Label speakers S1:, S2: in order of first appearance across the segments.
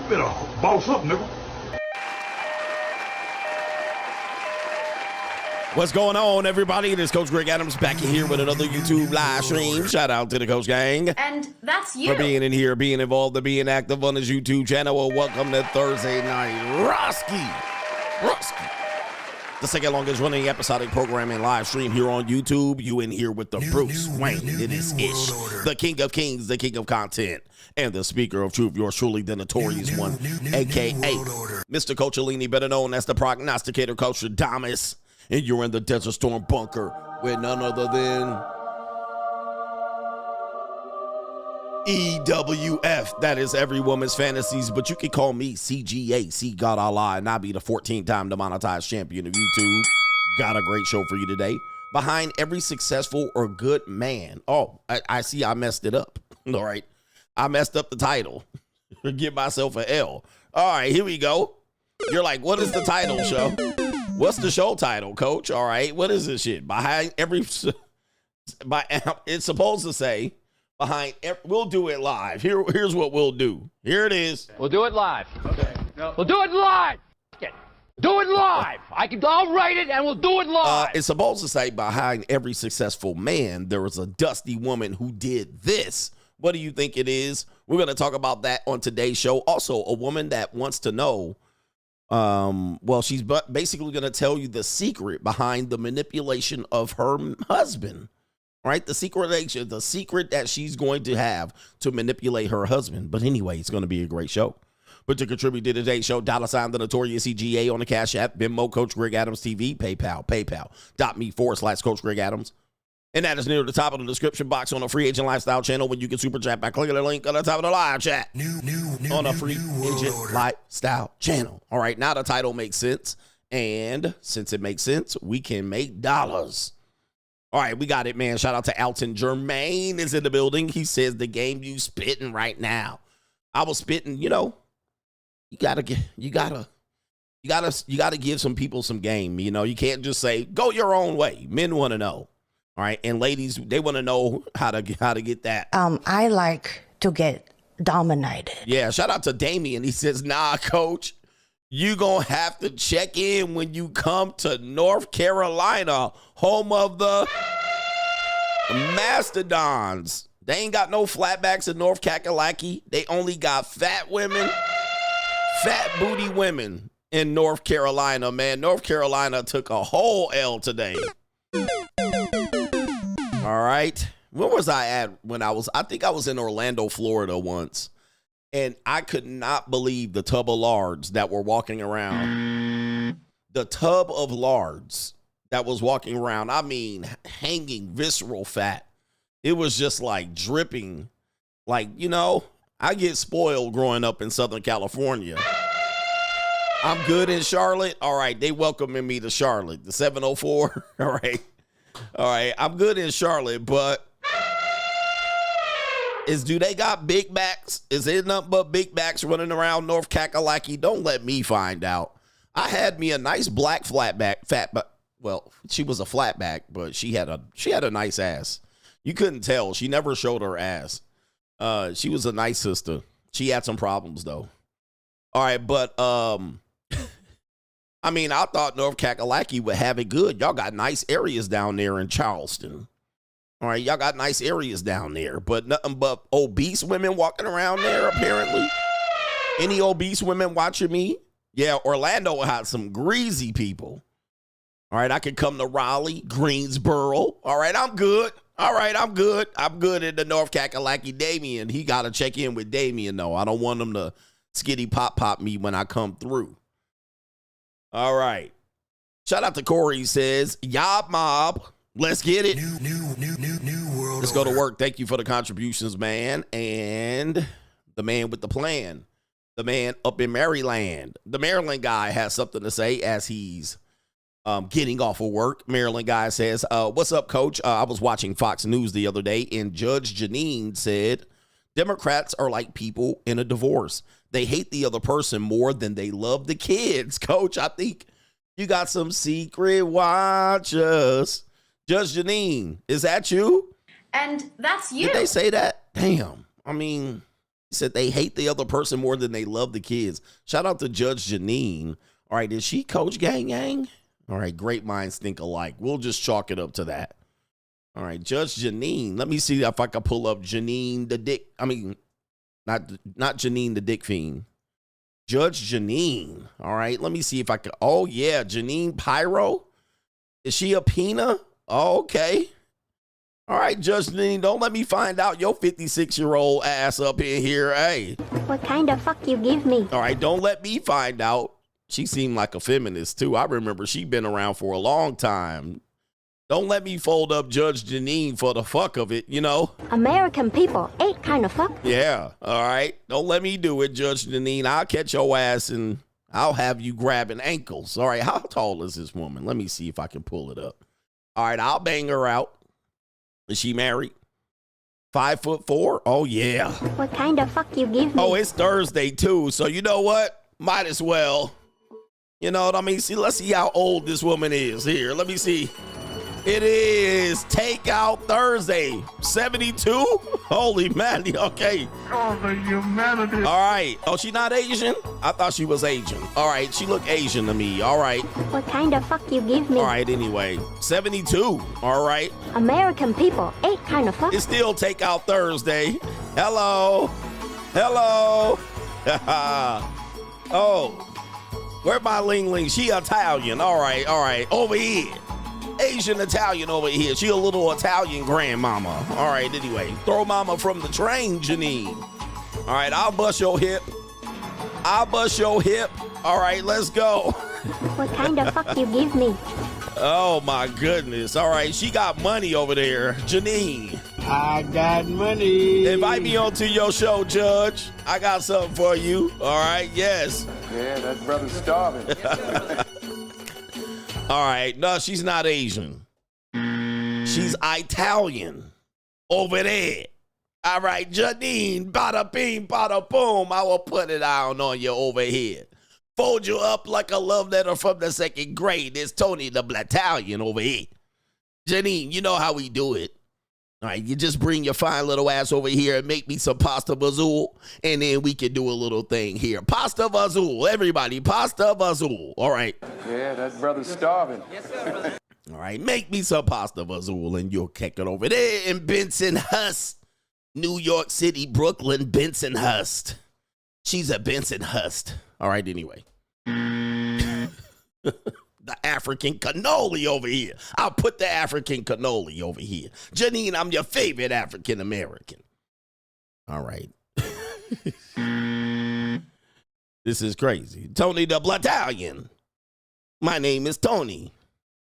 S1: better boss up, nigga.
S2: What's going on, everybody? It is Coach Greg Adams back in here with another YouTube live stream. Shout out to the Coach Gang.
S3: And that's you.
S2: For being in here, being involved, and being active on his YouTube channel. Well, welcome to Thursday Night Roski. The second longest running episodic programming live stream here on YouTube. You in here with the Bruce Wayne. It is Ish, the king of kings, the king of content, and the speaker of truth. Yours truly, the notorious one, a.k.a. Mr. Coachellini, better known as the prognosticator, Coach Adamas. And you're in the Desert Storm bunker with none other than EWF. That is every woman's fantasies, but you can call me CGA, See God Allah, and I'll be the 14-time demonetized champion of YouTube. Got a great show for you today. Behind every successful or good man. Oh, I see I messed it up. All right. I messed up the title. Give myself an L. All right, here we go. You're like, what is the title, show? What's the show title, Coach? All right, what is this shit? Behind every, it's supposed to say, behind every, we'll do it live. Here's what we'll do. Here it is.
S4: We'll do it live. Okay. No. We'll do it live. Do it live. I'll write it and we'll do it live.
S2: It's supposed to say, behind every successful man, there was a dusty woman who did this. What do you think it is? We're going to talk about that on today's show. Also, a woman that wants to know, well, she's basically going to tell you the secret behind the manipulation of her husband, right? The secret that she's going to have to manipulate her husband. But anyway, it's going to be a great show. But to contribute to today's show, $ the Notorious CGA on the Cash App, Venmo, Coach Greg Adams TV, paypal.me/Coach Greg Adams. And that is near the top of the description box on a Free Agent Lifestyle channel when you can super chat by clicking the link on the top of the live chat on a Free Agent Lifestyle channel. All right, now the title makes sense. And since it makes sense, we can make dollars. All right, we got it, man. Shout out to Alton Jermaine is in the building. He says the game you spitting right now. I was spitting, you know, you gotta give some people some game. You know, you can't just say, go your own way. Men want to know. All right, and ladies, they want to know how to get that.
S5: I like to get dominated.
S2: Yeah, shout out to Damien. He says, nah, Coach, you gonna have to check in when you come to North Carolina, home of the Mastodons. They ain't got no flatbacks in North Kakalaki. They only got fat women, fat booty women in North Carolina, man. North Carolina took a whole L today. All right. Where was I at when I think I was in Orlando, Florida once, and I could not believe the tub of lards that were walking around. The tub of lards that was walking around. I mean, hanging visceral fat. It was just like dripping. Like, you know, I get spoiled growing up in Southern California. I'm good in Charlotte. All right. They welcoming me to Charlotte. The 704. All right. All right, I'm good in Charlotte, but do they got big backs? Is there nothing but big backs running around North Kakalaki? Don't let me find out. I had me a nice black well, she was a flatback, but she had a nice ass. You couldn't tell. She never showed her ass. She was a nice sister. She had some problems though. All right, but I mean, I thought North Kakalaki would have it good. Y'all got nice areas down there in Charleston. All right, y'all got nice areas down there, but nothing but obese women walking around there, apparently. Any obese women watching me? Yeah, Orlando had some greasy people. All right, I could come to Raleigh, Greensboro. All right, I'm good. All right, I'm good. I'm good in the North Kakalaki. Damien, he got to check in with Damien, though. I don't want him to skitty pop me when I come through. All right. Shout out to Corey. He says, Yob Mob, let's get it. New world. Let's go to work. Thank you for the contributions, man. And the man with the plan, the man up in Maryland. The Maryland guy has something to say as he's getting off of work. Maryland guy says, what's up, Coach? I was watching Fox News the other day, and Judge Janine said, Democrats are like people in a divorce. They hate the other person more than they love the kids. Coach, I think you got some secret watchers. Judge Janine, is that you?
S3: And that's you.
S2: Did they say that? Damn. I mean, He said they hate the other person more than they love the kids. Shout out to Judge Janine. All right, is she Coach Gang Gang? All right, great minds think alike. We'll just chalk it up to that. All right, Judge Janine. Let me see if I can pull up Janine the Dick. I mean, not Janine the Dick Fiend. Judge Janine. All right, let me see if I can. Oh, yeah, Janine Pyro. Is she a Pina? Oh, okay. All right, Judge Janine, don't let me find out your 56-year-old ass up in here. Hey.
S1: What kind of fuck you give me?
S2: All right, don't let me find out. She seemed like a feminist, too. I remember she been around for a long time. Don't let me fold up Judge Janine for the fuck of it, you know?
S1: American people ain't kind of fuck.
S2: Yeah, all right. Don't let me do it, Judge Janine. I'll catch your ass and I'll have you grabbing ankles. All right, how tall is this woman? Let me see if I can pull it up. All right, I'll bang her out. Is she married? 5'4"? Oh, yeah.
S1: What kind of fuck you give me?
S2: Oh, it's Thursday, too. So you know what? Might as well. You know what I mean? See, let's see how old this woman is. Here, let me see. It is Takeout Thursday. 72? Holy man. Okay.
S3: Oh, the humanity.
S2: All right. Oh, she not Asian? I thought she was Asian. All right. She look Asian to me. All right.
S1: What kind of fuck you give me?
S2: All right. Anyway, 72. All right.
S1: American people ain't kind of fuck.
S2: It's still Takeout Thursday. Hello. Hello. Oh. Where my Ling Ling? She Italian. All right. All right. Over here. Asian Italian over here. She a little Italian grandmama. All right, anyway. Throw mama from the train, Janine. All right, I'll bust your hip. I'll bust your hip. All right, let's go.
S1: What kind of fuck you give me?
S2: Oh, my goodness. All right, she got money over there. Janine.
S3: I got money.
S2: Invite me onto your show, Judge. I got something for you. All right, yes.
S6: Yeah, that brother's starving.
S2: All right. No, she's not Asian. She's Italian over there. All right, Janine, bada bing, bada boom. I will put it down on you over here. Fold you up like a love letter from the second grade. It's Tony the Blatalian over here. Janine, you know how we do it. All right, you just bring your fine little ass over here and make me some pasta vazul, and then we can do a little thing here. Pasta vazul, everybody, pasta vazul. All right.
S6: Yeah, that brother's starving.
S2: All right, make me some pasta vazul, and you'll kick it over there in Bensonhurst, New York City, Brooklyn, Bensonhurst. She's a Bensonhurst. All right, anyway. The African cannoli over here. I'll put the African cannoli over here. Janine, I'm your favorite African American. All right. This is crazy. Tony the Blatalian. My name is Tony,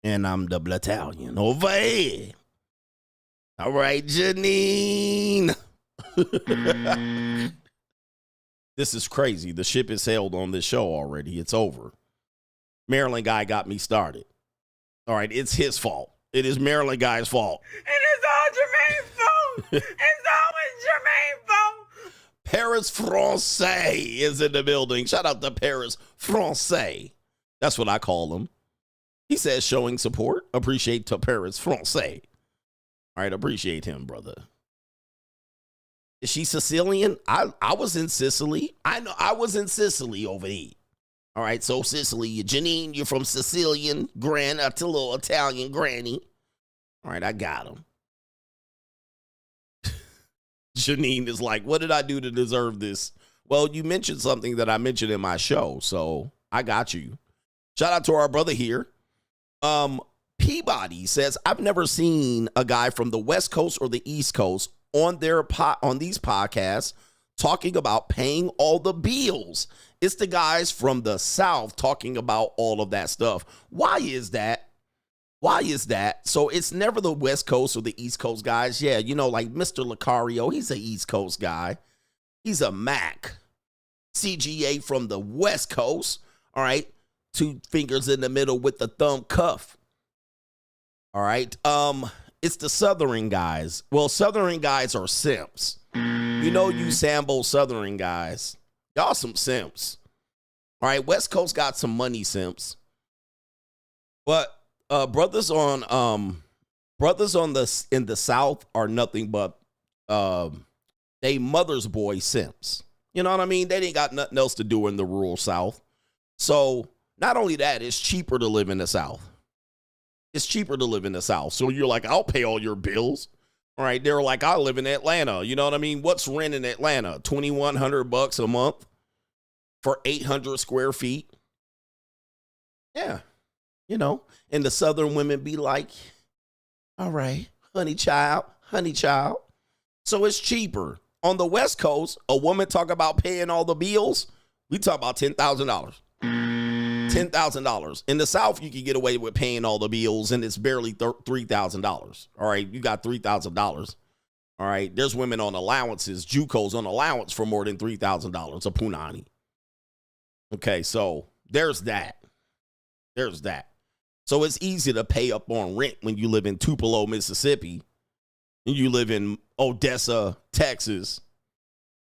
S2: and I'm the Blatalian over here. All right, Janine. This is crazy. The ship has sailed on this show already. It's over. Maryland guy got me started. All right, it's his fault. It is Maryland guy's fault.
S7: And it's all Jermaine's fault. It's always Jermaine's fault.
S2: Paris Francais is in the building. Shout out to Paris Francais. That's what I call him. He says showing support. Appreciate to Paris Francais. All right, appreciate him, brother. Is she Sicilian? I was in Sicily. I know I was in Sicily over there. All right, so Sicily, Janine, you're from Sicilian, a little Italian granny. All right, I got him. Janine is like, what did I do to deserve this? Well, you mentioned something that I mentioned in my show, so I got you. Shout out to our brother here. Peabody says, I've never seen a guy from the West Coast or the East Coast on these podcasts talking about paying all the bills. It's the guys from the South talking about all of that stuff. Why is that? Why is that? So it's never the West Coast or the East Coast guys. Yeah, you know, like Mr. Lucario, he's an East Coast guy. He's a Mack. CGA from the West Coast. All right. 2 fingers in the middle with the thumb cuff. All right. It's the Southern guys. Well, Southern guys are simps. You know, you Sambo Southern guys. Y'all some simps. All right, West Coast got some money simps. But brothers in the South are nothing but they mother's boy simps. You know what I mean? They ain't got nothing else to do in the rural South. So not only that, it's cheaper to live in the South. It's cheaper to live in the South. So you're like, I'll pay all your bills. All right. They're like, I live in Atlanta. You know what I mean? What's rent in Atlanta? $2,100 a month for 800 square feet. Yeah. You know, and the Southern women be like, all right, honey child. So it's cheaper. On the West Coast, a woman talk about paying all the bills. We talk about $10,000. $10,000. In the South, you can get away with paying all the bills, and it's barely $3,000. All right, you got $3,000. All right, there's women on allowances, JUCOs on allowance for more than $3,000 a punani. Okay, so there's that. There's that. So it's easy to pay up on rent when you live in Tupelo, Mississippi, and you live in Odessa, Texas,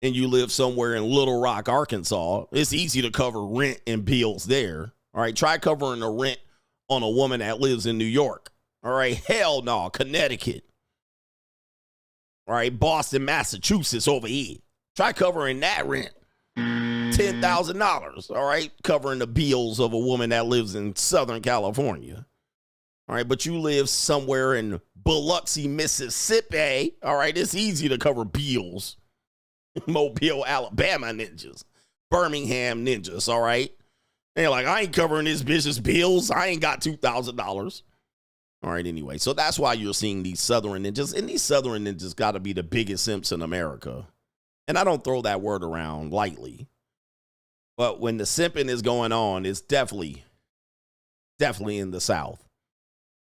S2: and you live somewhere in Little Rock, Arkansas. It's easy to cover rent and bills there. All right, try covering the rent on a woman that lives in New York. All right, hell no, Connecticut. All right, Boston, Massachusetts over here. Try covering that rent. $10,000, all right, covering the bills of a woman that lives in Southern California. All right, but you live somewhere in Biloxi, Mississippi. All right, it's easy to cover bills. Mobile, Alabama ninjas, Birmingham ninjas, all right? They're like, I ain't covering this bitch's bills. I ain't got $2,000. All right, anyway, so that's why you're seeing these Southern ninjas, and these Southern ninjas got to be the biggest simps in America. And I don't throw that word around lightly. But when the simping is going on, it's definitely in the South.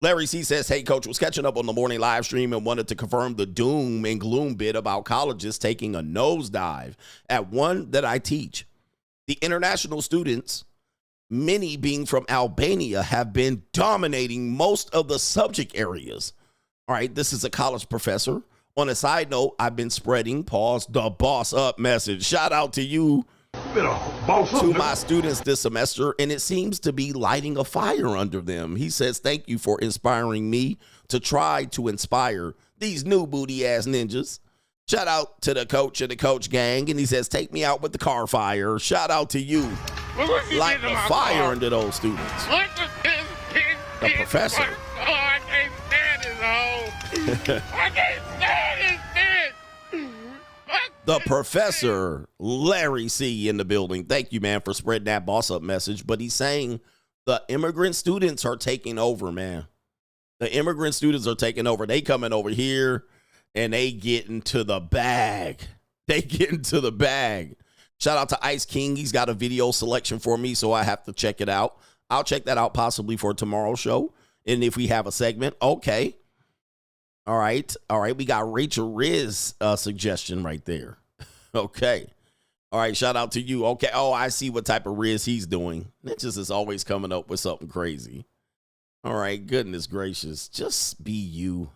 S2: Larry C says, hey, Coach, was catching up on the morning live stream and wanted to confirm the doom and gloom bit about colleges taking a nosedive at one that I teach. The international students, many being from Albania, have been dominating most of the subject areas. All right, this is a college professor. On a side note, I've been spreading, the boss up message. Shout out to you. To my students this semester, and it seems to be lighting a fire under them. He says, thank you for inspiring me to try to inspire these new booty ass ninjas. Shout out to the coach and the coach gang. And he says, take me out with the car fire. Shout out to you. Light the fire under those students. The professor.
S7: I can't stand his hole. I can't stand his bitch.
S2: The professor, Larry C, in the building. Thank you, man, for spreading that boss up message. But he's saying the immigrant students are taking over, man. The immigrant students are taking over. They coming over here and they get into the bag. They get into the bag. Shout out to Ice King. He's got a video selection for me, so I have to check it out. I'll check that out possibly for tomorrow's show. And if we have a segment, okay. All right. We got Rachel Riz suggestion right there. Okay. All right. Shout out to you. Okay. Oh, I see what type of Riz he's doing. Ninjas is always coming up with something crazy. All right. Goodness gracious. Just be you.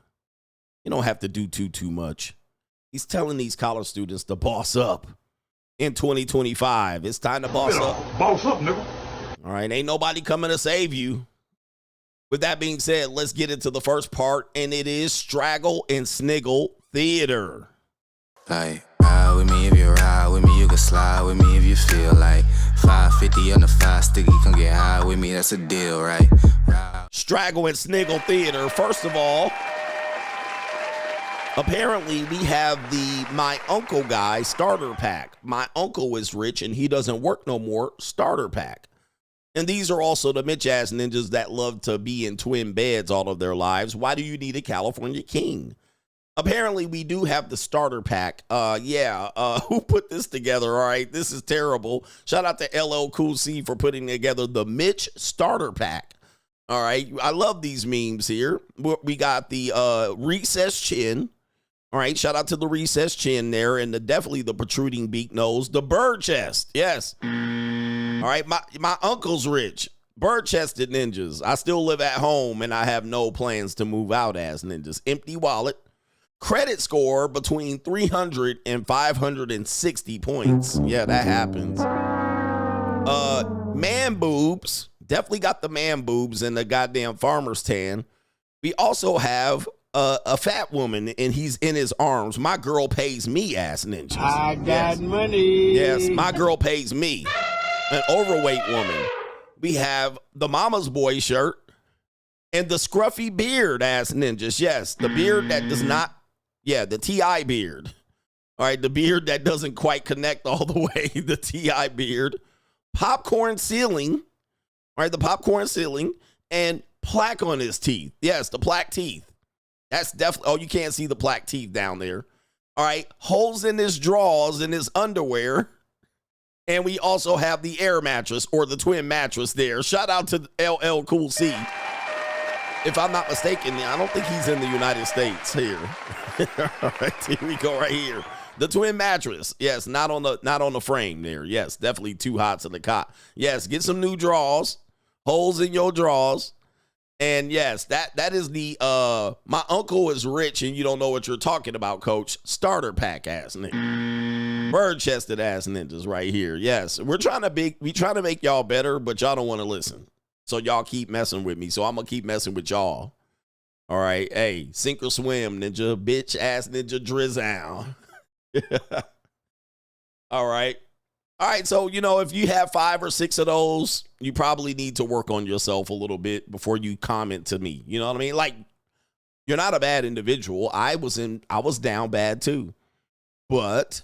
S2: You don't have to do too much. He's telling these college students to boss up in 2025. It's time to boss up.
S3: Boss up, nigga.
S2: All right. Ain't nobody coming to save you. With that being said, let's get into the first part, and it is Straggle and Sniggle Theater.
S8: Like, ride with me if you ride with me, you can slide with me if you feel like 550 on the 5 sticky, come get high with me, that's a deal, right?
S2: Straggle and Sniggle Theater. First of all, apparently we have the My Uncle Guy starter pack. My uncle is rich and he doesn't work no more starter pack. And these are also the Mitch-ass ninjas that love to be in twin beds all of their lives. Why do you need a California king? Apparently, we do have the starter pack. Who put this together? All right, this is terrible. Shout out to LL Cool C for putting together the Mitch starter pack. All right, I love these memes here. We got the recessed chin. All right, shout out to the recessed chin there, and definitely the protruding beak nose, the bird chest. Yes. All right, my uncle's rich. Bird-chested ninjas. I still live at home, and I have no plans to move out as ninjas. Empty wallet. Credit score between 300 and 560 points. Yeah, that happens. Man boobs. Definitely got the man boobs and the goddamn farmer's tan. We also have a fat woman and he's in his arms. My girl pays me, ass ninjas.
S3: I got money.
S2: Yes, my girl pays me. An overweight woman. We have the mama's boy shirt and the scruffy beard, ass ninjas. Yes, the beard that does not, the TI beard. All right, the beard that doesn't quite connect all the way, the TI beard. Popcorn ceiling. All right, the popcorn ceiling and plaque on his teeth. Yes, the plaque teeth. That's definitely, oh, you can't see the plaque teeth down there. All right, holes in his drawers and his underwear. And we also have the air mattress or the twin mattress there. Shout out to LL Cool C. If I'm not mistaken, I don't think he's in the United States here. All right, here we go right here. The twin mattress. Yes, not on the frame there. Yes, definitely too hot to the cot. Yes, get some new drawers. Holes in your drawers. And yes, that is the my uncle is rich and you don't know what you're talking about, coach. Starter pack ass nigga. Bird chested ass ninjas right here. Yes, we trying to make y'all better, but y'all don't want to listen. So y'all keep messing with me. So I'm gonna keep messing with y'all. All right, hey, sink or swim, ninja, bitch ass ninja drizzle. All right. All right, so, if you have 5 or 6 of those, you probably need to work on yourself a little bit before you comment to me. You know what I mean? Like, you're not a bad individual. I was down bad too. But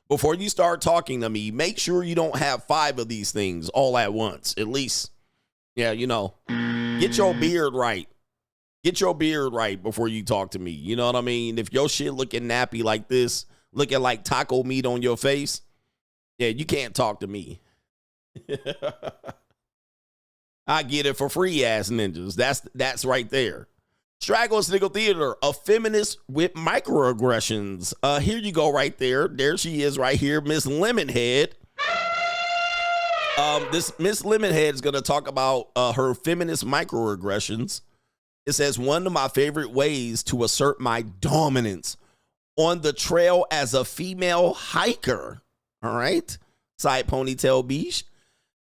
S2: before you start talking to me, make sure you don't have 5 of these things all at once. At least, get your beard right. Get your beard right before you talk to me. You know what I mean? If your shit looking nappy like this, looking like taco meat on your face, you can't talk to me. I get it for free, ass ninjas. That's right there. Straggle Sniggle Theater, a feminist with microaggressions. Here you go right there. There she is right here, Miss Lemonhead. This Miss Lemonhead is going to talk about her feminist microaggressions. It says, one of my favorite ways to assert my dominance on the trail as a female hiker. All right. Side ponytail beach.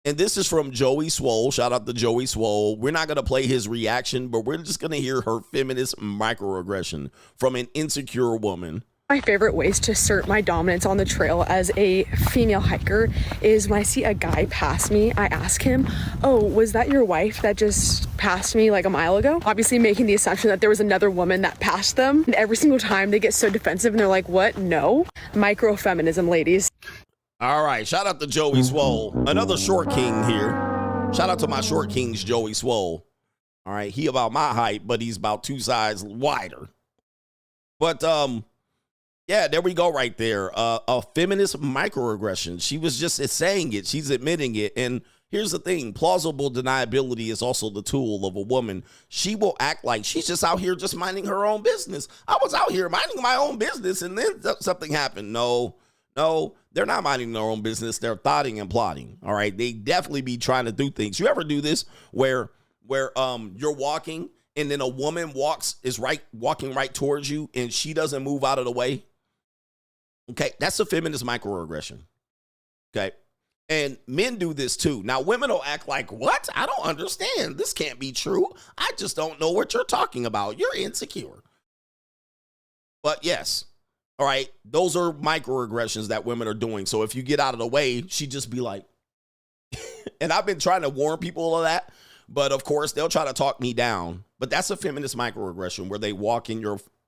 S2: And this is from Joey Swole. Shout out to Joey Swole. We're not going to play his reaction, but we're just going to hear her feminist microaggression from an insecure woman.
S9: My favorite ways to assert my dominance on the trail as a female hiker is when I see a guy pass me, I ask him, oh, was that your wife that just passed me like a mile ago? Obviously making the assumption that there was another woman that passed them. And every single time they get so defensive and they're like, what? No. Microfeminism, ladies.
S2: All right. Shout out to Joey Swole. Another short king here. Shout out to my short kings, Joey Swole. All right. He about my height, but he's about 2 sizes wider. But, yeah, there we go right there. A feminist microaggression. She was just saying it. She's admitting it. And here's the thing. Plausible deniability is also the tool of a woman. She will act like she's just out here just minding her own business. I was out here minding my own business and then something happened. No, they're not minding their own business. They're thoughting and plotting. All right. They definitely be trying to do things. You ever do this where you're walking and then a woman walking right towards you and she doesn't move out of the way? Okay, that's a feminist microaggression. Okay, and men do this too. Now, women will act like, what? I don't understand. This can't be true. I just don't know what you're talking about. You're insecure. But yes, all right, those are microaggressions that women are doing. So if you get out of the way, she just be like, and I've been trying to warn people of that, but of course, they'll try to talk me down. But that's a feminist microaggression where they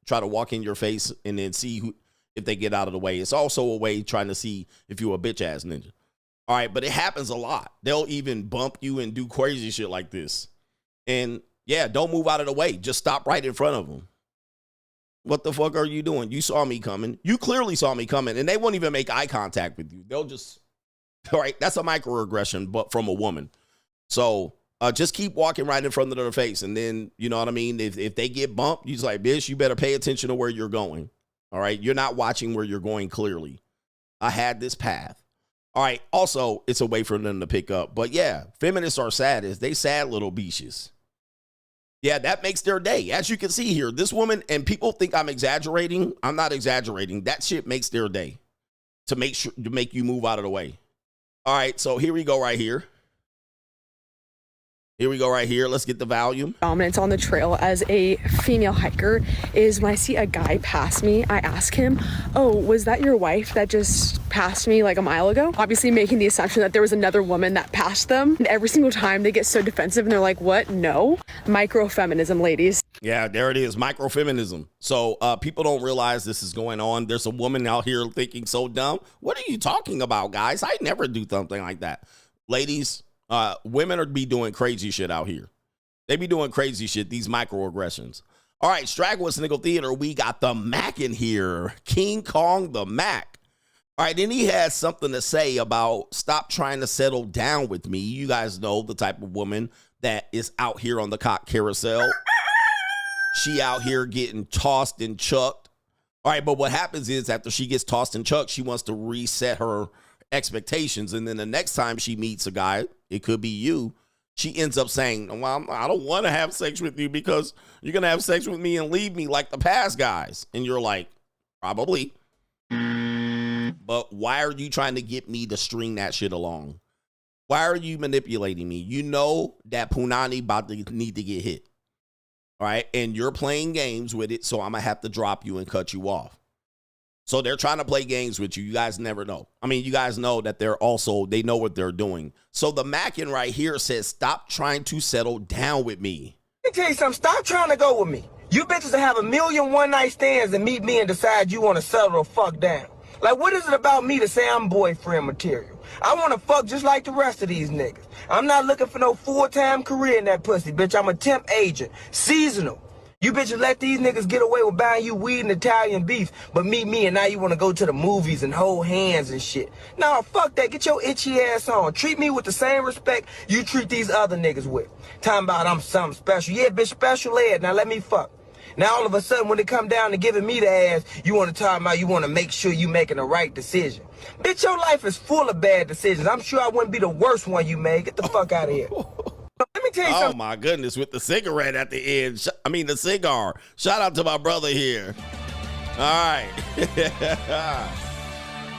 S2: try to walk in your face and then see if they get out of the way. It's also a way trying to see if you're a bitch ass ninja. All right, but it happens a lot. They'll even bump you and do crazy shit like this. And yeah, don't move out of the way. Just stop right in front of them. What the fuck are you doing? You saw me coming. You clearly saw me coming, and they won't even make eye contact with you. They'll just, all right, that's a microaggression, but from a woman. So just keep walking right in front of their face. And then, you know what I mean? If they get bumped, you're just like, bitch, you better pay attention to where you're going. All right. You're not watching where you're going clearly. I had this path. All right. Also, it's a way for them to pick up. But yeah, feminists are sad. They sad little bitches. Yeah, that makes their day. As you can see here, this woman, and people think I'm exaggerating. I'm not exaggerating. That shit makes their day to make you move out of the way. All right. So here we go right here. Here we go right here. Let's get the volume.
S9: Dominance on the trail as a female hiker is when I see a guy pass me, I ask him, oh, was that your wife that just passed me like a mile ago? Obviously making the assumption that there was another woman that passed them. And every single time they get so defensive and they're like, what? No. Microfeminism, ladies.
S2: Yeah, there it is. Microfeminism. So people don't realize this is going on. There's a woman out here thinking so dumb. What are you talking about, guys? I never do something like that. Ladies, women are be doing crazy shit out here. They be doing crazy shit, these microaggressions. All right, Straggle Sniggle Theater, we got the Mack in here. King Kong the Mack. All right, then he has something to say about stop trying to settle down with me. You guys know the type of woman that is out here on the cock carousel. She out here getting tossed and chucked. All right, but what happens is after she gets tossed and chucked, she wants to reset her expectations. And then the next time she meets a guy, it could be you, she ends up saying, well, I don't want to have sex with you because you're going to have sex with me and leave me like the past guys. And you're like, probably. But why are you trying to get me to string that shit along? Why are you manipulating me? You know that Punani about to need to get hit. All right. And you're playing games with it. So I'm going to have to drop you and cut you off. So they're trying to play games with you. You guys never know. I mean, you guys know that they know what they're doing. So the Mackin right here says, stop trying to settle down with me.
S10: Let me tell you something. Stop trying to go with me. You bitches that have 1,000,000 one-night stands and meet me and decide you want to settle the fuck down. Like, what is it about me to say I'm boyfriend material? I want to fuck just like the rest of these niggas. I'm not looking for no full-time career in that pussy, bitch. I'm a temp agent. Seasonal. You bitches let these niggas get away with buying you weed and Italian beef, but meet me and now you want to go to the movies and hold hands and shit. Nah, fuck that. Get your itchy ass on. Treat me with the same respect you treat these other niggas with. Talking about I'm something special. Yeah, bitch, special ed. Now let me fuck. Now all of a sudden when it come down to giving me the ass, you want to talk about you want to make sure you making the right decision. Bitch, your life is full of bad decisions. I'm sure I wouldn't be the worst one you made. Get the fuck out of here. Let me tell you something.
S2: Oh my goodness, with the cigarette at the end. I mean, the cigar. Shout out to my brother here. All right.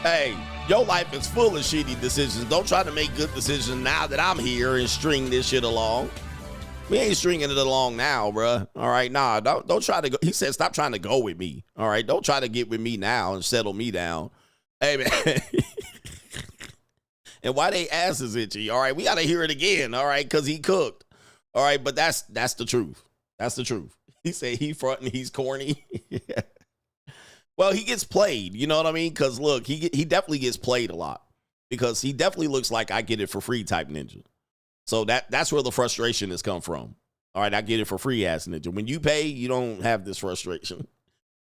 S2: Hey, your life is full of shitty decisions. Don't try to make good decisions now that I'm here and string this shit along. We ain't stringing it along now, bruh. All right, nah, don't try to go. He said, stop trying to go with me. All right, don't try to get with me now and settle me down. Hey, man. And why they ass is itchy? All right, we got to hear it again. All right, because he cooked. All right, but that's the truth. That's the truth. He said he fronting, he's corny. Well, he gets played. You know what I mean? Because look, he definitely gets played a lot because he definitely looks like I get it for free type ninja. So that's where the frustration has come from. All right, I get it for free ass ninja. When you pay, you don't have this frustration.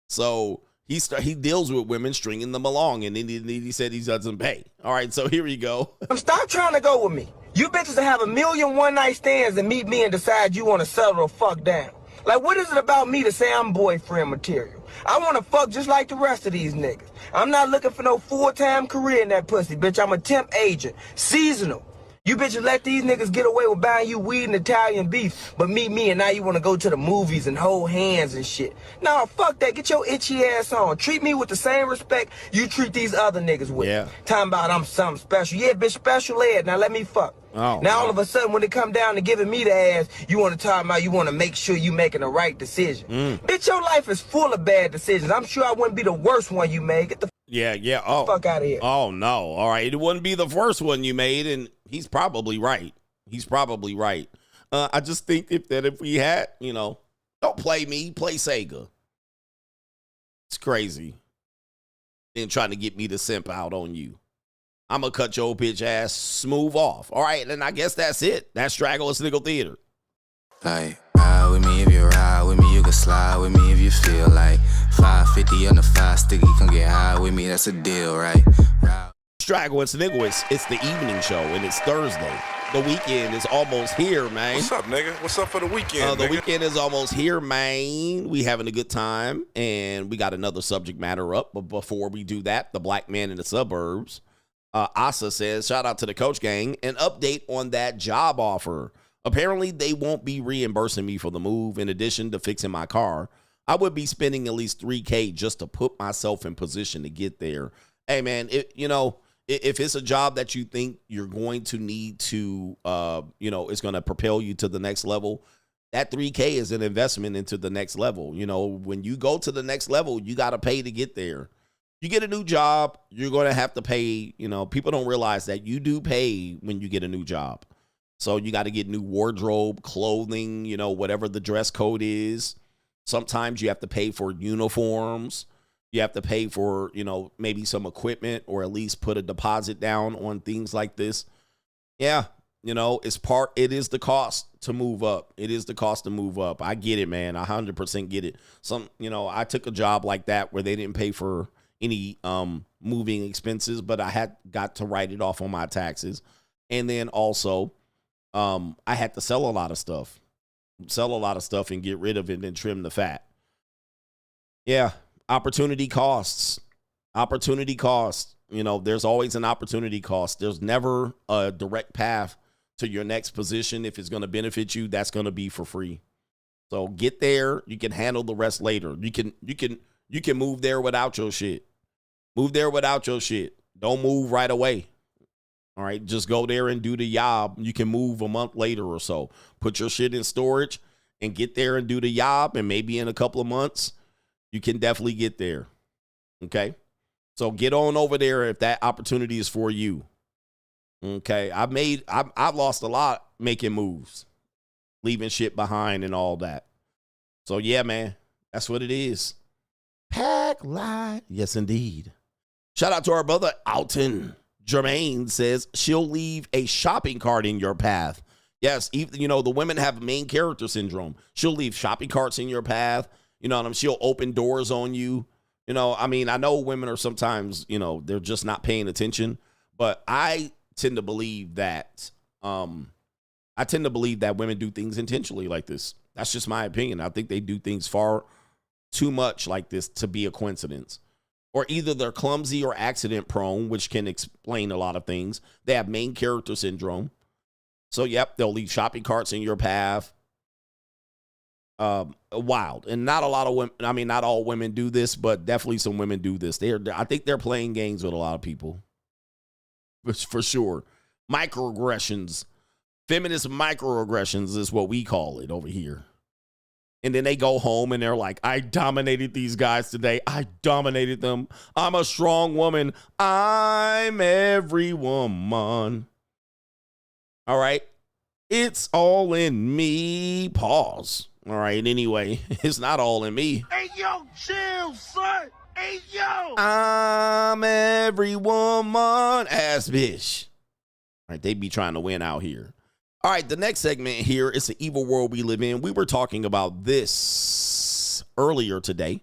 S2: So he deals with women stringing them along, and then he said he doesn't pay. All right, so here we go.
S10: Stop trying to go with me. You bitches that have 1,000,000 one-night stands and meet me and decide you want to settle the fuck down. Like, what is it about me to say I'm boyfriend material? I want to fuck just like the rest of these niggas. I'm not looking for no full-time career in that pussy, bitch. I'm a temp agent. Seasonal. You bitches let these niggas get away with buying you weed and Italian beef, but meet me and now you want to go to the movies and hold hands and shit. Nah, fuck that. Get your itchy ass on. Treat me with the same respect you treat these other niggas with.
S2: Yeah.
S10: Talking about I'm something special. Yeah, bitch, special ed. Now let me fuck.
S2: Oh,
S10: now all of a sudden when it come down to giving me the ass, you want to talk about you want to make sure you making the right decision. Bitch, your life is full of bad decisions. I'm sure I wouldn't be the worst one you made. Get the fuck out of here.
S2: Oh, no. All right. It wouldn't be the first one you made, and he's probably right. He's probably right. I just think if we had, don't play me, play Sega. It's crazy. Then trying to get me to simp out on you. I'm going to cut your bitch ass smooth off. All right, and I guess that's it. That's Straggle Sniggle Theater.
S8: Like, ride with me if you ride with me, you can slide with me if you feel like 550 on the 5 sticky, come get high with me, that's a deal, right?
S2: Straggle and Sniggle, it's the evening show, and it's Thursday. The weekend is almost here, man.
S11: What's up, nigga? What's up for the weekend,
S2: The weekend is almost here, man. We having a good time, and we got another subject matter up. But before we do that, the black man in the suburbs, Asa says, shout out to the coach gang, an update on that job offer. Apparently, they won't be reimbursing me for the move. In addition to fixing my car, I would be spending at least $3K just to put myself in position to get there. Hey, man, If it's a job that you think you're going to need to, it's going to propel you to the next level, that $3K is an investment into the next level. You know, when you go to the next level, you got to pay to get there. You get a new job, you're going to have to pay. You know, people don't realize that you do pay when you get a new job. So you got to get new wardrobe, clothing, you know, whatever the dress code is. Sometimes you have to pay for uniforms. You have to pay for, you know, maybe some equipment, or at least put a deposit down on things like this. Yeah, you know, it is the cost to move up. It is the cost to move up. I get it, man. I 100% get it. I took a job like that where they didn't pay for any moving expenses, but I got to write it off on my taxes. And then also, I had to sell a lot of stuff and get rid of it and trim the fat. Yeah. Opportunity costs. You know, there's always an opportunity cost. There's never a direct path to your next position. If it's going to benefit you, that's going to be for free. So get there. You can handle the rest later. You can move there without your shit. Don't move right away. All right, just go there and do the job. You can move a month later or so. Put your shit in storage and get there and do the job, and maybe in a couple of months, you can definitely get there. Okay? So get on over there if that opportunity is for you. Okay? I've lost a lot making moves, leaving shit behind and all that. So yeah, man, that's what it is. Pack light. Yes, indeed. Shout out to our brother Alton. Jermaine says she'll leave a shopping cart in your path. Yes, even, you know, the women have main character syndrome. She'll leave shopping carts in your path. You know what I mean? She'll open doors on you. You know, I mean, I know women are sometimes, you know, they're just not paying attention, but I tend to believe that women do things intentionally like this. That's just my opinion. I think they do things far too much like this to be a coincidence. Or either they're clumsy or accident prone, which can explain a lot of things. They have main character syndrome. So, yep, they'll leave shopping carts in your path. Wild. And not a lot of women, I mean, not all women do this, but definitely some women do this. I think they're playing games with a lot of people. For sure. Microaggressions. Feminist microaggressions is what we call it over here. And then they go home and they're like, I dominated these guys today. I dominated them. I'm a strong woman. I'm every woman. All right. It's all in me. Pause. All right. Anyway, it's not all in me.
S3: Hey, yo, chill, son. Hey, yo.
S2: I'm every woman ass bitch. All right. They be trying to win out here. All right, the next segment here is the evil world we live in. We were talking about this earlier today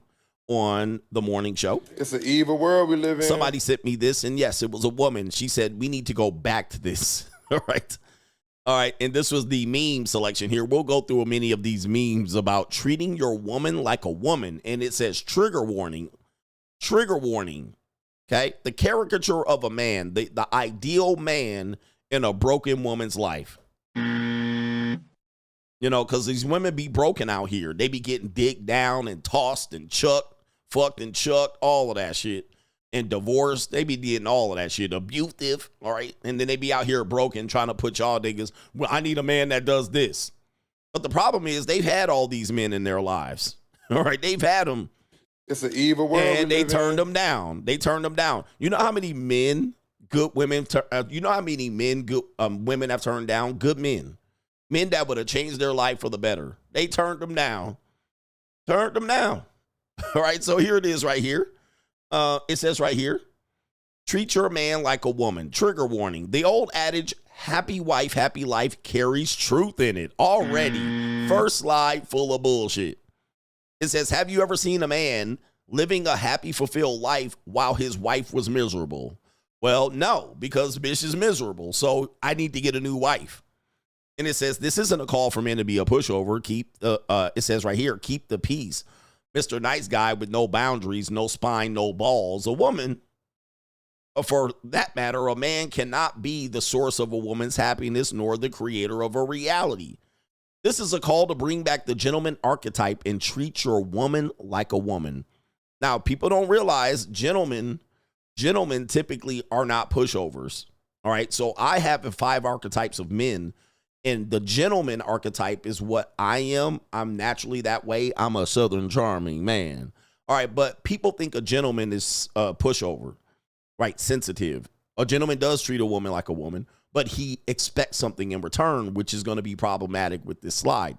S2: on the morning show.
S11: It's an evil world we live in.
S2: Somebody sent me this, and yes, it was a woman. She said, we need to go back to this. All right. All right, and this was the meme selection here. We'll go through many of these memes about treating your woman like a woman, and it says trigger warning. Trigger warning. Okay? The caricature of a man, the ideal man in a broken woman's life. You know, because these women be broken out here. They be getting digged down and tossed and chucked, fucked and chucked, all of that shit. And divorced. They be getting all of that shit. Abusive, all right? And then they be out here broken trying to put y'all niggas, well, I need a man that does this. But the problem is they've had all these men in their lives, all right? They've had them.
S11: It's an evil world.
S2: And they turned them down. They turned them down. You know how many men, good women, you know how many men, good women have turned down? Good men. Men that would have changed their life for the better. They turned them down. Turned them down. All right, so here it is right here. It says right here, treat your man like a woman. Trigger warning. The old adage, happy wife, happy life, carries truth in it. Already, first slide full of bullshit. It says, have you ever seen a man living a happy, fulfilled life while his wife was miserable? Well, no, because bitch is miserable, so I need to get a new wife. And it says, this isn't a call for men to be a pushover. It says right here, keep the peace. Mr. Nice Guy with no boundaries, no spine, no balls. A woman, for that matter, a man cannot be the source of a woman's happiness nor the creator of a reality. This is a call to bring back the gentleman archetype and treat your woman like a woman. Now, people don't realize gentlemen Gentlemen typically are not pushovers. All right. So I have the 5 archetypes of men, and the gentleman archetype is what I am. I'm naturally that way. I'm a Southern charming man. All right. But people think a gentleman is a pushover, right? Sensitive. A gentleman does treat a woman like a woman, but he expects something in return, which is going to be problematic with this slide.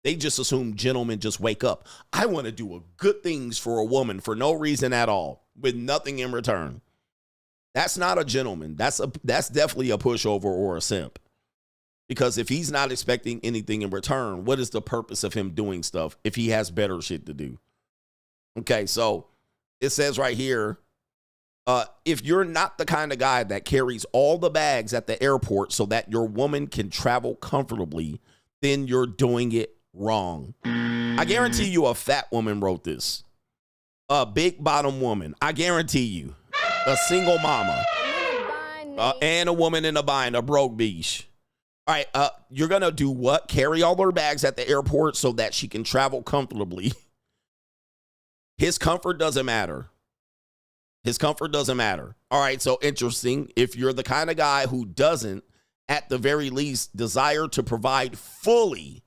S2: They just assume gentlemen just wake up. I want to do good things for a woman for no reason at all, with nothing in return. That's not a gentleman. That's definitely a pushover or a simp. Because if he's not expecting anything in return, what is the purpose of him doing stuff if he has better shit to do? Okay, so it says right here, if you're not the kind of guy that carries all the bags at the airport so that your woman can travel comfortably, then you're doing it wrong. I guarantee you a fat woman wrote this. A big bottom woman. I guarantee you. A single mama. And a woman in a bind, a broke beach. All right, you're going to do what? Carry all her bags at the airport so that she can travel comfortably. His comfort doesn't matter. His comfort doesn't matter. All right, so interesting. If you're the kind of guy who doesn't, at the very least, desire to provide fully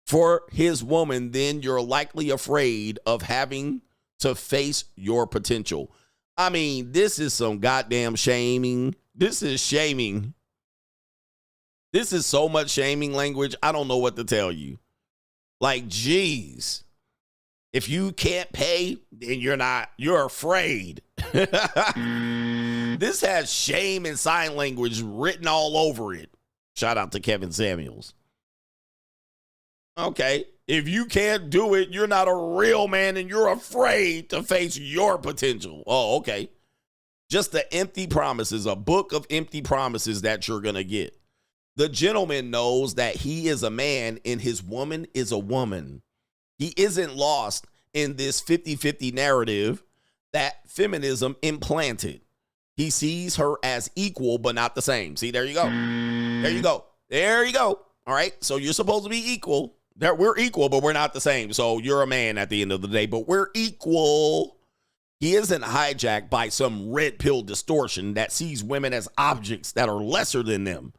S2: for his woman, then you're likely afraid of having to face your potential. I mean, this is some goddamn shaming. This is shaming. This is so much shaming language. I don't know what to tell you. Like, geez. If you can't pay, then you're afraid. This has shame and sign language written all over it. Shout out to Kevin Samuels. Okay. If you can't do it, you're not a real man and you're afraid to face your potential. Oh, okay. Just the empty promises, a book of empty promises that you're going to get. The gentleman knows that he is a man and his woman is a woman. He isn't lost in this 50-50 narrative that feminism implanted. He sees her as equal, but not the same. See, there you go. There you go. There you go. All right. So you're supposed to be equal. We're equal, but we're not the same. So you're a man at the end of the day, but we're equal. He isn't hijacked by some red pill distortion that sees women as objects that are lesser than them.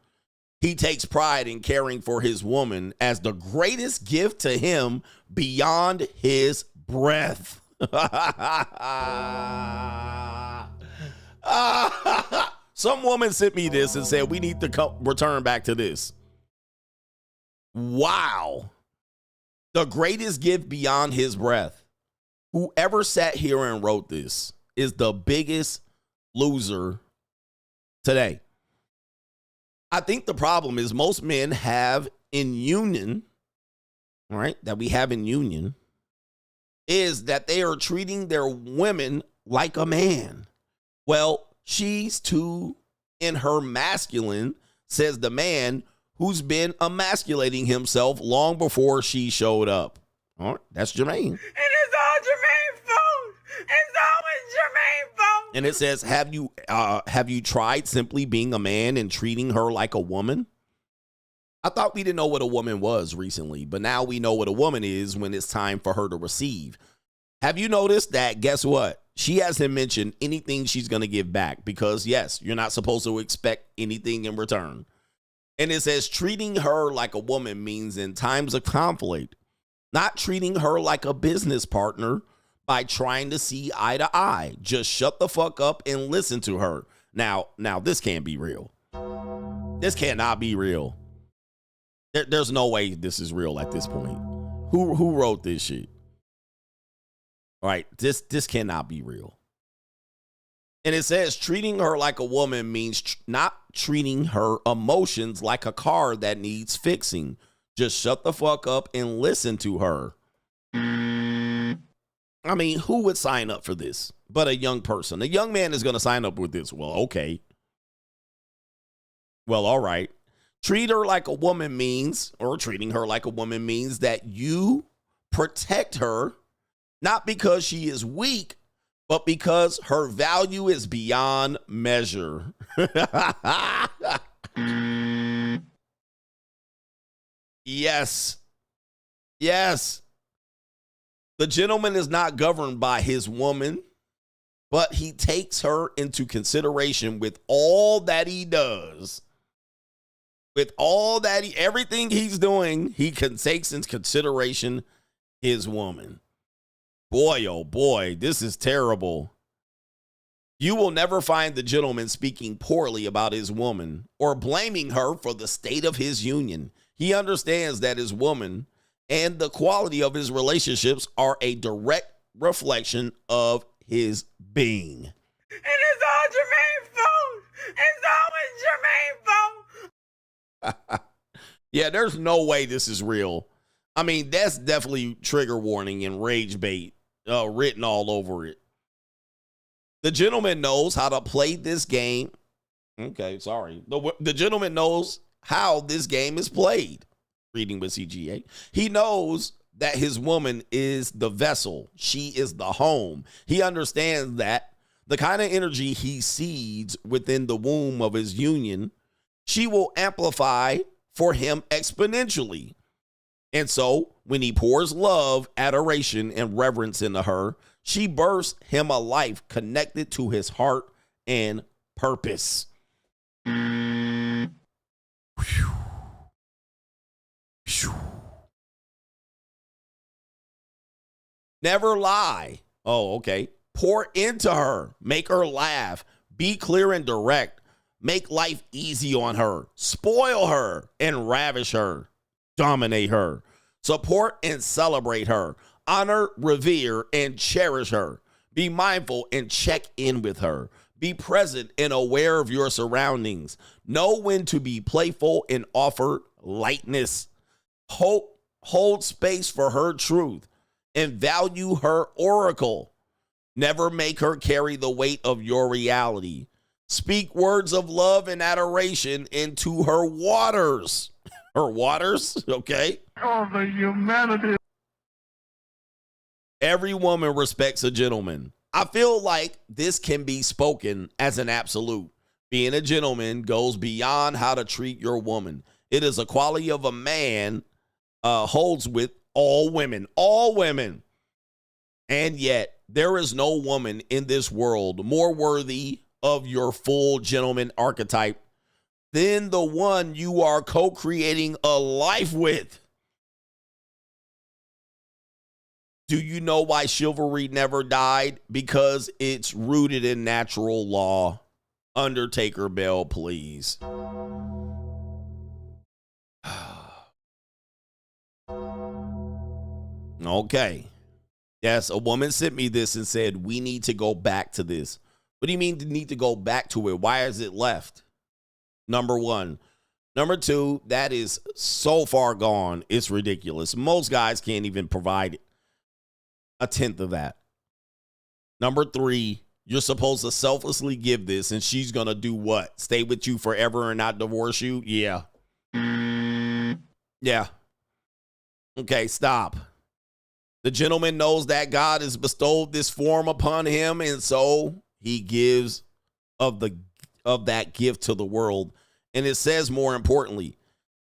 S2: He takes pride in caring for his woman as the greatest gift to him beyond his breath. Some woman sent me this and said, we need to return back to this. Wow. The greatest gift beyond his breath. Whoever sat here and wrote this is the biggest loser today. I think the problem is most men have in union, all right, that we have in union, is that they are treating their women like a man. Well, she's too in her masculine, says the man who's been emasculating himself long before she showed up. All right, that's Jermaine.
S7: And it's all Jermaine's fault. It's always Jermaine's fault.
S2: And it says, have you tried simply being a man and treating her like a woman? I thought we didn't know what a woman was recently, but now we know what a woman is when it's time for her to receive. Have you noticed that, guess what? She hasn't mentioned anything she's going to give back because, yes, you're not supposed to expect anything in return. And it says treating her like a woman means in times of conflict, not treating her like a business partner by trying to see eye to eye. Just shut the fuck up and listen to her. Now this can't be real. This cannot be real. There's no way this is real at this point. Who wrote this shit? All right, this cannot be real. And it says treating her like a woman means not treating her emotions like a car that needs fixing. Just shut the fuck up and listen to her. I mean, who would sign up for this but a young person? A young man is going to sign up with this. Well, okay. Well, all right. Treat her like a woman means, or treating her like a woman means that you protect her, not because she is weak, but because her value is beyond measure. Yes. Yes. The gentleman is not governed by his woman. but he takes her into consideration with all that he does. With all that everything he's doing, he takes into consideration his woman. Boy, oh boy, this is terrible. You will never find the gentleman speaking poorly about his woman or blaming her for the state of his union. He understands that his woman and the quality of his relationships are a direct reflection of his being.
S7: And it's all Jermaine's fault. It's always Jermaine's fault.
S2: Yeah, there's no way this is real. I mean, that's definitely trigger warning and rage bait written all over it. The gentleman knows how to play this game. Okay, sorry. The gentleman knows how this game is played. Reading with CGA. He knows that his woman is the vessel. She is the home. He understands that the kind of energy he seeds within the womb of his union, she will amplify for him exponentially. And so when he pours love, adoration, and reverence into her, she births him a life connected to his heart and purpose. Whew. Whew. Never lie. Oh, okay. Pour into her. Make her laugh. Be clear and direct. Make life easy on her. Spoil her and ravish her. Dominate her. Support and celebrate her. Honor, revere, and cherish her. Be mindful and check in with her. Be present and aware of your surroundings. Know when to be playful and offer lightness. Hold space for her truth and value her oracle. Never make her carry the weight of your reality. Speak words of love and adoration into her waters. Her waters, okay?
S3: Oh, the humanity.
S2: Every woman respects a gentleman. I feel like this can be spoken as an absolute. Being a gentleman goes beyond how to treat your woman. It is a quality of a man holds with all women. All women. And yet, there is no woman in this world more worthy of your full gentleman archetype than the one you are co-creating a life with. Do you know why chivalry never died? Because it's rooted in natural law. Undertaker bell, please. Okay. Yes, a woman sent me this and said, we need to go back to this. What do you mean to need to go back to it? Why is it left? Number one. Number two, that is so far gone. It's ridiculous. Most guys can't even provide a tenth of that. Number three, you're supposed to selflessly give this, and she's going to do what? Stay with you forever and not divorce you? Yeah. Yeah. Okay, stop. The gentleman knows that God has bestowed this form upon him, and so he gives of that gift to the world. And it says, more importantly,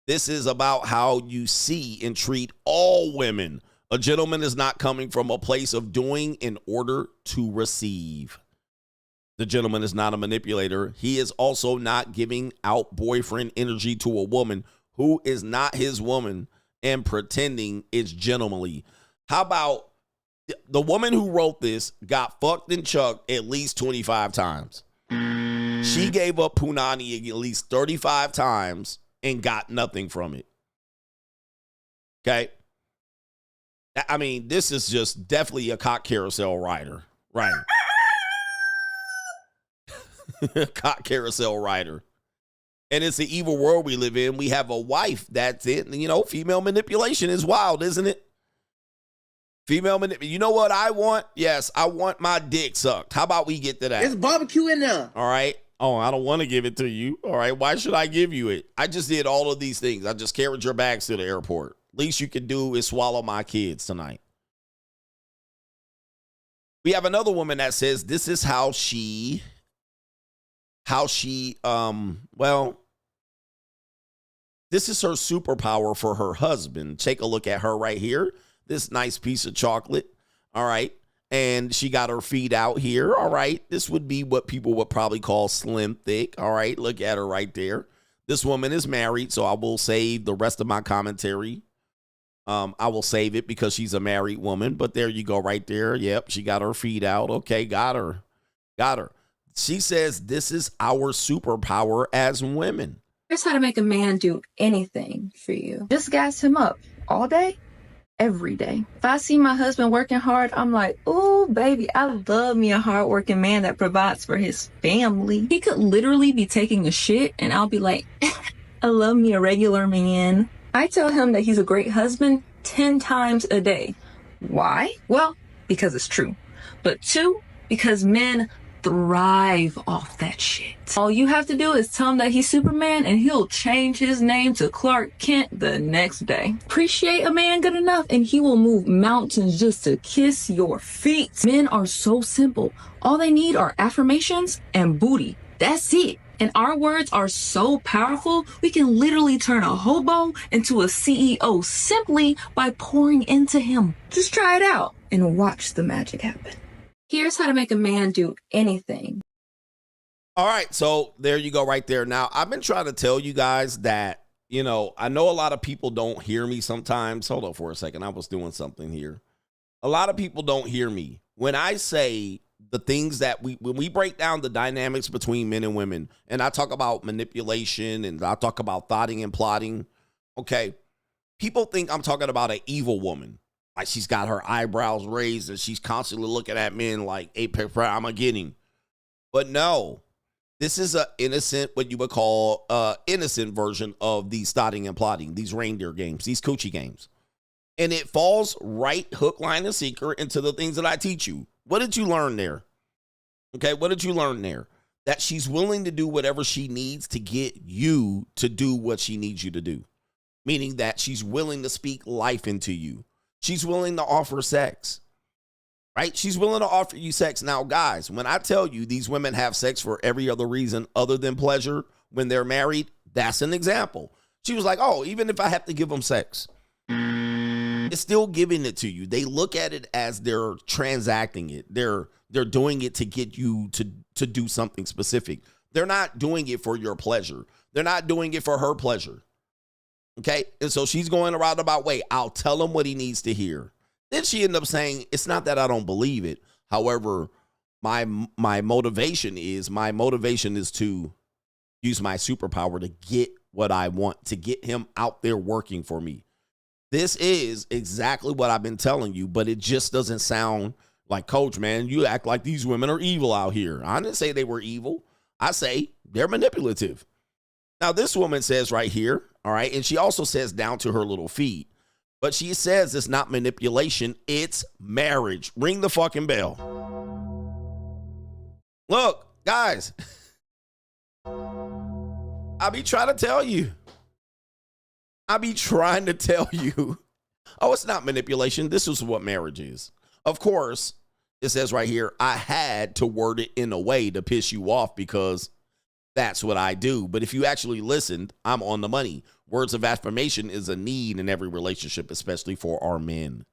S2: this is about how you see and treat all women. A gentleman is not coming from a place of doing in order to receive. The gentleman is not a manipulator. He is also not giving out boyfriend energy to a woman who is not his woman and pretending it's gentlemanly. How about the woman who wrote this got fucked and chucked at least 25 times? She gave up punani at least 35 times and got nothing from it. Okay? I mean, this is just definitely a cock carousel rider. Right. Cock carousel rider. And it's the evil world we live in. We have a wife that's it. You know, female manipulation is wild, isn't it? Female manipulation. You know what I want? Yes, I want my dick sucked. How about we get to that?
S12: There's barbecue in there.
S2: All right. Oh, I don't want to give it to you. All right. Why should I give you it? I just did all of these things. I just carried your bags to the airport. Least you can do is swallow my kids tonight. We have another woman that says this is how she, this is her superpower for her husband. Take a look at her right here. This nice piece of chocolate. All right. and she got her feet out here. All right. This would be what people would probably call slim thick. All right. Look at her right there. This woman is married, so I will save the rest of my commentary. I will save it because she's a married woman, but there you go right there. Yep, she got her feet out. Okay, got her. Got her. She says this is our superpower as women.
S12: Here's how to make a man do anything for you. Just gas him up all day, every day. If I see my husband working hard, I'm like, oh, baby, I love me a hardworking man that provides for his family. He could literally be taking a shit, and I'll be like, I love me a regular man. I tell him that he's a great husband 10 times a day. Why? Well, because it's true. But 2, because men thrive off that shit. All you have to do is tell him that he's Superman and he'll change his name to Clark Kent the next day. Appreciate a man good enough and he will move mountains just to kiss your feet. Men are so simple. All they need are affirmations and booty. That's it. And our words are so powerful, we can literally turn a hobo into a CEO simply by pouring into him. Just try it out and watch the magic happen. Here's how to make a man do anything.
S2: All right, so there you go right there. Now, I've been trying to tell you guys that, you know, I know a lot of people don't hear me sometimes. Hold on for a second. I was doing something here. A lot of people don't hear me. When I say the things that when we break down the dynamics between men and women, and I talk about manipulation and I talk about thoughting and plotting, okay, people think I'm talking about an evil woman. Like she's got her eyebrows raised and she's constantly looking at men like, hey, I'm going to get him. But no, this is an innocent, what you would call innocent version of these thoughting and plotting, these reindeer games, these coochie games. And it falls right hook, line, and sinker into the things that I teach you. What did you learn there? Okay, what did you learn there? That she's willing to do whatever she needs to get you to do what she needs you to do. Meaning that she's willing to speak life into you. She's willing to offer sex. Right? She's willing to offer you sex. Now, guys, when I tell you these women have sex for every other reason other than pleasure when they're married, that's an example. She was like, oh, even if I have to give them sex, it's still giving it to you. They look at it as they're transacting it. They're doing it to get you to do something specific. They're not doing it for your pleasure. They're not doing it for her pleasure. Okay? And so she's going a roundabout way. I'll tell him what he needs to hear. Then she ended up saying, it's not that I don't believe it. However, my motivation is to use my superpower to get what I want, to get him out there working for me. This is exactly what I've been telling you, but it just doesn't sound like, Coach, man, you act like these women are evil out here. I didn't say they were evil. I say they're manipulative. Now, this woman says right here, all right, and she also says down to her little feet, but she says it's not manipulation, it's marriage. Ring the fucking bell. Look, guys, I be trying to tell you. Oh, it's not manipulation. This is what marriage is. Of course, it says right here, I had to word it in a way to piss you off because that's what I do. But if you actually listened, I'm on the money. Words of affirmation is a need in every relationship, especially for our men.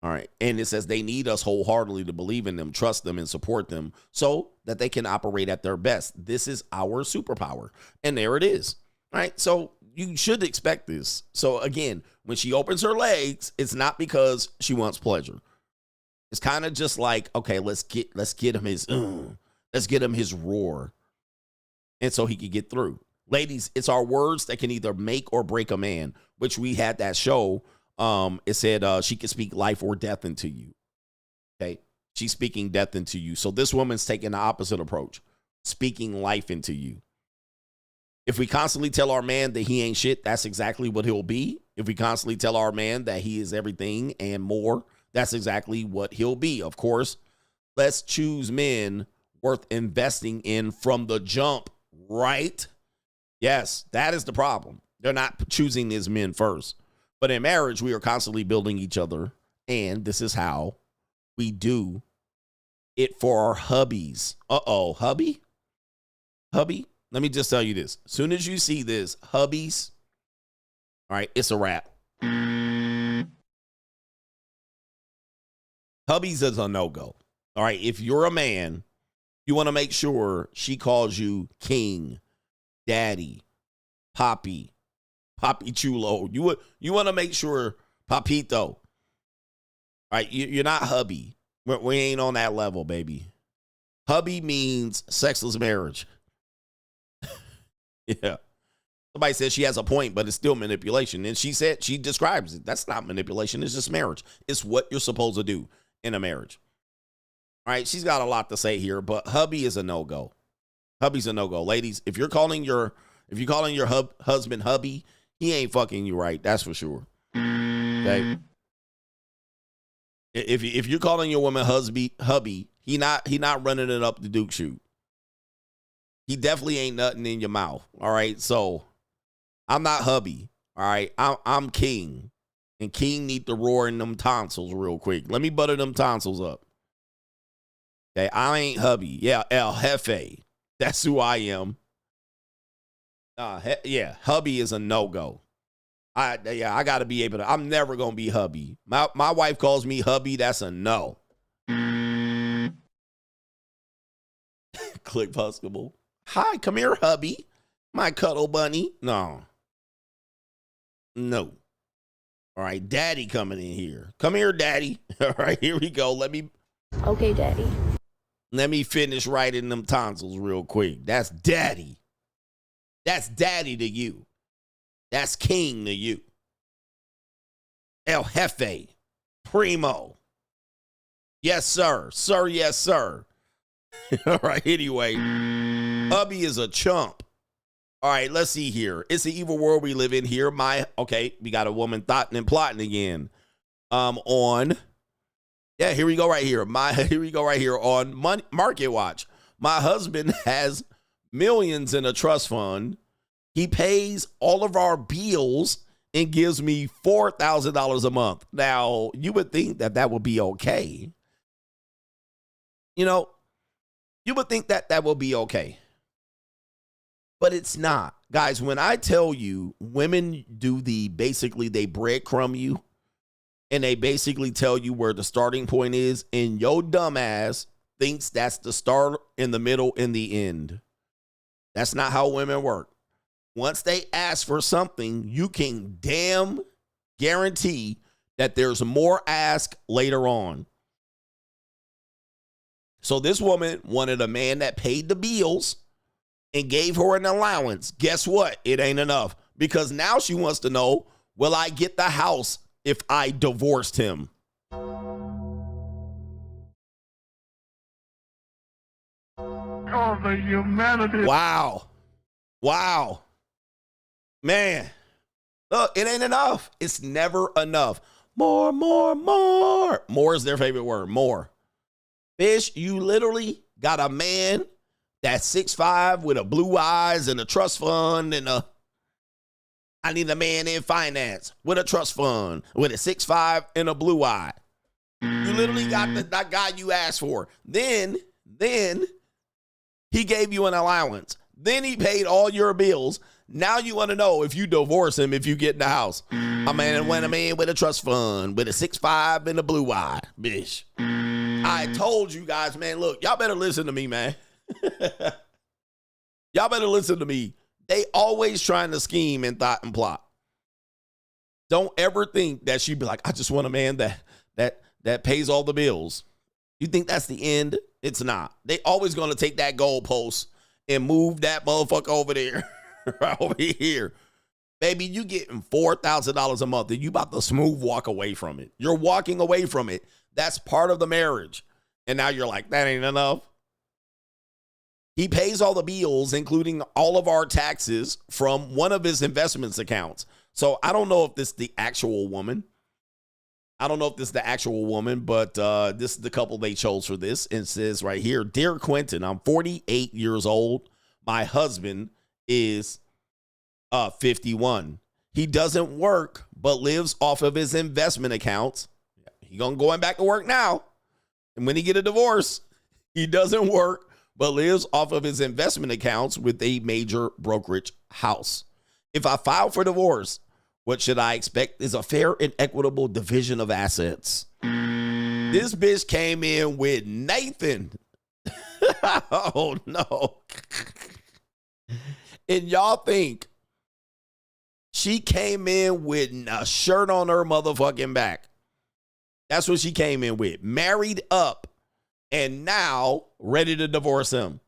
S2: All right. And it says they need us wholeheartedly to believe in them, trust them, and support them so that they can operate at their best. This is our superpower. And there it is. All right. So you should expect this. So again, when she opens her legs, it's not because she wants pleasure. It's kind of just like, okay, let's get him his roar. And so he can get through. Ladies, it's our words that can either make or break a man, which we had that show. It said she can speak life or death into you. Okay. She's speaking death into you. So this woman's taking the opposite approach, speaking life into you. If we constantly tell our man that he ain't shit, that's exactly what he'll be. If we constantly tell our man that he is everything and more, that's exactly what he'll be. Of course, let's choose men worth investing in from the jump, right? Yes, that is the problem. They're not choosing these men first. But in marriage, we are constantly building each other. And this is how we do it for our hubbies. Uh-oh, hubby? Hubby? Let me just tell you this. As soon as you see this, hubbies, all right, it's a wrap. Hubby's is a no-go. All right, if you're a man, you want to make sure she calls you king, daddy, papi chulo. You want to make sure papito. All right, you're not hubby. We ain't on that level, baby. Hubby means sexless marriage. Yeah. Somebody says she has a point, but it's still manipulation. And she describes it. That's not manipulation. It's just marriage. It's what you're supposed to do in a marriage. All right. She's got a lot to say here, but hubby is a no-go. Hubby's a no-go. Ladies, if you're calling your husband hubby, he ain't fucking you right. That's for sure. Okay. If you're calling your woman hubby, he not running it up the Duke shoot. He definitely ain't nothing in your mouth. All right. So I'm not hubby. All right. I'm king. And king need to roar in them tonsils real quick. Let me butter them tonsils up. Okay. I ain't hubby. Yeah. El Jefe. That's who I am. Yeah. Hubby is a no-go. I got to be able to. I'm never going to be hubby. My wife calls me hubby. That's a no. Click Puskable. Hi, come here, hubby. My cuddle bunny. No. All right, daddy coming in here. Come here, daddy. All right, here we go.
S1: Okay, daddy.
S2: Let me finish writing them tonsils real quick. That's daddy. That's daddy to you. That's king to you. El Jefe. Primo. Yes, sir. Sir, yes, sir. All right, anyway. Hubby is a chump. All right, let's see here. It's the evil world we live in here. We got a woman thoughting and plotting again. Here we go right here. Here we go right here on Market Watch. My husband has millions in a trust fund. He pays all of our bills and gives me $4,000 a month. Now, you would think that would be okay. You know, you would think that will be okay. But it's not. Guys, when I tell you women they breadcrumb you and they basically tell you where the starting point is, and your dumb ass thinks that's the start, in the middle, and the end. That's not how women work. Once they ask for something, you can damn guarantee that there's more ask later on. So this woman wanted a man that paid the bills and gave her an allowance. Guess what? It ain't enough, because now she wants to know, will I get the house if I divorced him?
S3: Oh, the humanity.
S2: Wow. Man, look, it ain't enough. It's never enough. More. More is their favorite word. More. Fish, you literally got a man that's 6'5" with a blue eyes and a trust fund and I need a man in finance with a trust fund with a 6'5" and a blue eye. You literally got that guy you asked for. Then he gave you an allowance. Then he paid all your bills. Now you want to know if you divorce him, if you get in the house. A man with a trust fund with a 6'5" and a blue eye. Bitch. I told you guys, man, look, y'all better listen to me, man. Y'all better listen to me. They always trying to scheme and thought and plot. Don't ever think that she'd be like, I just want a man that pays all the bills. You think that's the end? It's not. They always going to take that goalpost and move that motherfucker over there. Over here. Baby, you getting $4,000 a month and you about to smooth walk away from it. You're walking away from it. That's part of the marriage. And now you're like, that ain't enough. He pays all the bills, including all of our taxes, from one of his investments accounts. So I don't know if this is the actual woman. But this is the couple they chose for this. And it says right here, Dear Quentin, I'm 48 years old. My husband is 51. He doesn't work, but lives off of his investment accounts. He going back to work now. And when he get a divorce, he doesn't work, but lives off of his investment accounts with a major brokerage house. If I file for divorce, what should I expect is a fair and equitable division of assets? This bitch came in with Nathan. Oh, no. And y'all think she came in with a shirt on her motherfucking back. That's what she came in with. Married up and now ready to divorce him.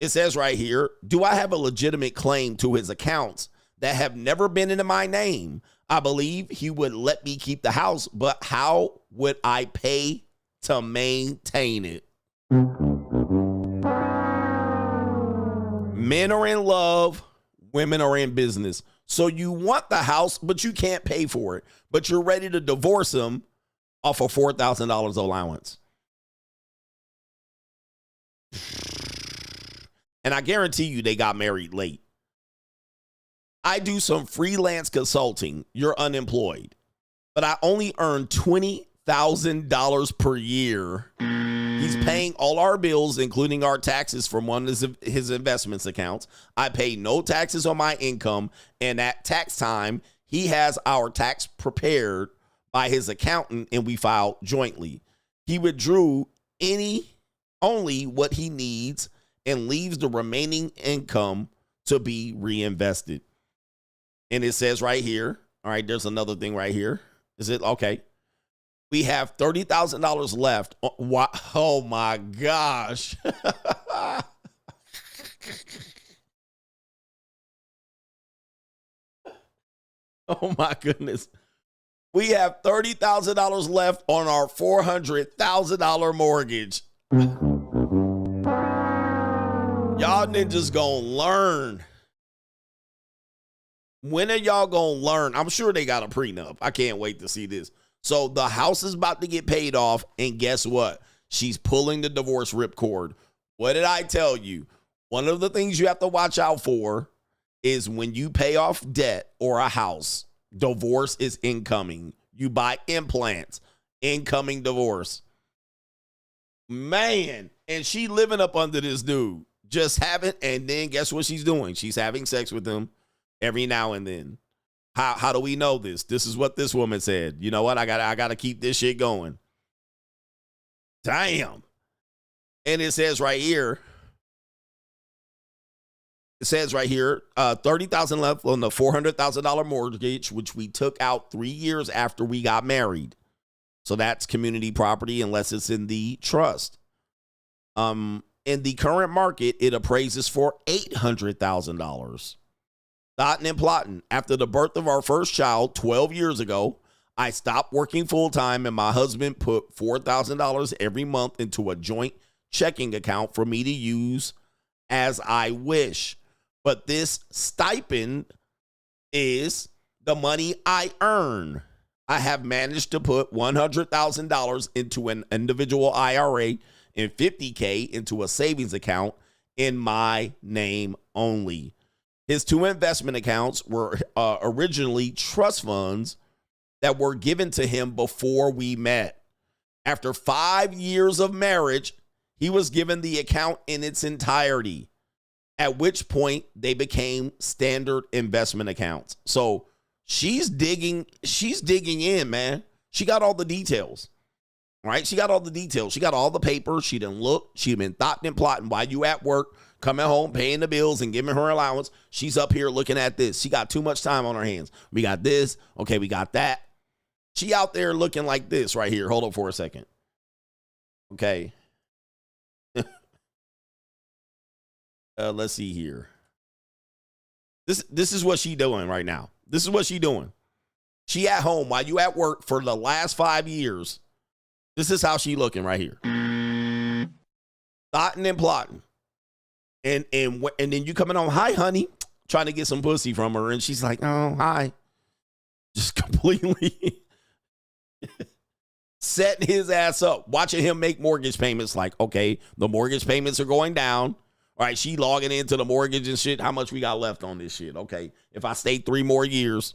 S2: It says right here, do I have a legitimate claim to his accounts that have never been into my name? I believe he would let me keep the house, but how would I pay to maintain it? Men are in love, women are in business. So you want the house, but you can't pay for it. But you're ready to divorce him off of $4,000 allowance. And I guarantee you they got married late. I do some freelance consulting. You're unemployed. But I only earn $20,000 per year. He's paying all our bills, including our taxes from one of his investments accounts. I pay no taxes on my income. And at tax time, he has our tax prepared by his accountant and we filed jointly. He withdrew only what he needs and leaves the remaining income to be reinvested. And it says right here, all right, there's another thing right here. Is it okay? We have $30,000 left. Oh my gosh. Oh my goodness. We have $30,000 left on our $400,000 mortgage. Y'all ninjas gonna learn. When are y'all gonna learn? I'm sure they got a prenup. I can't wait to see this. So the house is about to get paid off, and guess what? She's pulling the divorce ripcord. What did I tell you? One of the things you have to watch out for is when you pay off debt or a house, divorce is incoming. You buy implants, incoming divorce. Man, and she living up under this dude. Just having, and then guess what she's doing? She's having sex with him every now and then. How do we know this? This is what this woman said. You know what? I gotta keep this shit going. Damn. And it says right here. It says right here, $30,000 left on the $400,000 mortgage, which we took out 3 years after we got married. So that's community property unless it's in the trust. In the current market, it appraises for $800,000. Dotting and plotting. After the birth of our first child 12 years ago, I stopped working full-time and my husband put $4,000 every month into a joint checking account for me to use as I wish. But this stipend is the money I earn. I have managed to put $100,000 into an individual IRA and $50,000 into a savings account in my name only. His two investment accounts were originally trust funds that were given to him before we met. After 5 years of marriage, he was given the account in its entirety, at which point they became standard investment accounts. So she's digging in, man. She got all the details. All right, she got all the details. She got all the papers. She didn't look. She'd been thought and plotting while you at work, coming home, paying the bills and giving her allowance. She's up here looking at this. She got too much time on her hands. We got this. Okay, we got that. She out there looking like this right here. Hold on for a second. Okay. Let's see here. This is what she doing right now. This is what she doing. She at home while you at work for the last 5 years. This is how she looking right here. Thoughting and plotting. And then you coming on, hi, honey, trying to get some pussy from her. And she's like, oh, hi. Just completely setting his ass up, watching him make mortgage payments. Like, okay, the mortgage payments are going down. All right, she logging into the mortgage and shit. How much we got left on this shit? Okay, if I stay 3 more years.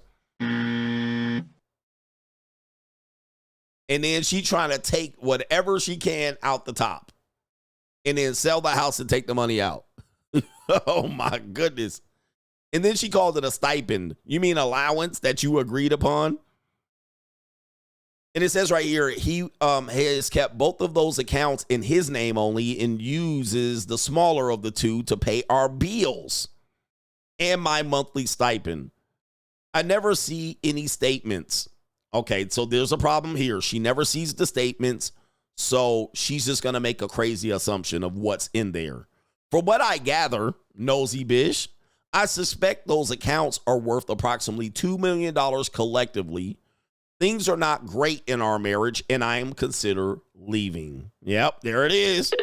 S2: And then she trying to take whatever she can out the top and then sell the house and take the money out. Oh, my goodness. And then she called it a stipend. You mean allowance that you agreed upon? And it says right here, he has kept both of those accounts in his name only and uses the smaller of the two to pay our bills and my monthly stipend. I never see any statements. Okay, so there's a problem here. She never sees the statements, so she's just going to make a crazy assumption of what's in there. From what I gather, nosy bish, I suspect those accounts are worth approximately $2 million collectively. Things are not great in our marriage, and I am consider leaving. Yep, there it is.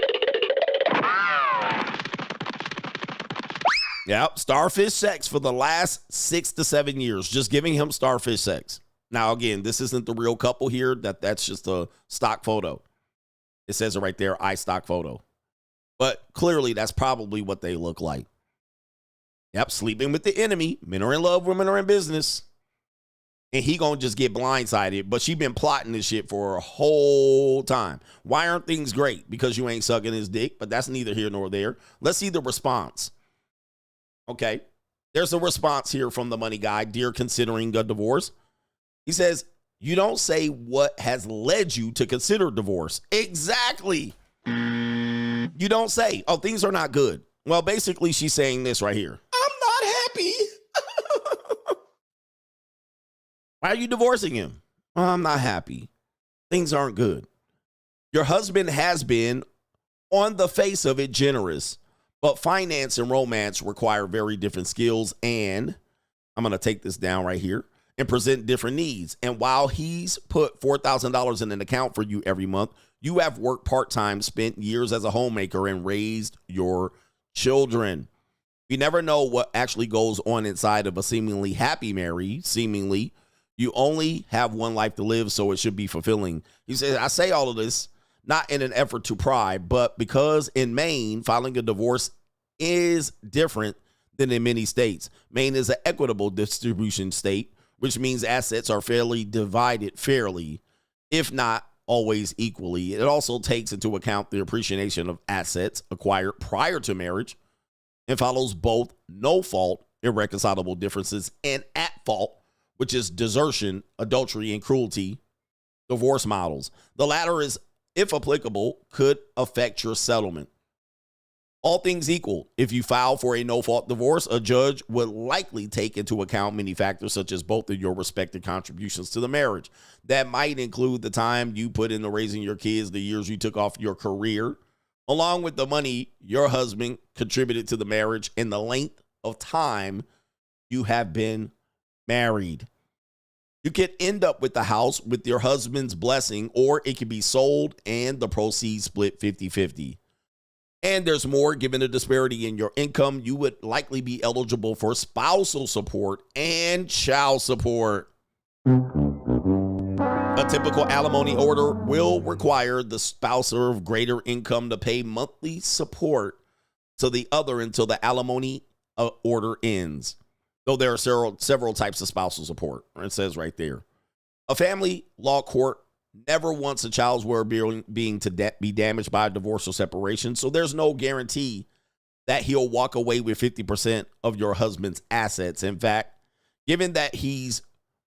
S2: Yep, starfish sex for the last 6 to 7 years, just giving him starfish sex. Now, again, this isn't the real couple here. That's just a stock photo. It says it right there, iStock photo. But clearly, that's probably what they look like. Yep, sleeping with the enemy. Men are in love, women are in business. And he gonna just get blindsided. But she been plotting this shit for a whole time. Why aren't things great? Because you ain't sucking his dick. But that's neither here nor there. Let's see the response. Okay. There's a response here from the money guy. Dear considering a divorce. He says, you don't say what has led you to consider divorce. Exactly. You don't say, oh, things are not good. Well, basically, she's saying this right here. I'm not happy. Why are you divorcing him? Oh, I'm not happy. Things aren't good. Your husband has been, on the face of it, generous, but finance and romance require very different skills, and I'm going to take this down right here, and present different needs. And while he's put $4,000 in an account for you every month, you have worked part-time, spent years as a homemaker, and raised your children. You never know what actually goes on inside of a seemingly happy marriage. Seemingly, you only have one life to live, so it should be fulfilling. He says, I say all of this not in an effort to pry, but because in Maine, filing a divorce is different than in many states. Maine is an equitable distribution state, which means assets are fairly divided fairly, if not always equally. It also takes into account the appreciation of assets acquired prior to marriage and follows both no-fault, irreconcilable differences, and at-fault, which is desertion, adultery, and cruelty, divorce models. The latter is, if applicable, could affect your settlement. All things equal, if you file for a no-fault divorce, a judge would likely take into account many factors such as both of your respective contributions to the marriage. That might include the time you put into raising your kids, the years you took off your career, along with the money your husband contributed to the marriage, and the length of time you have been married. You could end up with the house with your husband's blessing, or it could be sold and the proceeds split 50-50. And there's more. Given the disparity in your income, you would likely be eligible for spousal support and child support. A typical alimony order will require the spouse of greater income to pay monthly support to the other until the alimony order ends. Though there are several types of spousal support. It says right there. A family law court never wants a child's well-being be damaged by a divorce or separation, so there's no guarantee that he'll walk away with 50% of your husband's assets. In fact, given that he's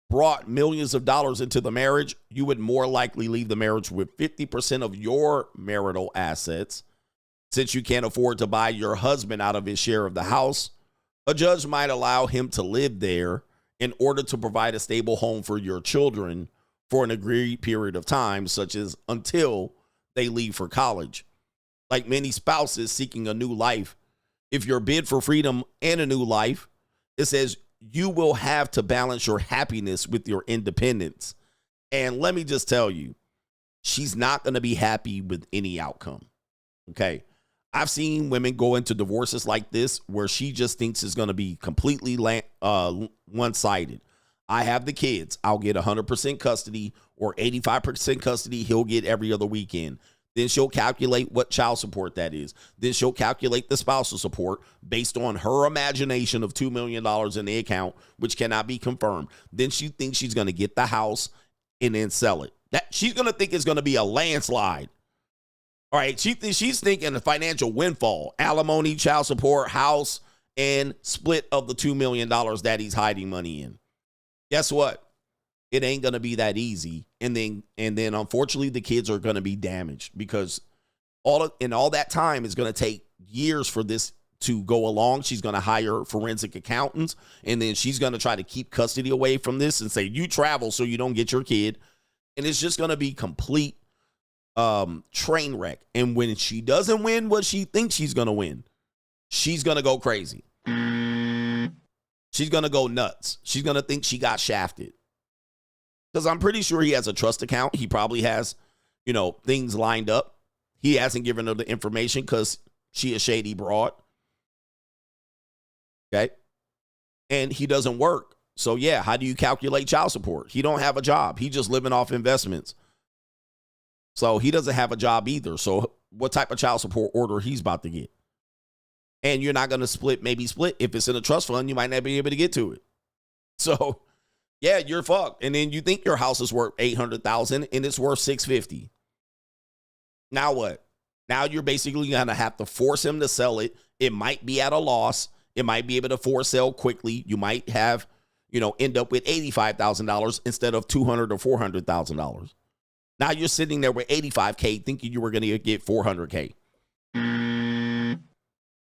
S2: brought millions of dollars into the marriage, you would more likely leave the marriage with 50% of your marital assets. Since you can't afford to buy your husband out of his share of the house, a judge might allow him to live there in order to provide a stable home for your children for an agreed period of time, such as until they leave for college. Like many spouses seeking a new life, if your bid for freedom and a new life, it says you will have to balance your happiness with your independence. And let me just tell you, she's not going to be happy with any outcome. Okay. I've seen women go into divorces like this where she just thinks it's going to be completely one-sided. I have the kids. I'll get 100% custody or 85% custody. He'll get every other weekend. Then she'll calculate what child support that is. Then she'll calculate the spousal support based on her imagination of $2 million in the account, which cannot be confirmed. Then she thinks she's going to get the house and then sell it. She's going to think it's going to be a landslide. All right, she's thinking a financial windfall, alimony, child support, house, and split of the $2 million that he's hiding money in. Guess what? it ain't going to be that easy. And then unfortunately the kids are going to be damaged because all that time is going to take years for this to go along. She's going to hire forensic accountants, and then she's going to try to keep custody away from this and say, you travel so you don't get your kid. And it's just going to be complete train wreck. And when she doesn't win what she thinks she's going to win, she's going to go crazy. She's going to go nuts. She's going to think she got shafted. Because I'm pretty sure he has a trust account. He probably has, things lined up. He hasn't given her the information because she a shady broad. Okay. And he doesn't work. So yeah, how do you calculate child support? He don't have a job. He just living off investments. So he doesn't have a job either. So what type of child support order he's about to get? And you're not going to split. If it's in a trust fund, you might not be able to get to it. So yeah, you're fucked. And then you think your house is worth $800,000 and it's worth $650,000. Now what? Now you're basically going to have to force him to sell it. It might be at a loss. It might be able to force sell quickly. You might have, end up with $85,000 instead of $200,000 or $400,000. Now you're sitting there with $85K thinking you were going to get $400K.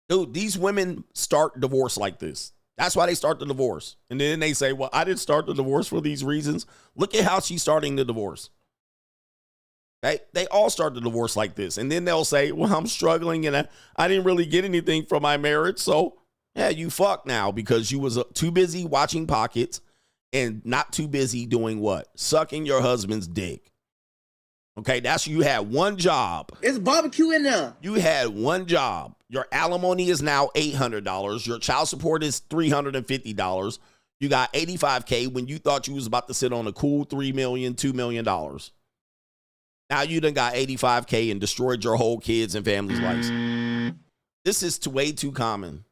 S2: Dude, these women start divorce like this. That's why they start the divorce. And then they say, well, I didn't start the divorce for these reasons. Look at how she's starting the divorce. Okay? They all start the divorce like this. And then they'll say, well, I'm struggling and I didn't really get anything from my marriage. So yeah, you fucked now because you was too busy watching Pockets and not too busy doing what? Sucking your husband's dick. Okay, you had one job.
S13: It's barbecue in there.
S2: You had one job. Your alimony is now $800. Your child support is $350. You got $85K when you thought you was about to sit on a cool $3 million, $2 million. Now you done got $85K and destroyed your whole kids and family's lives. This is way too common.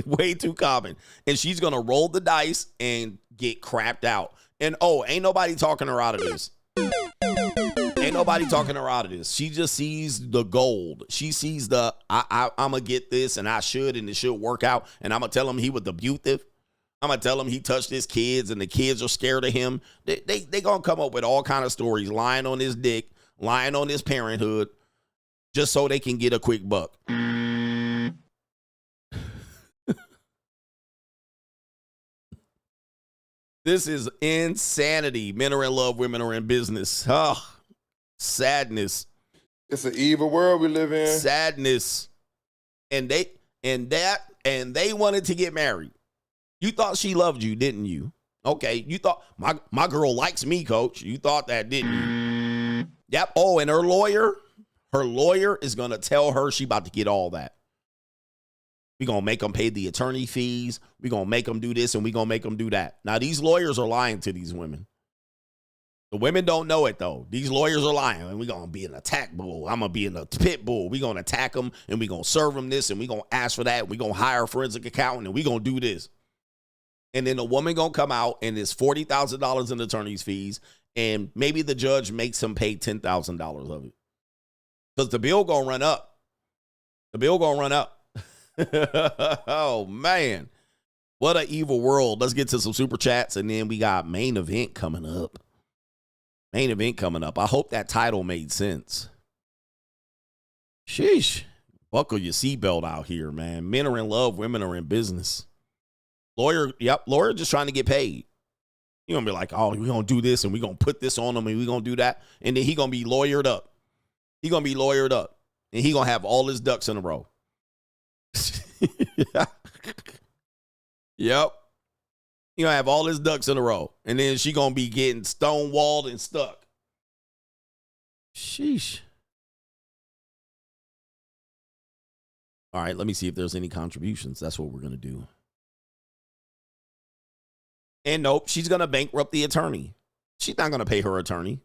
S2: Way too common. And she's going to roll the dice and get crapped out. And ain't nobody talking her out of this. Ain't nobody talking her out of this. She just sees the gold. She sees I'm going to get this and I should and it should work out. And I'm going to tell him he was abusive. I'm going to tell him he touched his kids and the kids are scared of him. They going to come up with all kind of stories, lying on his dick, lying on his parenthood, just so they can get a quick buck. This is insanity. Men are in love, women are in business. Oh, sadness.
S11: It's an evil world we live in.
S2: Sadness. And they wanted to get married. You thought she loved you, didn't you? Okay, you thought my girl likes me, coach. You thought that, didn't you? Yep. Oh, and her lawyer is going to tell her she about to get all that. We're going to make them pay the attorney fees. We're going to make them do this and we're going to make them do that. Now, these lawyers are lying to these women. The women don't know it, though. These lawyers are lying. And we're going to be an attack bull. I'm going to be in a pit bull. We're going to attack them and we're going to serve them this and we're going to ask for that. We're going to hire a forensic accountant and we're going to do this. And then the woman going to come out and it's $40,000 in attorney's fees. And maybe the judge makes him pay $10,000 of it. Because the bill going to run up. The bill going to run up. Oh, man. What an evil world. Let's get to some super chats, and then we got main event coming up. Main event coming up. I hope that title made sense. Sheesh. Buckle your seatbelt out here, man. Men are in love. Women are in business. Lawyer just trying to get paid. You're going to be like, oh, we're going to do this, and we're going to put this on them, and we're going to do that. And then he going to be lawyered up. He going to be lawyered up. And he going to have all his ducks in a row. Yep. You gonna have all his ducks in a row. And then she gonna be getting stonewalled and stuck. Sheesh. All right, let me see if there's any contributions. That's what we're gonna do. And nope, she's gonna bankrupt the attorney. She's not gonna pay her attorney.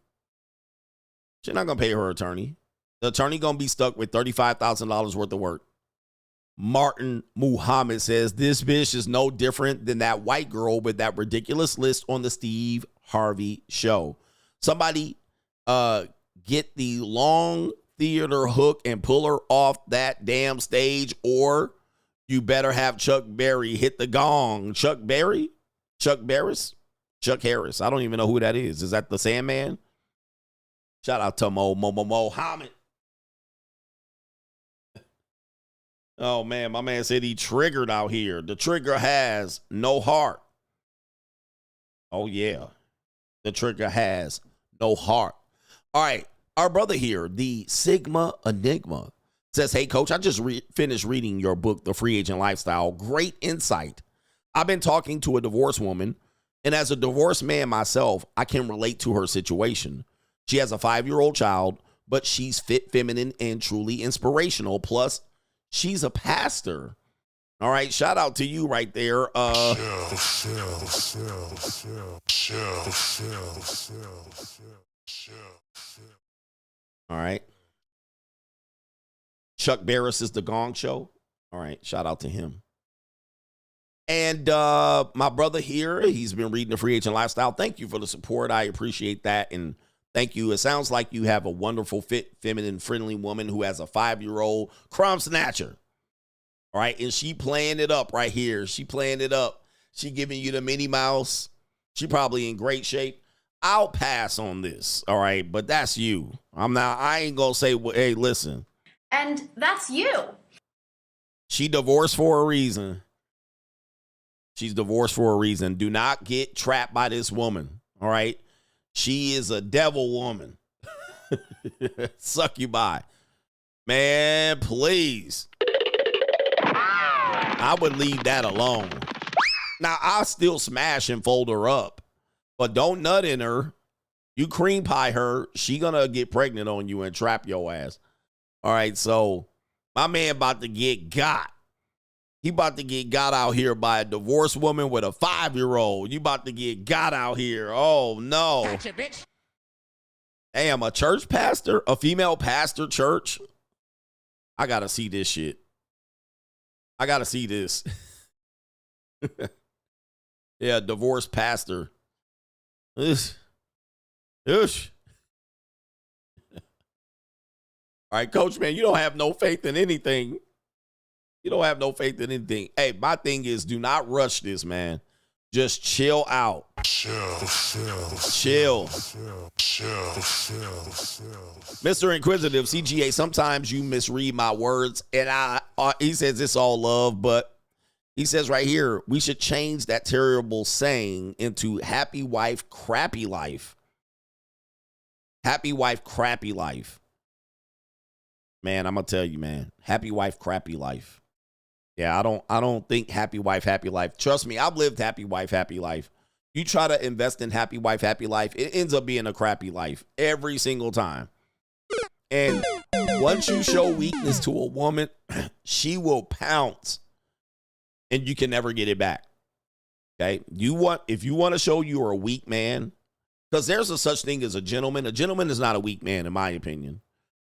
S2: She's not gonna pay her attorney. The attorney gonna be stuck with $35,000 worth of work. Martin Muhammad says, this bitch is no different than that white girl with that ridiculous list on the Steve Harvey show. Somebody get the long theater hook and pull her off that damn stage, or you better have Chuck Berry hit the gong. Chuck Berry? Chuck Barris? Chuck Harris. I don't even know who that is. Is that the Sandman? Shout out to Mohammed. Oh, man. My man said he triggered out here. The trigger has no heart. Oh, yeah. The trigger has no heart. All right. Our brother here, the Sigma Enigma, says, hey, coach, I just finished reading your book, The Free Agent Lifestyle. Great insight. I've been talking to a divorced woman, and as a divorced man myself, I can relate to her situation. She has a 5-year-old child, but she's fit, feminine, and truly inspirational. Plus, she's a pastor. All right, shout out to you right there. All right. Chuck Barris is the Gong Show. All right, shout out to him. And my brother here, he's been reading The Free Agent Lifestyle. Thank you for the support. I appreciate that. And thank you. It sounds like you have a wonderful, fit, feminine, friendly woman who has a 5-year-old crumb snatcher. All right. And she playing it up right here. She playing it up. She giving you the Minnie Mouse. She probably in great shape. I'll pass on this. All right. But that's you. I ain't going to say, well, hey, listen.
S13: And that's you.
S2: She divorced for a reason. She's divorced for a reason. Do not get trapped by this woman. All right. She is a devil woman. Suck you by. Man, please. I would leave that alone. Now, I'll still smash and fold her up. But don't nut in her. You cream pie her. She gonna get pregnant on you and trap your ass. All right. So my man about to get got. He about to get got out here by a divorced woman with a 5-year-old. You about to get got out here. Oh, no.
S4: Gotcha, bitch.
S2: Hey, I'm a church pastor, a female pastor church. I got to see this shit. I got to see this. Yeah, divorced pastor. All right, coach, man, you don't have no faith in anything. You don't have no faith in anything. Hey, my thing is, do not rush this, man. Just chill out. Chill. Mr. Inquisitive, CGA, sometimes you misread my words. And he says it's all love, but he says right here, we should change that terrible saying into happy wife, crappy life. Happy wife, crappy life. Man, I'm going to tell you, man. Happy wife, crappy life. Yeah, I don't think happy wife, happy life. Trust me, I've lived happy wife, happy life. You try to invest in happy wife, happy life, it ends up being a crappy life every single time. And once you show weakness to a woman, she will pounce and you can never get it back. Okay? If you want to show you are a weak man, because there's a such thing as a gentleman. A gentleman is not a weak man, in my opinion.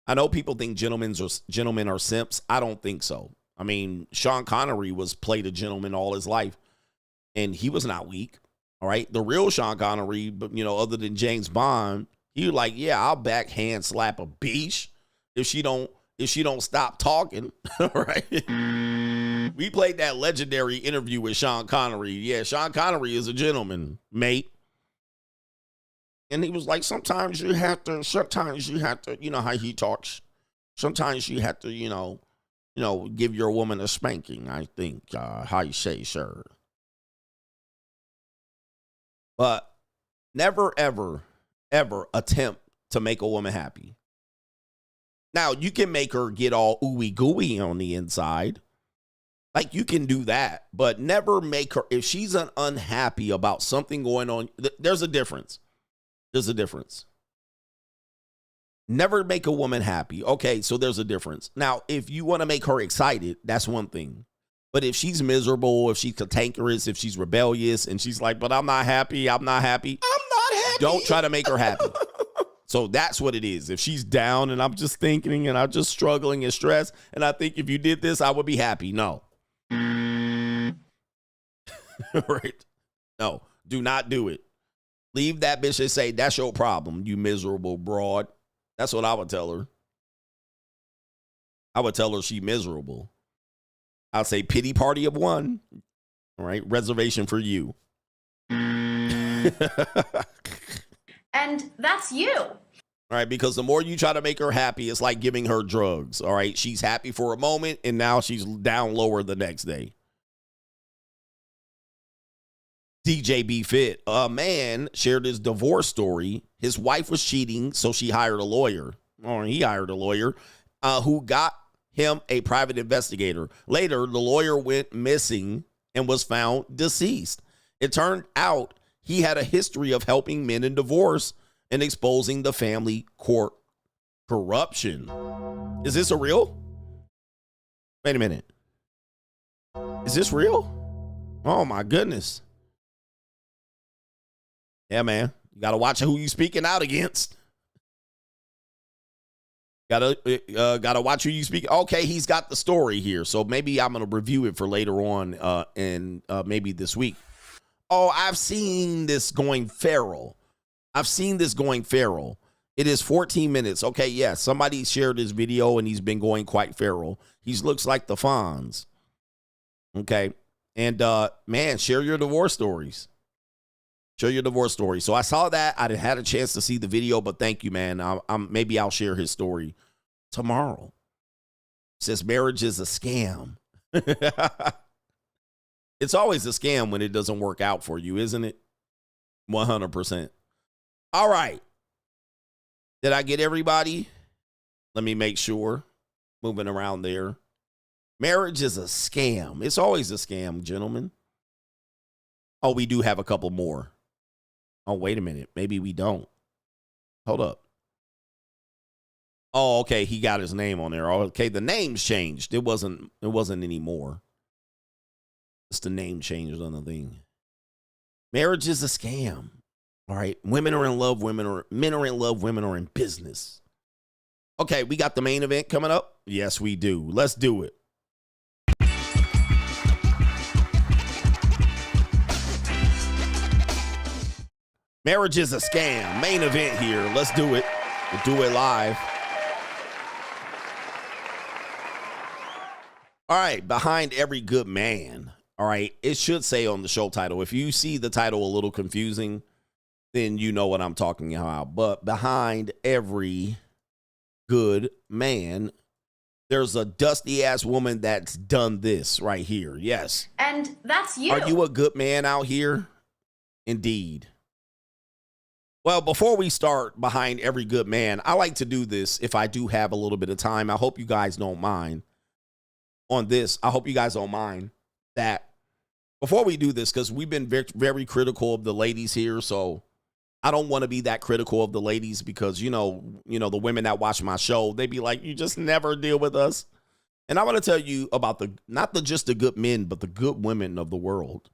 S2: I know people think gentlemen are simps. I don't think so. I mean, Sean Connery played a gentleman all his life, and he was not weak. All right, the real Sean Connery, but other than James Bond, he was like, yeah, I'll backhand slap a bitch if she don't stop talking. All right, we played that legendary interview with Sean Connery. Yeah, Sean Connery is a gentleman, mate. And he was like, sometimes you have to, you know how he talks. Sometimes you have to, give your woman a spanking, I think, how you say, sir. But never, ever, ever attempt to make a woman happy. Now, you can make her get all ooey gooey on the inside. Like, you can do that, but never make her, if she's unhappy about something going on, there's a difference. There's a difference. Never make a woman happy. Okay, so there's a difference. Now, if you want to make her excited, that's one thing. But if she's miserable, if she's cantankerous, if she's rebellious, and she's like, but I'm not happy. Don't try to make her happy. So that's what it is. If she's down and I'm just thinking and I'm just struggling and stressed, and I think if you did this, I would be happy. No. Right? No, do not do it. Leave that bitch and say, that's your problem, you miserable broad. That's what I would tell her. I would tell her she miserable. I'll say pity party of one. All right, reservation for you.
S13: And that's you.
S2: All right, because the more you try to make her happy, it's like giving her drugs. All right, she's happy for a moment, and now she's down lower the next day. DJ B Fit, a man shared his divorce story. His wife was cheating, so she hired a lawyer. Or he hired a lawyer who got him a private investigator. Later, the lawyer went missing and was found deceased. It turned out he had a history of helping men in divorce and exposing the family court corruption. Is this a real? Wait a minute. Is this real? Oh my goodness. Yeah, man. You got to watch who you speaking out against. Gotta watch who you speak. Okay, he's got the story here, so maybe I'm gonna review it for later on, and maybe this week. Oh, I've seen this going feral. It is 14 minutes. Okay, yes, somebody shared his video, and he's been going quite feral. He looks like the Fonz. Okay, and man, share your divorce stories. Share your divorce story. So I saw that. I didn't had a chance to see the video, but thank you, man. Maybe I'll share his story tomorrow. It says marriage is a scam. It's always a scam when it doesn't work out for you, isn't it? 100%. All right. Did I get everybody? Let me make sure. Moving around there. Marriage is a scam. It's always a scam, gentlemen. Oh, we do have a couple more. Oh, wait a minute. Maybe we don't. Hold up. Oh, okay. He got his name on there. Okay, the name's changed. It wasn't anymore. It's the name changed on the thing. Marriage is a scam. All right. Women are in love. Men are in love. Women are in business. Okay, we got the main event coming up. Yes, we do. Let's do it. Marriage is a scam. Main event here. Let's do it. We'll do it live. All right. Behind every good man. All right. It should say on the show title. If you see the title a little confusing, then you know what I'm talking about. But behind every good man, there's a dusty ass woman that's done this right here. Yes.
S13: And that's you.
S2: Are you a good man out here? Indeed. Well, before we start behind every good man, I like to do this if I do have a little bit of time. I hope you guys don't mind on this. I hope you guys don't mind that before we do this, because we've been very, very critical of the ladies here. So I don't want to be that critical of the ladies because, you know, the women that watch my show, they be like, you just never deal with us. And I want to tell you about not just the good men, but the good women of the world.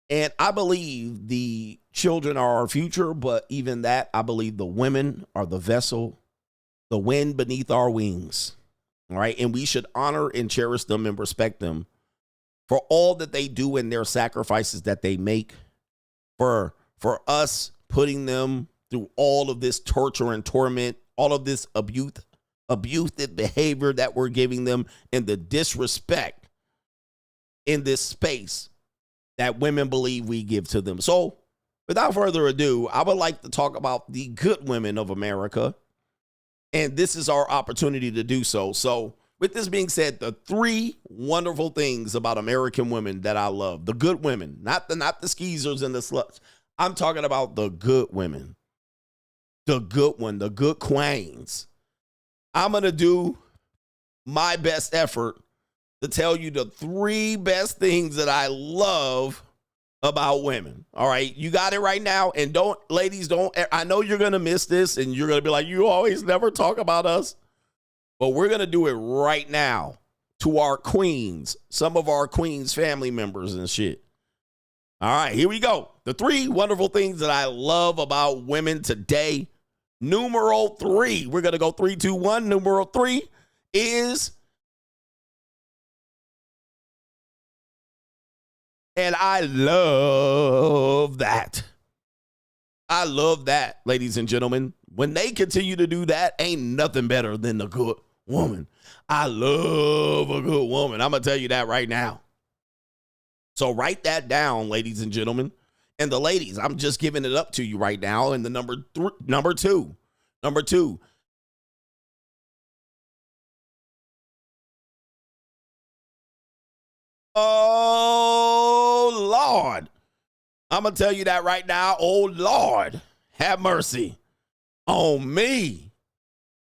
S2: And I believe the children are our future, but even that, I believe the women are the vessel, the wind beneath our wings. All right. And we should honor and cherish them and respect them for all that they do and their sacrifices that they make, for us putting them through all of this torture and torment, all of this abusive behavior that we're giving them, and the disrespect in this space that women believe we give to them. So without further ado, I would like to talk about the good women of America. And this is our opportunity to do so. So with this being said, the 3 wonderful things about American women that I love, the good women, not the skeezers and the sluts. I'm talking about the good women, the good one, the good queens. I'm going to do my best effort to tell you the 3 best things that I love about women. All right. You got it right now. And ladies, I know you're going to miss this and you're going to be like, you always never talk about us, but we're going to do it right now to our queens, some of our queens family members and shit. All right, here we go. The 3 wonderful things that I love about women today. Numero 3. We're going to go 3, 2, 1. Numero 3 is, and I love that. I love that, ladies and gentlemen. When they continue to do that, ain't nothing better than the good woman. I love a good woman. I'm going to tell you that right now. So write that down, ladies and gentlemen. And the ladies, I'm just giving it up to you right now. And the number two. Oh, Lord. I'm going to tell you that right now. Oh, Lord, have mercy on me.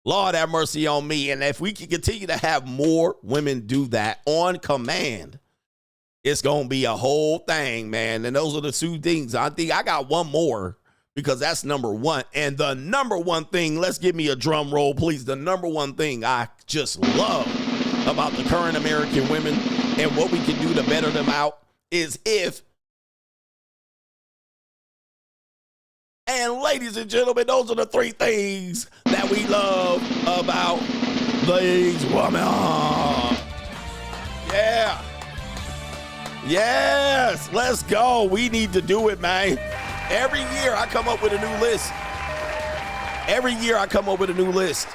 S2: Lord, have mercy on me. And if we can continue to have more women do that on command, it's going to be a whole thing, man. And those are the two things. I think I got one more because that's number one. And the number one thing, let's give me a drum roll, please. The number one thing I just love about the current American women and what we can do to better them out is if, and ladies and gentlemen, those are the three things that we love about these women. Yeah. Yes, let's go. We need to do it, man. Every year I come up with a new list. Every year I come up with a new list.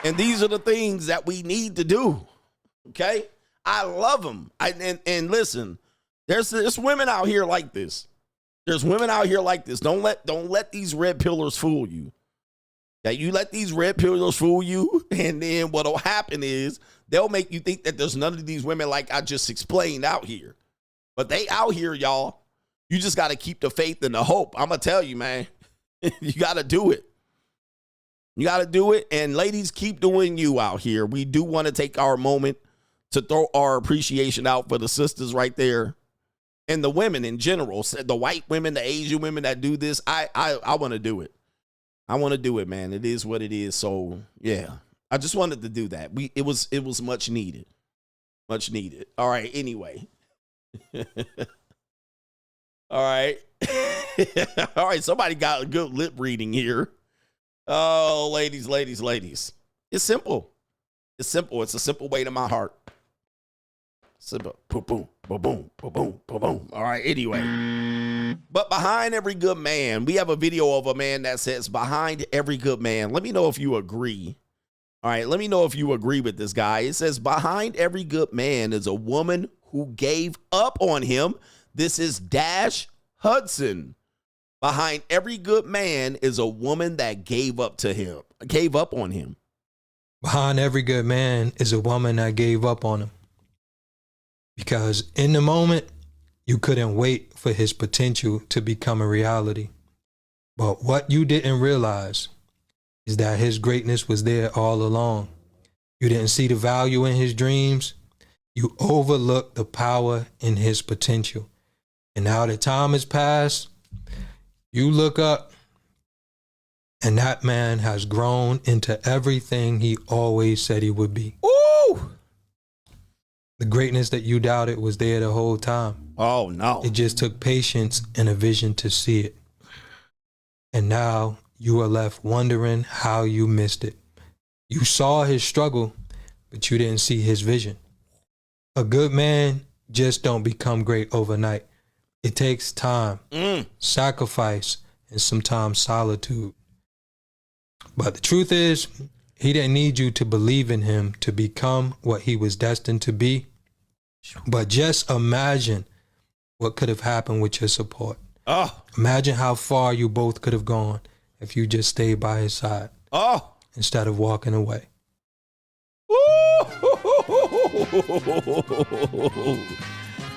S2: And these are the things that we need to do. Okay? I love them. And listen, there's women out here like this. There's women out here like this. Don't let these red pillars fool you. That you let these red pillars fool you, and then what'll happen is they'll make you think that there's none of these women like I just explained out here. But they out here, y'all. You just got to keep the faith and the hope. I'm going to tell you, man. You got to do it. You got to do it. And ladies, keep doing you out here. We do want to take our moment to throw our appreciation out for the sisters right there. And the women in general, the white women, the Asian women that do this. I want to do it. I want to do it, man. It is what it is. So, yeah. I just wanted to do that. It was much needed. Much needed. All right, anyway. All right. All right, somebody got a good lip reading here. Oh, ladies. It's simple. It's simple. It's a simple way to my heart. Simple. Boom, boom, boom, boom, boom, boom, boom, boom. All right, anyway. But behind every good man, we have a video of a man that says, behind every good man. Let me know if you agree. All right, let me know if you agree with this guy. It says, behind every good man is a woman who gave up on him. This is Dash Hudson. Behind every good man is a woman that gave up on him.
S14: Behind every good man is a woman that gave up on him. Because in the moment, you couldn't wait for his potential to become a reality. But what you didn't realize is that his greatness was there all along. You didn't see the value in his dreams. You overlooked the power in his potential. And now that time has passed, you look up and that man has grown into everything he always said he would be.
S2: Ooh!
S14: The greatness that you doubted was there the whole time.
S2: Oh, no.
S14: It just took patience and a vision to see it. And now you are left wondering how you missed it. You saw his struggle, but you didn't see his vision. A good man just don't become great overnight. It takes time, sacrifice, and sometimes solitude. But the truth is, he didn't need you to believe in him to become what he was destined to be. But just imagine what could have happened with your support.
S2: Oh.
S14: Imagine how far you both could have gone if you just stayed by his side.
S2: Oh.
S14: Instead of walking away.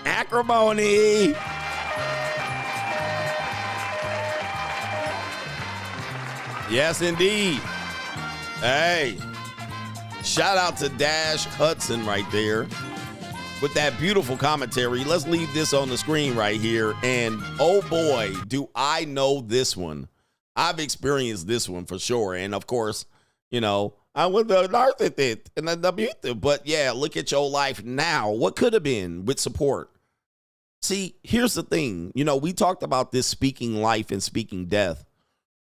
S2: Acrimony. Yes, indeed. Hey, shout out to Dash Hudson right there with that beautiful commentary. Let's leave this on the screen right here. And oh boy, do I know this one. I've experienced this one for sure. And of course, you know, I was the narcissist and the abusive. But yeah, look at your life now. What could have been with support? See, here's the thing. You know, we talked about this speaking life and speaking death.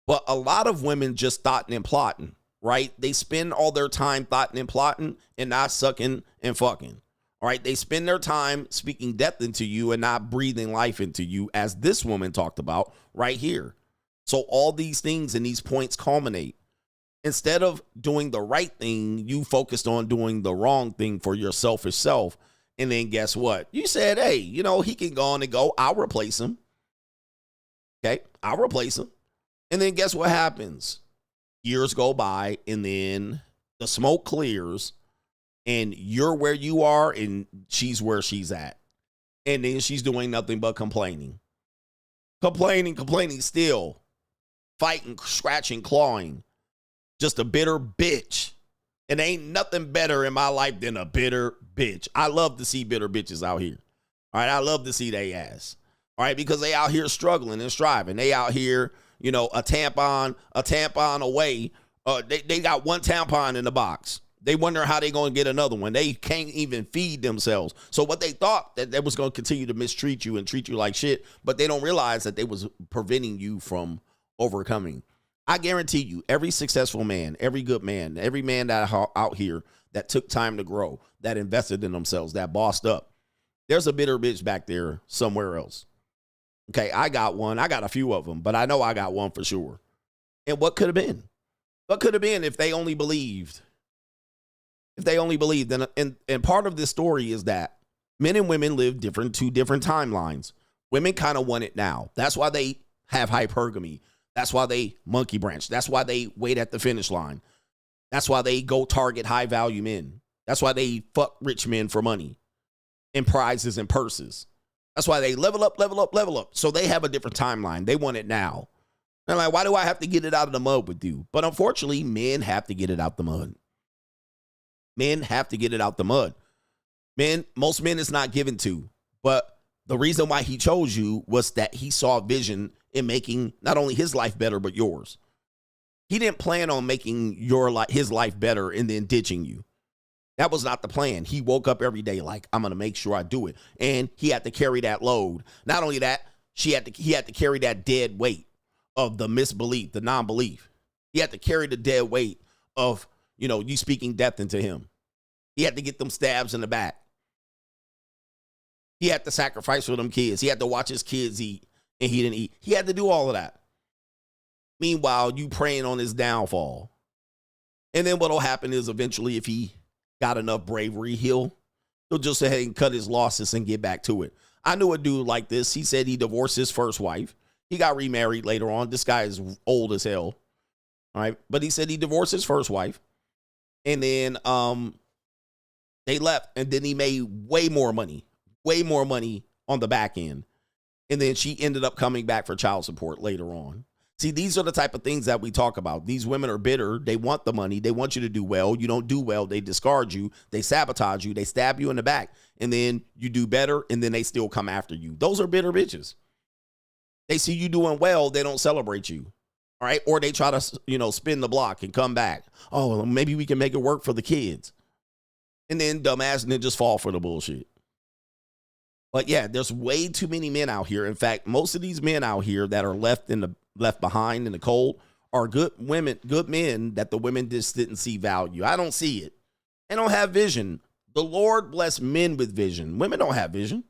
S2: But a lot of women just thoughting and plotting, right? They spend all their time thoughting and plotting and not sucking and fucking. All right. They spend their time speaking death into you and not breathing life into you, as this woman talked about right here. So all these things and these points culminate. Instead of doing the right thing, you focused on doing the wrong thing for your selfish self. And then guess what? You said, hey, you know, he can go on and go. I'll replace him. Okay, I'll replace him. And then guess what happens? Years go by, and then the smoke clears, and you're where you are, and she's where she's at. And then she's doing nothing but complaining. Complaining still. Fighting, scratching, clawing. Just a bitter bitch. And ain't nothing better in my life than a bitter bitch. I love to see bitter bitches out here. All right, I love to see they ass. All right, because they out here struggling and striving. They out here, you know, a tampon away. They got one tampon in the box. They wonder how they going to get another one. They can't even feed themselves. So what they thought that they was going to continue to mistreat you and treat you like shit, but they don't realize that they was preventing you from overcoming. I guarantee you, every successful man, every good man, every man that out here that took time to grow, that invested in themselves, that bossed up, there's a bitter bitch back there somewhere else. Okay, I got one. I got a few of them, but I know I got one for sure. And what could have been? What could have been if they only believed? If they only believed. And part of this story is that men and women live two different timelines. Women kind of want it now. That's why they have hypergamy. That's why they monkey branch. That's why they wait at the finish line. That's why they go target high value men. That's why they fuck rich men for money and prizes and purses. That's why they level up. So they have a different timeline. They want it now. They're like, why do I have to get it out of the mud with you? But unfortunately, men have to get it out the mud. Men have to get it out the mud. Most men is not given to. But the reason why he chose you was that he saw vision in making not only his life better, but yours. He didn't plan on making his life better and then ditching you. That was not the plan. He woke up every day like, I'm going to make sure I do it. And he had to carry that load. Not only that, he had to carry that dead weight of the misbelief, the non-belief. He had to carry the dead weight of, you speaking death into him. He had to get them stabs in the back. He had to sacrifice for them kids. He had to watch his kids eat, and he didn't eat. He had to do all of that. Meanwhile, you praying on his downfall. And then what'll happen is eventually, if he got enough bravery, he'll just go ahead and cut his losses and get back to it. I knew a dude like this. He said he divorced his first wife. He got remarried later on. This guy is old as hell. All right. But he said he divorced his first wife. And then they left. And then he made way more money on the back end. And then she ended up coming back for child support later on. See, these are the type of things that we talk about. These women are bitter. They want the money. They want you to do well. You don't do well. They discard you. They sabotage you. They stab you in the back. And then you do better, and then they still come after you. Those are bitter bitches. They see you doing well. They don't celebrate you. All right? Or they try to, spin the block and come back. Oh, maybe we can make it work for the kids. And then dumbass ninjas fall for the bullshit. But yeah, there's way too many men out here. In fact, most of these men out here that are left behind in the cold are good men that the women just didn't see value. I don't see it. They don't have vision. The Lord bless men with vision. Women don't have vision.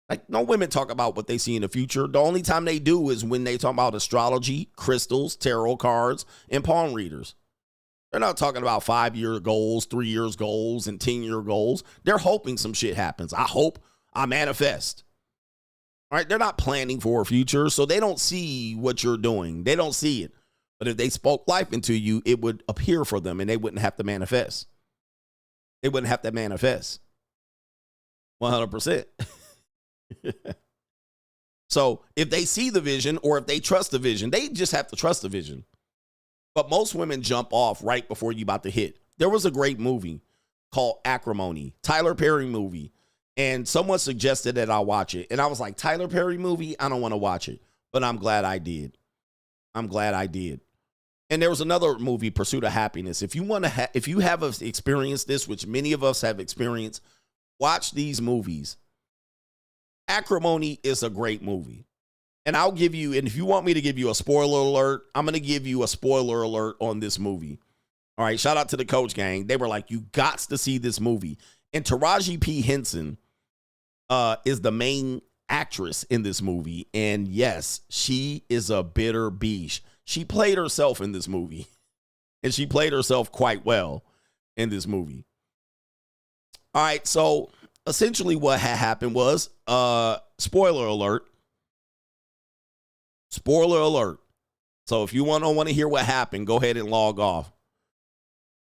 S2: Like, no women talk about what they see in the future. The only time they do is when they talk about astrology, crystals, tarot cards, and palm readers. They're not talking about 5-year goals, 3 years goals, and 10-year goals. They're hoping some shit happens. I hope, I manifest. All right, they're not planning for a future, so they don't see what you're doing. They don't see it. But if they spoke life into you, it would appear for them, and they wouldn't have to manifest. They wouldn't have to manifest. 100%. So if they see the vision, or if they trust the vision, they just have to trust the vision. But most women jump off right before you about to hit. There was a great movie called Acrimony, Tyler Perry movie. And someone suggested that I watch it. And I was like, Tyler Perry movie? I don't want to watch it. But I'm glad I did. I'm glad I did. And there was another movie, Pursuit of Happiness. If you want to, if you have experienced this, which many of us have experienced, watch these movies. Acrimony is a great movie. And I'll give you, and if you want me to give you a spoiler alert, I'm going to give you a spoiler alert on this movie. All right, shout out to the Coach Gang. They were like, you got to see this movie. And Taraji P. Henson is the main actress in this movie. And yes, she is a bitter beast. She played herself in this movie. And she played herself quite well in this movie. All right, so essentially what had happened was, spoiler alert, Spoiler alert. So if you want to hear what happened, go ahead and log off.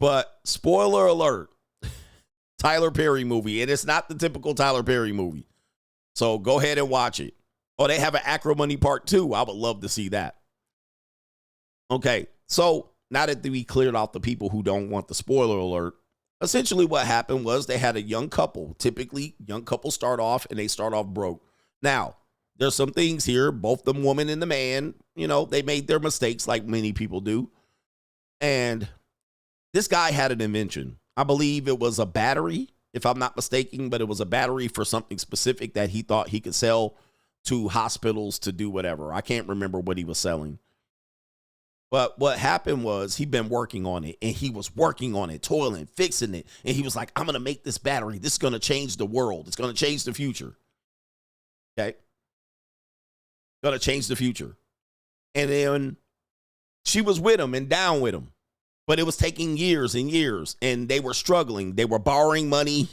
S2: But spoiler alert, Tyler Perry movie. And it's not the typical Tyler Perry movie. So go ahead and watch it. Oh, they have an Acrimony Part 2. I would love to see that. Okay, so now that we cleared out the people who don't want the spoiler alert, essentially what happened was they had a young couple. Typically, young couples start off and they start off broke. Now, there's some things here. Both the woman and the man, they made their mistakes like many people do. And this guy had an invention. I believe it was a battery, if I'm not mistaken, but it was a battery for something specific that he thought he could sell to hospitals to do whatever. I can't remember what he was selling. But what happened was he'd been working on it, and he was working on it, toiling, fixing it. And he was like, I'm going to make this battery. This is going to change the world. It's going to change the future. Okay. Going to change the future. And then she was with him and down with him. But it was taking years and years, and they were struggling. They were borrowing money.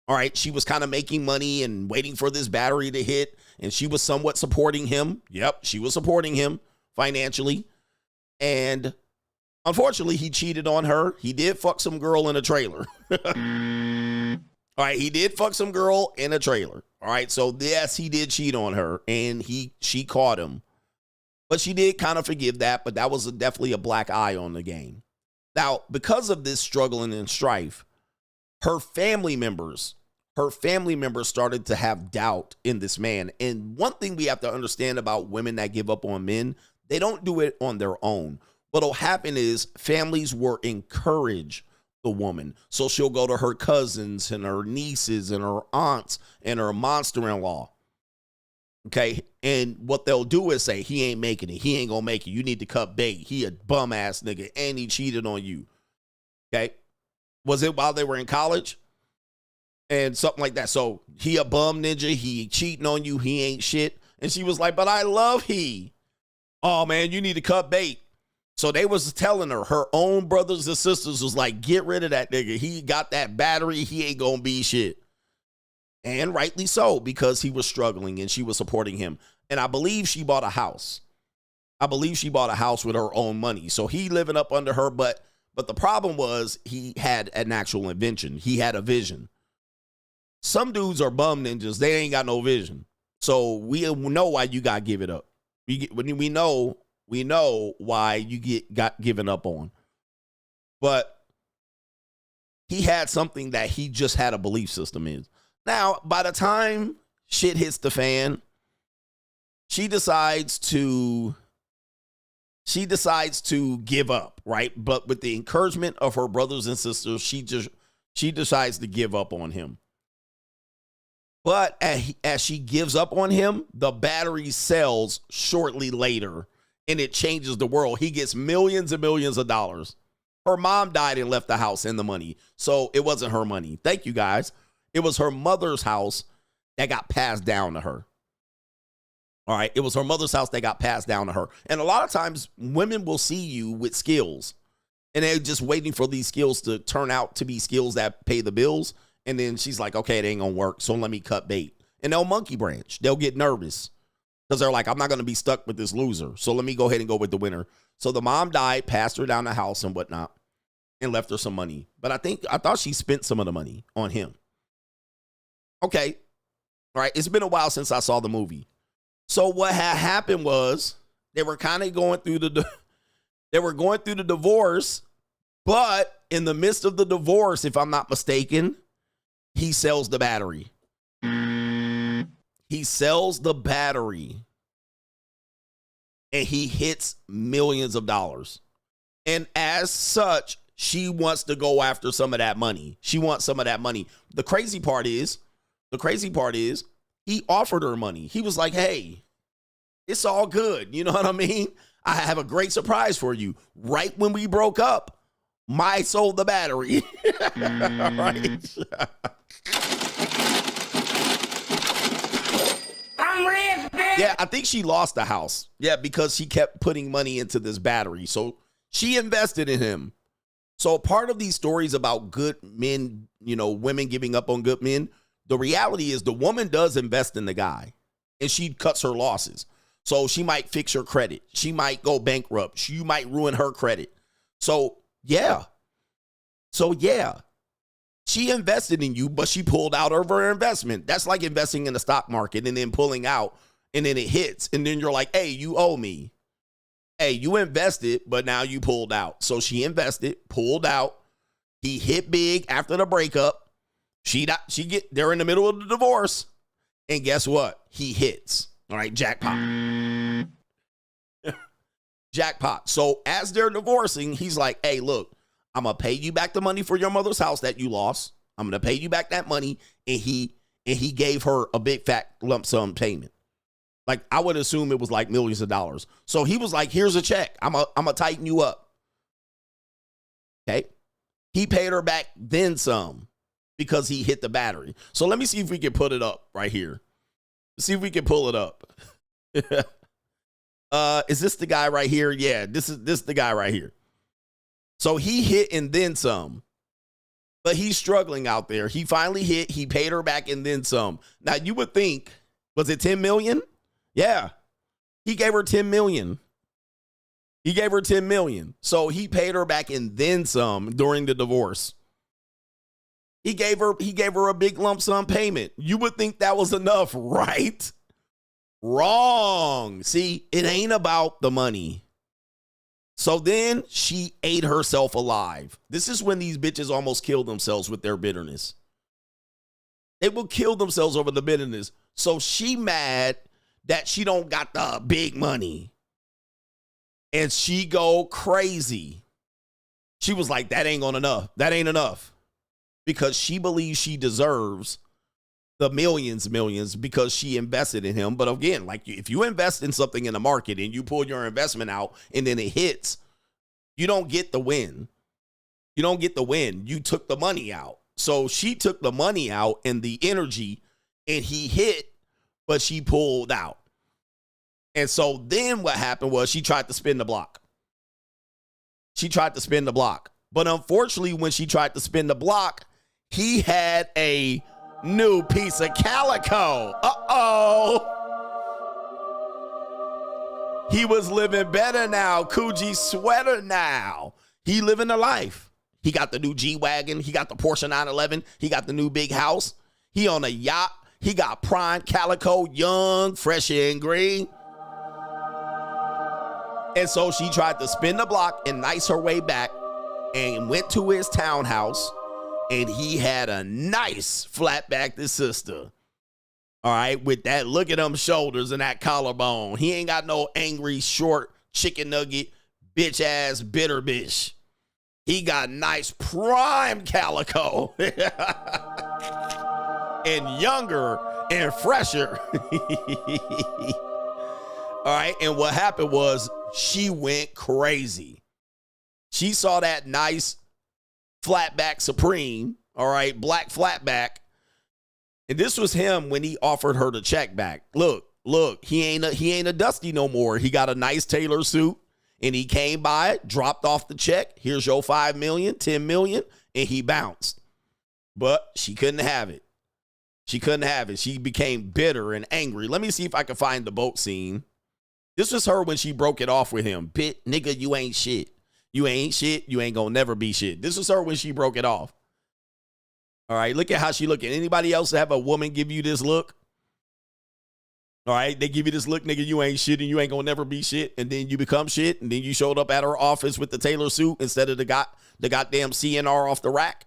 S2: All right. She was kind of making money and waiting for this battery to hit. And she was somewhat supporting him. Yep. She was supporting him financially. And unfortunately, he cheated on her. He did fuck some girl in a trailer. All right. He did fuck some girl in a trailer. All right. So yes, he did cheat on her, and she caught him. But she did kind of forgive that. But that was definitely a black eye on the game. Now, because of this struggling and strife, her family members started to have doubt in this man. And one thing we have to understand about women that give up on men, they don't do it on their own. What'll happen is families will encourage the woman. So she'll go to her cousins and her nieces and her aunts and her monster-in-law. Okay. And what they'll do is say, he ain't making it. He ain't gonna make it. You need to cut bait. He a bum ass nigga and he cheated on you. Okay. Was it while they were in college? And something like that. So he a bum ninja. He cheating on you. He ain't shit. And she was like, but I love he. Oh man, you need to cut bait. So they was telling her own brothers and sisters was like, get rid of that nigga. He got that battery. He ain't gonna be shit. And rightly so, because he was struggling and she was supporting him. And I believe she bought a house. I believe she bought a house with her own money. So he living up under her. But the problem was he had an actual invention. He had a vision. Some dudes are bum ninjas. They ain't got no vision. So we know why you got to give it up. We know why you got given up on. But he had something that he just had a belief system in. Now, by the time shit hits the fan, she decides to give up, right? But with the encouragement of her brothers and sisters, she decides to give up on him. But as she gives up on him, the battery sells shortly later, and it changes the world. He gets millions and millions of dollars. Her mom died and left the house and the money, so it wasn't her money. Thank you, guys. It was her mother's house that got passed down to her. All right. It was her mother's house that got passed down to her. And a lot of times women will see you with skills and they're just waiting for these skills to turn out to be skills that pay the bills. And then she's like, okay, it ain't going to work. So let me cut bait. And they'll monkey branch. They'll get nervous because they're like, I'm not going to be stuck with this loser. So let me go ahead and go with the winner. So the mom died, passed her down the house and whatnot, and left her some money. But I thought she spent some of the money on him. Okay. All right. It's been a while since I saw the movie. So what had happened was they were kind of going through the divorce, but in the midst of the divorce, if I'm not mistaken, he sells the battery. He sells the battery and he hits millions of dollars. And as such, she wants to go after some of that money. She wants some of that money. The crazy part is he offered her money. He was like, hey, it's all good. You know what I mean? I have a great surprise for you. Right when we broke up, I sold the battery. All right.
S7: I'm rich, bitch.
S2: Yeah, I think she lost the house. Yeah, because she kept putting money into this battery. So she invested in him. So part of these stories about good men, women giving up on good men, the reality is the woman does invest in the guy and she cuts her losses. So she might fix your credit. She might go bankrupt. You might ruin her credit. So, yeah. She invested in you, but she pulled out of her investment. That's like investing in the stock market and then pulling out, and then it hits. And then you're like, hey, you owe me. Hey, you invested, but now you pulled out. So she invested, pulled out. He hit big after the breakup. They're in the middle of the divorce. And guess what? He hits. All right, jackpot. Jackpot. So as they're divorcing, he's like, hey, look, I'm going to pay you back the money for your mother's house that you lost. I'm going to pay you back that money. And he gave her a big fat lump sum payment. Like, I would assume it was like millions of dollars. So he was like, here's a check. I'm going to tighten you up. Okay. He paid her back then some because he hit the battery. So let me see if we can put it up right here. See if we can pull it up. Is this the guy right here? Yeah, this is the guy right here. So he hit and then some. But he's struggling out there. He finally hit. He paid her back and then some. Now, you would think, was it 10 million? Yeah. He gave her 10 million. He gave her 10 million. So he paid her back and then some during the divorce. He gave her a big lump sum payment. You would think that was enough, right? Wrong. See, it ain't about the money. So then she ate herself alive. This is when these bitches almost kill themselves with their bitterness. They will kill themselves over the bitterness. So she mad that she don't got the big money. And she go crazy. She was like, that ain't enough. That ain't enough. Because she believes she deserves the millions because she invested in him. But again, like, if you invest in something in the market and you pull your investment out and then it hits, you don't get the win. You don't get the win. You took the money out. So she took the money out and the energy, and he hit, but she pulled out. And so then what happened was she tried to spin the block. But unfortunately, when she tried to spin the block, he had a new piece of calico. He was living better now. Coogee sweater now. He living a life. He got the new G-Wagon. He got the Porsche 911. He got the new big house. He on a yacht. He got prime calico, young, fresh and green. And so she tried to spin the block and nice her way back and went to his townhouse. And he had a nice flat-backed sister. All right, with that, look at them shoulders and that collarbone. He ain't got no angry, short, chicken nugget, bitch-ass, bitter bitch. He got nice prime calico. And younger and fresher. All right, and what happened was she went crazy. She saw that nice flatback Supreme, all right, black flatback. And this was him when he offered her the check back. Look, he ain't a Dusty no more. He got a nice tailor suit, and he came by, dropped off the check. Here's your 5 million, 10 million, and he bounced. But she couldn't have it. She became bitter and angry. Let me see if I can find the boat scene. This was her when she broke it off with him. Nigga, you ain't shit. You ain't shit. You ain't gonna never be shit. This was her when she broke it off. All right, look at how she looking. Anybody else have a woman give you this look? All right, they give you this look, nigga, you ain't shit and you ain't gonna never be shit. And then you become shit. And then you showed up at her office with the tailor suit instead of the goddamn CNR off the rack.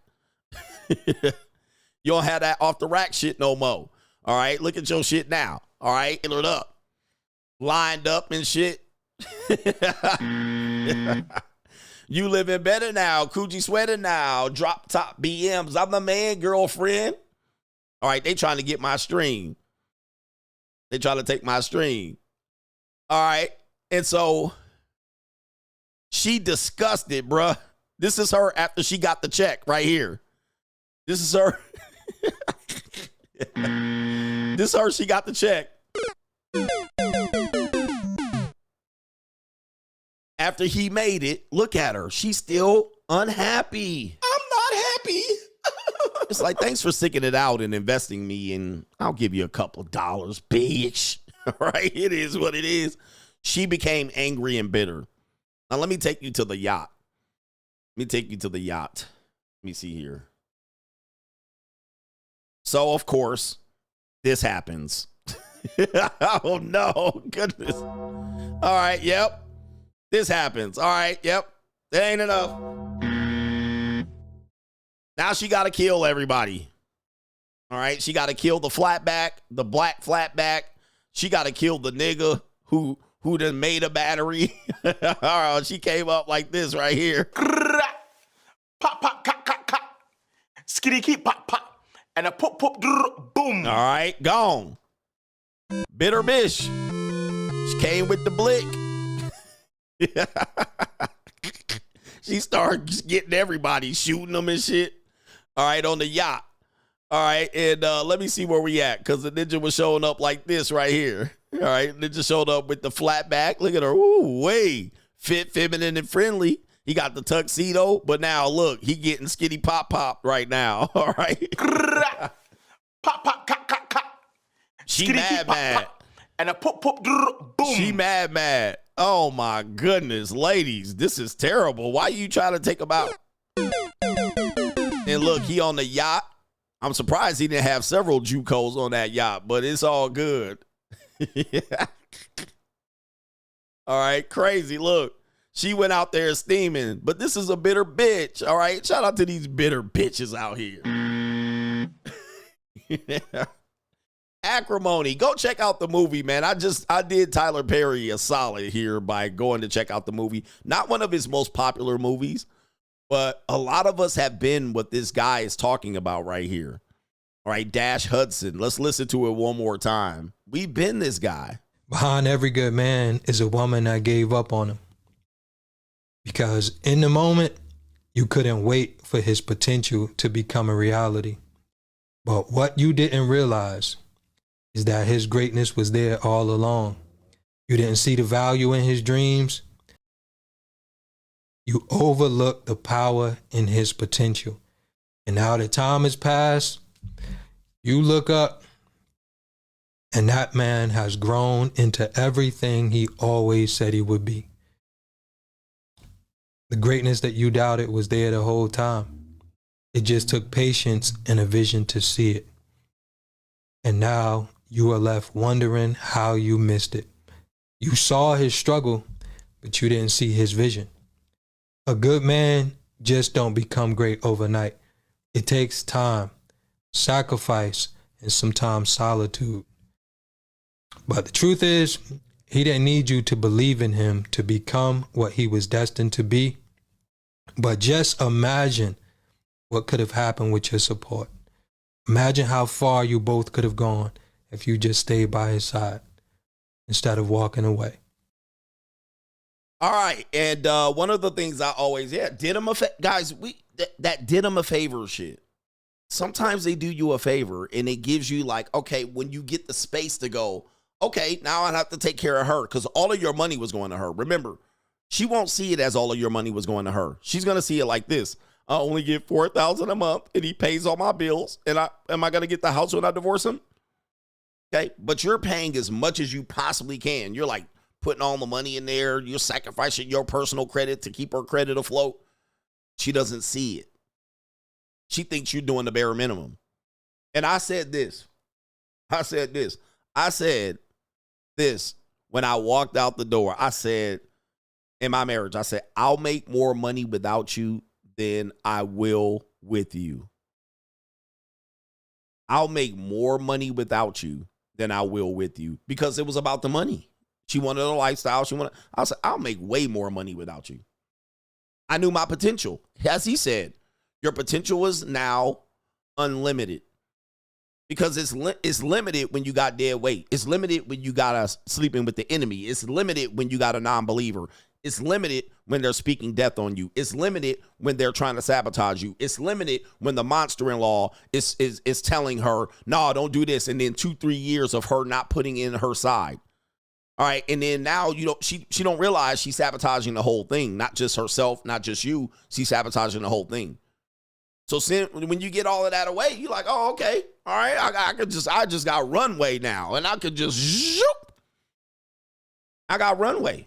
S2: You don't have that off the rack shit no more. All right, look at your shit now. All right, it up. Lined up and shit. You living better now. Coogee sweater now. Drop top BMs. I'm the man, girlfriend. All right, they trying to get my stream. They trying to take my stream. All right, and so she disgusted, bruh. This is her after she got the check right here. This is her. This is her. She got the check. After he made it, look at her. She's still unhappy. I'm not happy. It's like, thanks for sticking it out and investing me, and I'll give you a couple dollars, bitch. All right, it is what it is. She became angry and bitter. Now, let me take you to the yacht. Let me see here. So, of course, this happens. Oh, no. Goodness. All right, yep. This happens. All right, yep. That ain't enough. Now she got to kill everybody. All right, she got to kill the flatback, the black flatback. She got to kill the nigga who done made a battery. All right, she came up like this right here.
S10: Pop, pop, cock, cock, cock. Skitty, keep, pop, pop. And a pop, pop, boom.
S2: All right, gone. Bitter bitch. She came with the blick. She started getting everybody, shooting them and shit. All right, on the yacht. All right, and let me see where we at, because the ninja was showing up like this right here. All right, ninja showed up with the flat back. Look at her. Ooh, way fit, feminine, and friendly. He got the tuxedo, but now look, he getting skitty pop pop right now. All right.
S10: Pop, pop, cock, cock, cock.
S2: She
S10: Skitty,
S2: mad,
S10: pop,
S2: mad.
S10: pop. And a pop, pop, boom.
S2: She mad, mad. Oh my goodness, ladies, this is terrible. Why you trying to take him out? And look, he on the yacht. I'm surprised he didn't have several JUCOs on that yacht, but it's all good. All right, crazy. Look, she went out there steaming, but this is a bitter bitch. All right, shout out to these bitter bitches out here. Acrimony. Go check out the movie, man. I did Tyler Perry a solid here by going to check out the movie. Not one of his most popular movies, but a lot of us have been what this guy is talking about right here. All right, Dash Hudson. Let's listen to it one more time. We've been this guy.
S14: Behind every good man is a woman that gave up on him. Because in the moment, you couldn't wait for his potential to become a reality. But what you didn't realize is that his greatness was there all along. You didn't see the value in his dreams. You overlooked the power in his potential. And now that time has passed, you look up and that man has grown into everything he always said he would be. The greatness that you doubted was there the whole time. It just took patience and a vision to see it. And now you are left wondering how you missed it. You saw his struggle, but you didn't see his vision. A good man just don't become great overnight. It takes time, sacrifice, and sometimes solitude. But the truth is, he didn't need you to believe in him to become what he was destined to be. But just imagine what could have happened with your support. Imagine how far you both could have gone if you just stayed by his side instead of walking away.
S2: All right, and one of the things I always, did him a guys, that did him a favor shit. Sometimes they do you a favor and it gives you like, okay, when you get the space to go, okay, now I have to take care of her because all of your money was going to her. Remember, she won't see it as all of your money was going to her. She's going to see it like this. I only get $4,000 a month and he pays all my bills. And am I going to get the house when I divorce him? Okay, but you're paying as much as you possibly can. You're like putting all the money in there. You're sacrificing your personal credit to keep her credit afloat. She doesn't see it. She thinks you're doing the bare minimum. And I said this when I walked out the door. I said, in my marriage, I said, I'll make more money without you than I will with you. I'll make more money without you than I will with you, because it was about the money. She wanted a lifestyle. I said, I'll make way more money without you. I knew my potential. As he said, your potential is now unlimited, because it's limited when you got dead weight. It's limited when you got us sleeping with the enemy. It's limited when you got a non-believer. It's limited when they're speaking death on you. It's limited when they're trying to sabotage you. It's limited when the monster-in-law is telling her, no, don't do this. And then 2-3 years of her not putting in her side. All right. And then now she don't realize she's sabotaging the whole thing. Not just herself, not just you. She's sabotaging the whole thing. So when you get all of that away, you're like, oh, okay. All right. I just got runway now. And I could just zoop. I got runway.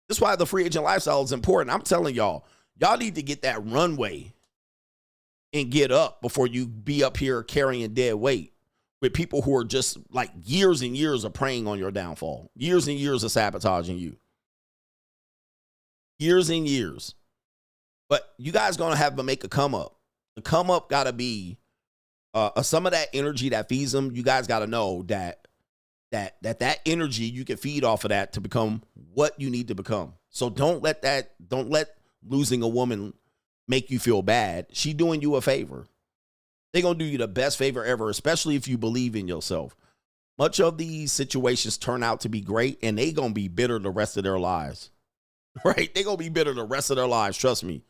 S2: That's why the free agent lifestyle is important. I'm telling y'all need to get that runway and get up before you be up here carrying dead weight with people who are just like years and years of preying on your downfall, years and years of sabotaging you, years and years. But you guys going to have to make a come up. The come up got to be some of that energy that feeds them. You guys got to know that energy, you can feed off of that to become what you need to become. So don't let losing a woman make you feel bad. She doing you a favor. They're going to do you the best favor ever, especially if you believe in yourself. Much of these situations turn out to be great, and they going to be bitter the rest of their lives. Right? They're going to be bitter the rest of their lives. Trust me.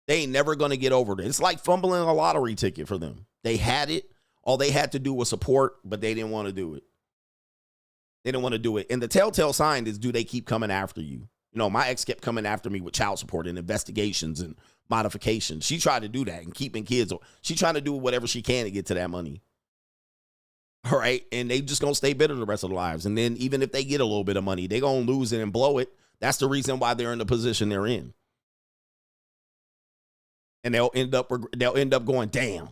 S2: They ain't never going to get over it. It's like fumbling a lottery ticket for them. They had it. All they had to do was support, but they didn't want to do it. They didn't want to do it. And the telltale sign is, do they keep coming after you? You know, my ex kept coming after me with child support and investigations and modifications. She tried to do that and keeping kids. She trying to do whatever she can to get to that money. All right. And they just going to stay bitter the rest of their lives. And then even if they get a little bit of money, they going to lose it and blow it. That's the reason why they're in the position they're in. And they'll end up going, damn,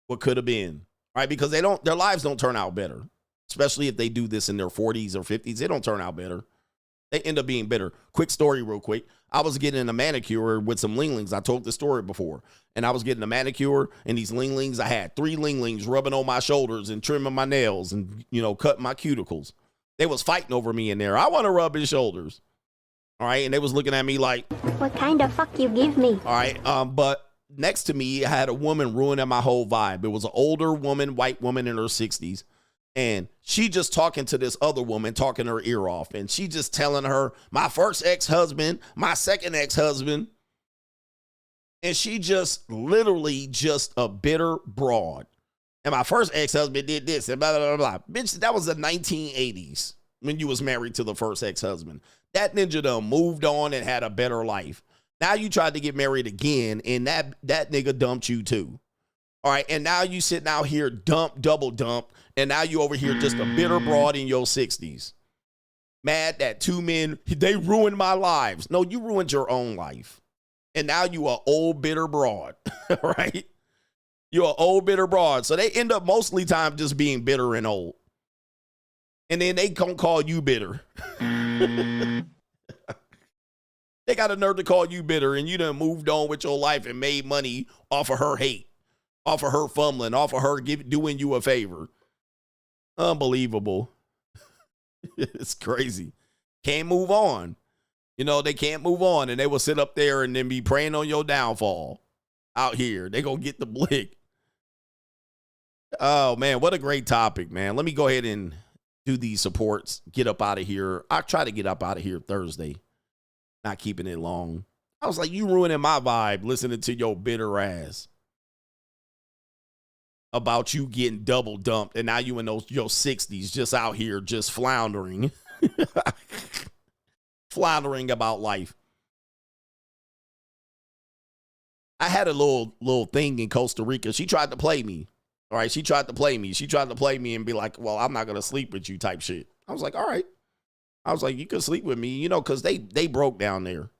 S2: what could have been. Right? Because their lives don't turn out better. Especially if they do this in their 40s or 50s. They don't turn out better. They end up being bitter. Quick story real quick. I was getting a manicure with some linglings. I told the story before. And I was getting a manicure, and these linglings, I had 3 linglings rubbing on my shoulders and trimming my nails and, you know, cutting my cuticles. They was fighting over me in there. I want to rub his shoulders. All right. And they was looking at me like,
S15: what kind of fuck you give me?
S2: All right. But next to me, I had a woman ruining my whole vibe. It was an older woman, white woman in her 60s. And she just talking to this other woman, talking her ear off. And she just telling her, my first ex-husband, my second ex-husband. And she just literally just a bitter broad. And my first ex-husband did this and blah, blah, blah, blah. Bitch, that was the 1980s when you was married to the first ex-husband. That ninja done moved on and had a better life. Now you tried to get married again, and that nigga dumped you too. All right, and now you sitting out here double dump, and now you over here just a bitter broad in your 60s. Mad that 2 men, they ruined my lives. No, you ruined your own life. And now you are old bitter broad, right? You're an old bitter broad. So they end up mostly time just being bitter and old. And then they gonna call you bitter. They got a nerve to call you bitter, and you done moved on with your life and made money off of her hate, off of her fumbling, off of her doing you a favor. Unbelievable. It's crazy. Can't move on. You know, they can't move on, and they will sit up there and then be praying on your downfall out here. They gonna get the blick. Oh, man, what a great topic, man. Let me go ahead and do these supports, get up out of here. I try to get up out of here Thursday. Not keeping it long. I was like, you ruining my vibe listening to your bitter ass about you getting double dumped, and now you in your 60s just out here just floundering. Floundering about life. I had a little thing in Costa Rica. She tried to play me. All right, she tried to play me. She tried to play me and be like, well, I'm not going to sleep with you type shit. I was like, all right. I was like, you could sleep with me, you know, because they broke down there.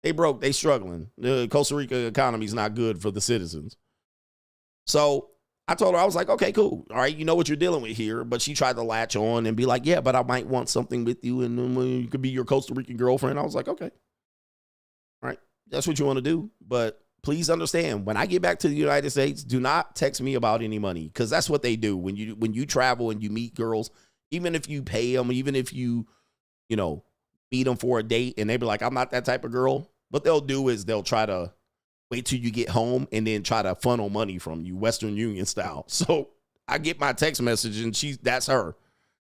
S2: They struggling. The Costa Rica economy is not good for the citizens. So I told her, I was like, okay, cool. All right, you know what you're dealing with here. But she tried to latch on and be like, yeah, but I might want something with you, and you could be your Costa Rican girlfriend. I was like, okay. All right, that's what you want to do. But please understand, when I get back to the United States, do not text me about any money, because that's what they do. When you travel and you meet girls, even if you pay them, even if you know, meet them for a date and they be like, I'm not that type of girl. What they'll do is they'll try to wait till you get home and then try to funnel money from you, Western Union style. So I get my text message and that's her.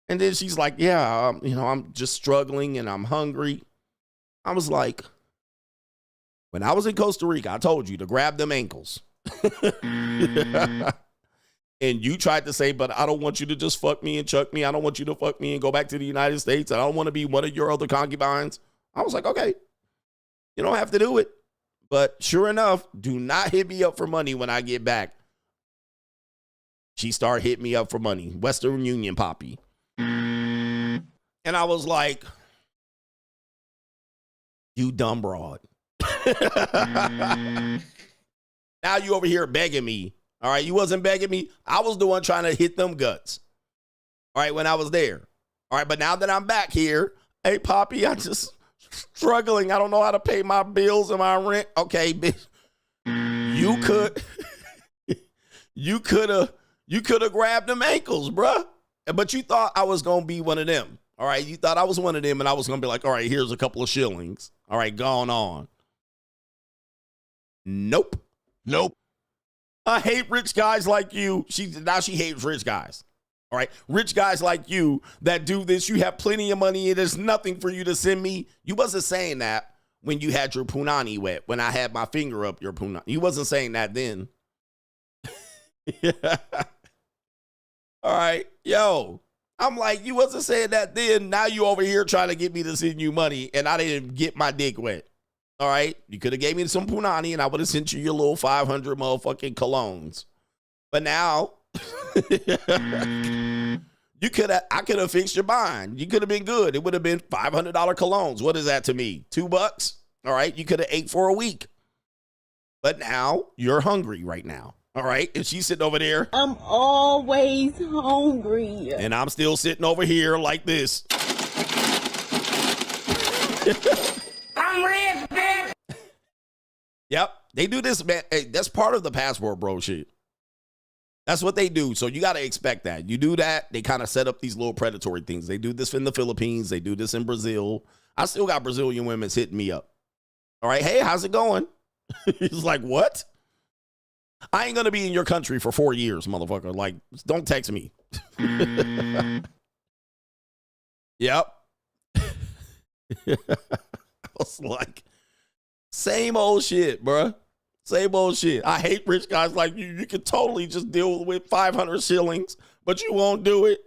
S2: And then she's like, yeah, you know, I'm just struggling and I'm hungry. I was like, when I was in Costa Rica, I told you to grab them ankles. And you tried to say, but I don't want you to just fuck me and chuck me. I don't want you to fuck me and go back to the United States. I don't want to be one of your other concubines. I was like, okay, you don't have to do it. But sure enough, do not hit me up for money when I get back. She started hitting me up for money. Western Union Poppy. And I was like, you dumb broad. Now you over here begging me. All right, you wasn't begging me. I was the one trying to hit them guts. All right, when I was there. All right, but now that I'm back here, hey, Poppy, I just struggling. I don't know how to pay my bills and my rent. Okay, bitch. You could have grabbed them ankles, bruh. But you thought I was going to be one of them. All right, you thought I was one of them, and I was going to be like, all right, here's a couple of shillings. All right, gone on. Nope. I hate rich guys like you. Now she hates rich guys. All right, rich guys like you that do this. You have plenty of money, and there's nothing for you to send me. You wasn't saying that when you had your punani wet, when I had my finger up your punani. You wasn't saying that then. All right, yo. I'm like, you wasn't saying that then. Now you over here trying to get me to send you money, and I didn't get my dick wet. All right, you could have gave me some punani, and I would have sent you your little 500 motherfucking colognes. But now, I could have fixed your bind. You could have been good. It would have been $500 colognes. What is that to me? $2? All right, you could have ate for a week. But now you're hungry right now. All right, and she's sitting over there.
S7: I'm always hungry.
S2: And I'm still sitting over here like this.
S7: I'm rich, bitch.
S2: Yep, they do this, man. Hey, that's part of the passport bro shit. That's what they do. So you got to expect that. You do that, they kind of set up these little predatory things. They do this in the Philippines. They do this in Brazil. I still got Brazilian women hitting me up. All right, hey, how's it going? He's like, what? I ain't going to be in your country for 4 years, motherfucker. Like, don't text me. Yep. I was like, same old shit, bruh. Same old shit. I hate rich guys like you. You can totally just deal with 500 shillings, but you won't do it.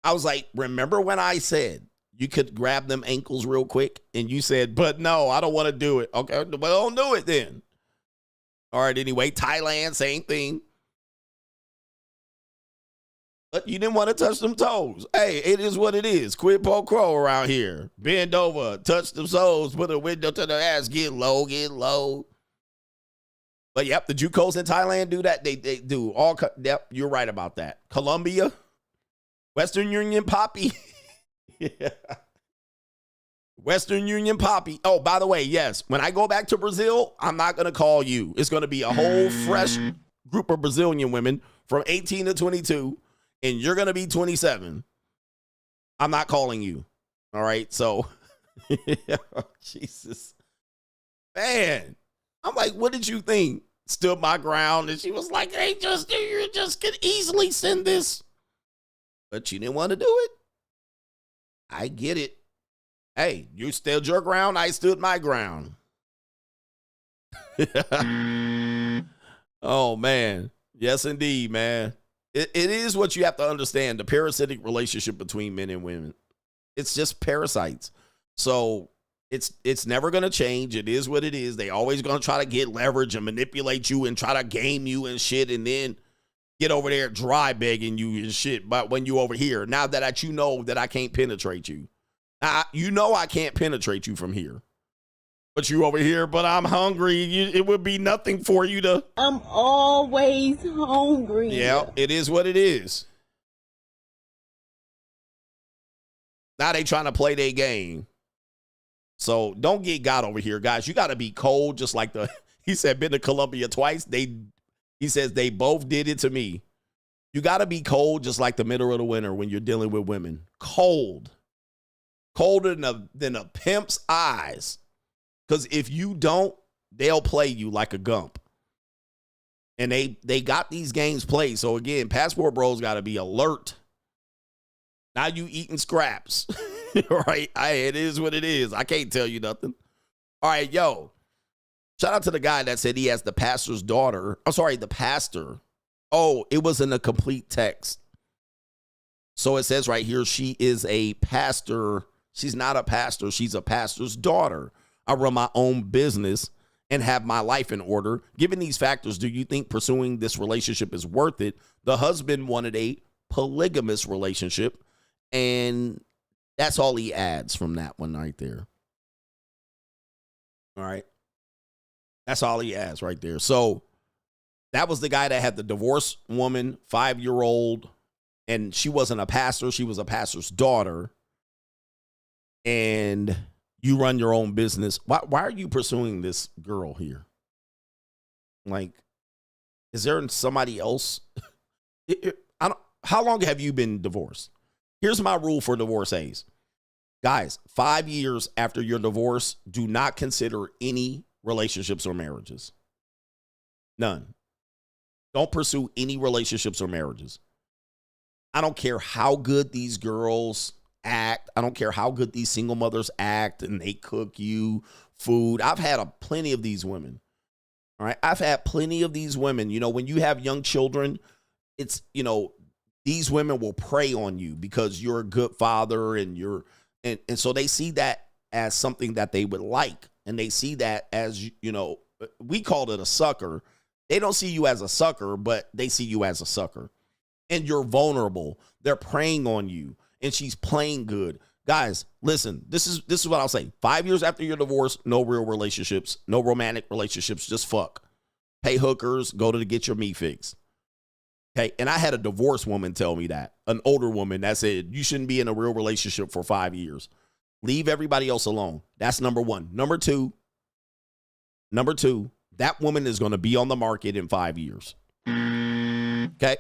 S2: I was like, remember when I said you could grab them ankles real quick? And you said, but no, I don't want to do it. Okay, well, don't do it then. All right, anyway, Thailand, same thing. But you didn't want to touch them toes. Hey, it is what it is. Quid pro quo around here. Bend over, touch them toes, put a window to the ass, get low, get low. But yep, the Jucos in Thailand do that. They do all. Yep, you're right about that. Colombia, Western Union Poppy. Yeah. Western Union Poppy. Oh, by the way, yes, when I go back to Brazil, I'm not going to call you. It's going to be a whole fresh group of Brazilian women from 18 to 22, and you're going to be 27. I'm not calling you. All right, so, Jesus. Man, I'm like, what did you think? Stood my ground, and she was like, hey, you just could easily send this. But you didn't want to do it. I get it. Hey, you stood your ground, I stood my ground. Oh, man. Yes, indeed, man. It is what you have to understand, the parasitic relationship between men and women. It's just parasites. So it's never going to change. It is what it is. They always going to try to get leverage and manipulate you and try to game you and shit, and then get over there dry begging you and shit. But when you over here, now that you know that I can't penetrate you. Now, you know I can't penetrate you from here. But you over here, but I'm hungry. It would be nothing for you to.
S7: I'm always hungry.
S2: Yeah, it is what it is. Now they trying to play their game. So don't get got over here, guys. You got to be cold, just like he said, been to Colombia twice. He says they both did it to me. You got to be cold, just like the middle of the winter when you're dealing with women. Cold. Colder than a pimp's eyes. Because if you don't, they'll play you like a gump. And they got these games played. So again, passport bros got to be alert. Now you eating scraps. Right? It is what it is. I can't tell you nothing. All right, yo. Shout out to the guy that said he has the pastor's daughter. I'm sorry, the pastor. Oh, it was in a complete text. So it says right here, she is a pastor. She's not a pastor. She's a pastor's daughter. I run my own business and have my life in order. Given these factors, do you think pursuing this relationship is worth it? The husband wanted a polygamous relationship, And that's all he adds from that one right there. All right. That's all he adds right there. So that was the guy that had the divorced woman, 5-year-old, and she wasn't a pastor. She was a pastor's daughter. And you run your own business. Why are you pursuing this girl here? Like, is there somebody else? How long have you been divorced? Here's my rule for divorcees. Guys, 5 years after your divorce, do not consider any relationships or marriages. None. Don't pursue any relationships or marriages. I don't care how good these girls act. I don't care how good these single mothers act and they cook you food. I've had plenty of these women. All right. I've had plenty of these women. You know, when you have young children, it's, you know, these women will prey on you because you're a good father and and so they see that as something that they would like. And they see that as, you know, we called it a sucker. They don't see you as a sucker, but they see you as a sucker. And you're vulnerable. They're preying on you. And she's playing good. Guys, listen, this is what I'll say. 5 years after your divorce, no real relationships, no romantic relationships, just fuck. Pay hookers, go to get your meat fix. Okay, and I had a divorced woman tell me that, an older woman that said, you shouldn't be in a real relationship for 5 years. Leave everybody else alone. That's number one. Number two, that woman is going to be on the market in 5 years. Okay?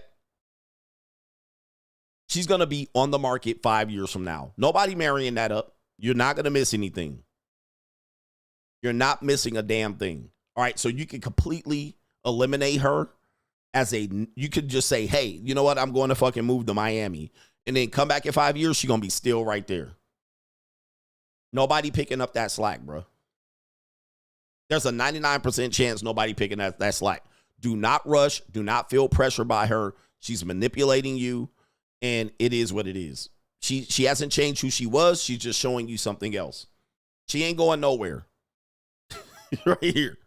S2: She's going to be on the market 5 years from now. Nobody marrying that up. You're not going to miss anything. You're not missing a damn thing. All right, so you can completely eliminate her you could just say, hey, you know what? I'm going to fucking move to Miami. And then come back in 5 years, she's going to be still right there. Nobody picking up that slack, bro. There's a 99% chance nobody picking up that slack. Do not rush. Do not feel pressure by her. She's manipulating you. And it is what it is. She hasn't changed who she was. She's just showing you something else. She ain't going nowhere. Right here.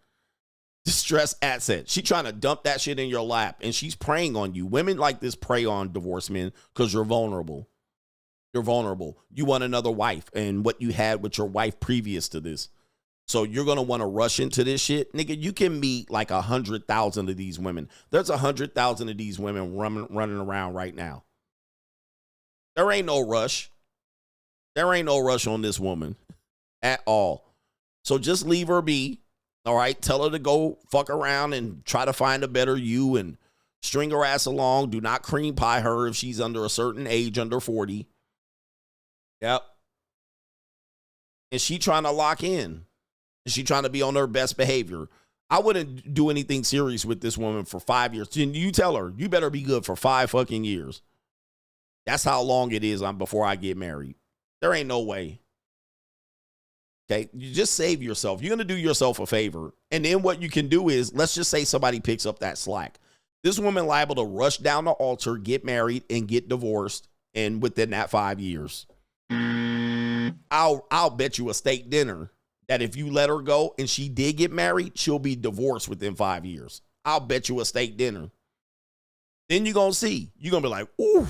S2: Distress asset. She trying to dump that shit in your lap. And she's preying on you. Women like this prey on divorced men because you're vulnerable. You're vulnerable. You want another wife and what you had with your wife previous to this. So you're going to want to rush into this shit. Nigga, you can meet like 100,000 of these women. There's 100,000 of these women running around right now. There ain't no rush. There ain't no rush on this woman at all. So just leave her be. All right. Tell her to go fuck around and try to find a better you and string her ass along. Do not cream pie her if she's under a certain age, under 40. Yep. And she trying to lock in. She trying to be on her best behavior. I wouldn't do anything serious with this woman for 5 years. You tell her, you better be good for 5 fucking years. That's how long it is before I get married. There ain't no way. Okay, you just save yourself. You're going to do yourself a favor. And then what you can do is, let's just say somebody picks up that slack. This woman liable to rush down the altar, get married, and get divorced, and within that 5 years. I'll bet you a steak dinner that if you let her go and she did get married, she'll be divorced within 5 years. I'll bet you a steak dinner. Then you're going to see. You're going to be like, ooh,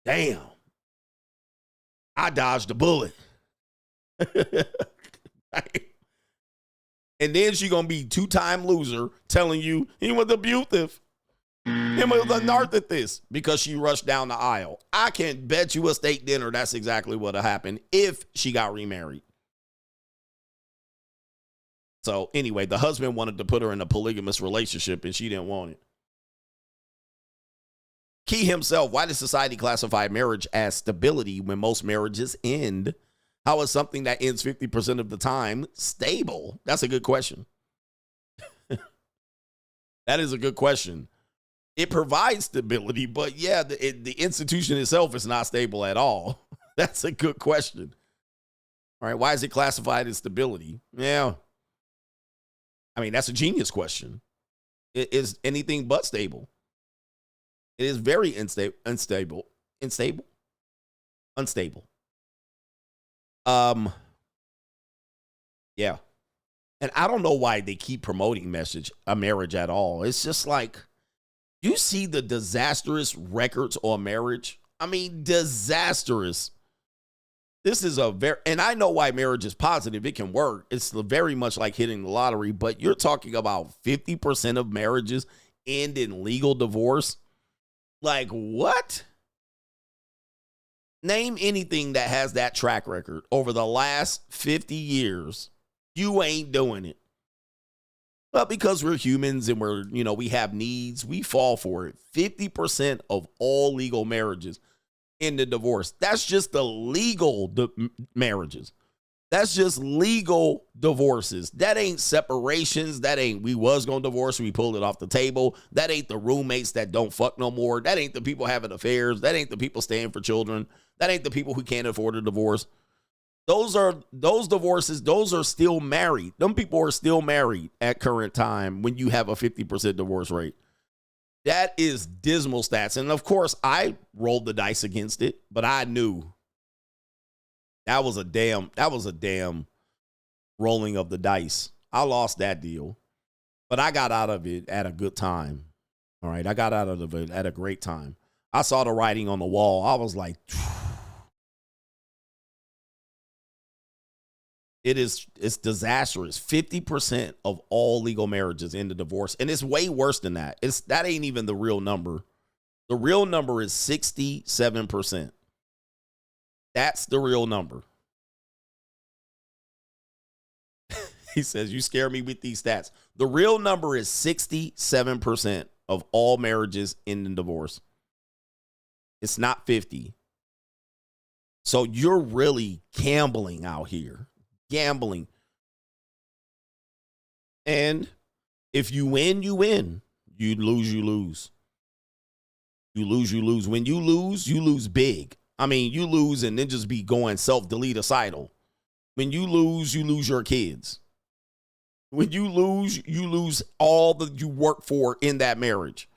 S2: damn. I dodged a bullet. And then she going to be 2-time loser telling you he was abusive. He was a narcissist because she rushed down the aisle. I can bet you a steak dinner that's exactly what would have happened if she got remarried. So anyway, the husband wanted to put her in a polygamous relationship and she didn't want it. Key himself, why does society classify marriage as stability when most marriages end? How is something that ends 50% of the time stable? That's a good question. That is a good question. It provides stability, but yeah, the institution itself is not stable at all. That's a good question. All right, why is it classified as stability? Yeah. I mean, that's a genius question. It is anything but stable. It is very unstable. Yeah. And I don't know why they keep promoting a marriage at all. It's just like, You see the disastrous records on marriage? I mean, disastrous. This is and I know why marriage is positive. It can work. It's very much like hitting the lottery, but you're talking about 50% of marriages end in legal divorce. Like, what? Name anything that has that track record over the last 50 years. You ain't doing it. But because we're humans and we have needs, we fall for it. 50% of all legal marriages end in divorce. That's just the legal marriages. That's just legal divorces. That ain't separations. That ain't we was going to divorce, we pulled it off the table. That ain't the roommates that don't fuck no more. That ain't the people having affairs. That ain't the people staying for children. That ain't the people who can't afford a divorce. Those divorces, those are still married. Them people are still married at current time when you have a 50% divorce rate. That is dismal stats. And of course, I rolled the dice against it, but I knew that was a damn rolling of the dice. I lost that deal, but I got out of it at a good time. All right. I got out of it at a great time. I saw the writing on the wall. I was like, it's disastrous. 50% of all legal marriages end in divorce. And it's way worse than that. That ain't even the real number. The real number is 67%. That's the real number. He says, you scare me with these stats. The real number is 67% of all marriages end in divorce. It's not 50. So you're really gambling out here. Gambling. And if you win, you win. You lose, you lose. You lose, you lose. When you lose big. I mean, you lose and then just be going self-delete-icidal. When you lose your kids. When you lose all that you work for in that marriage.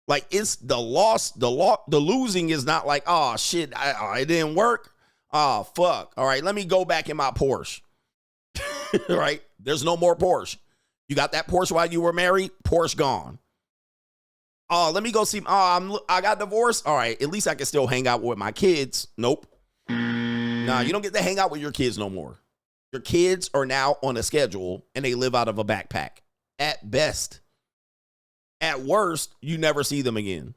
S2: Like, it's the loss, the losing is not like, oh, shit, it didn't work. Oh, fuck. All right, let me go back in my Porsche. Right? There's no more Porsche. You got that Porsche while you were married? Porsche gone. Oh, let me go see. Oh, I got divorced. All right, at least I can still hang out with my kids. Nope. Nah, you don't get to hang out with your kids no more. Your kids are now on a schedule and they live out of a backpack. At best. At worst, you never see them again.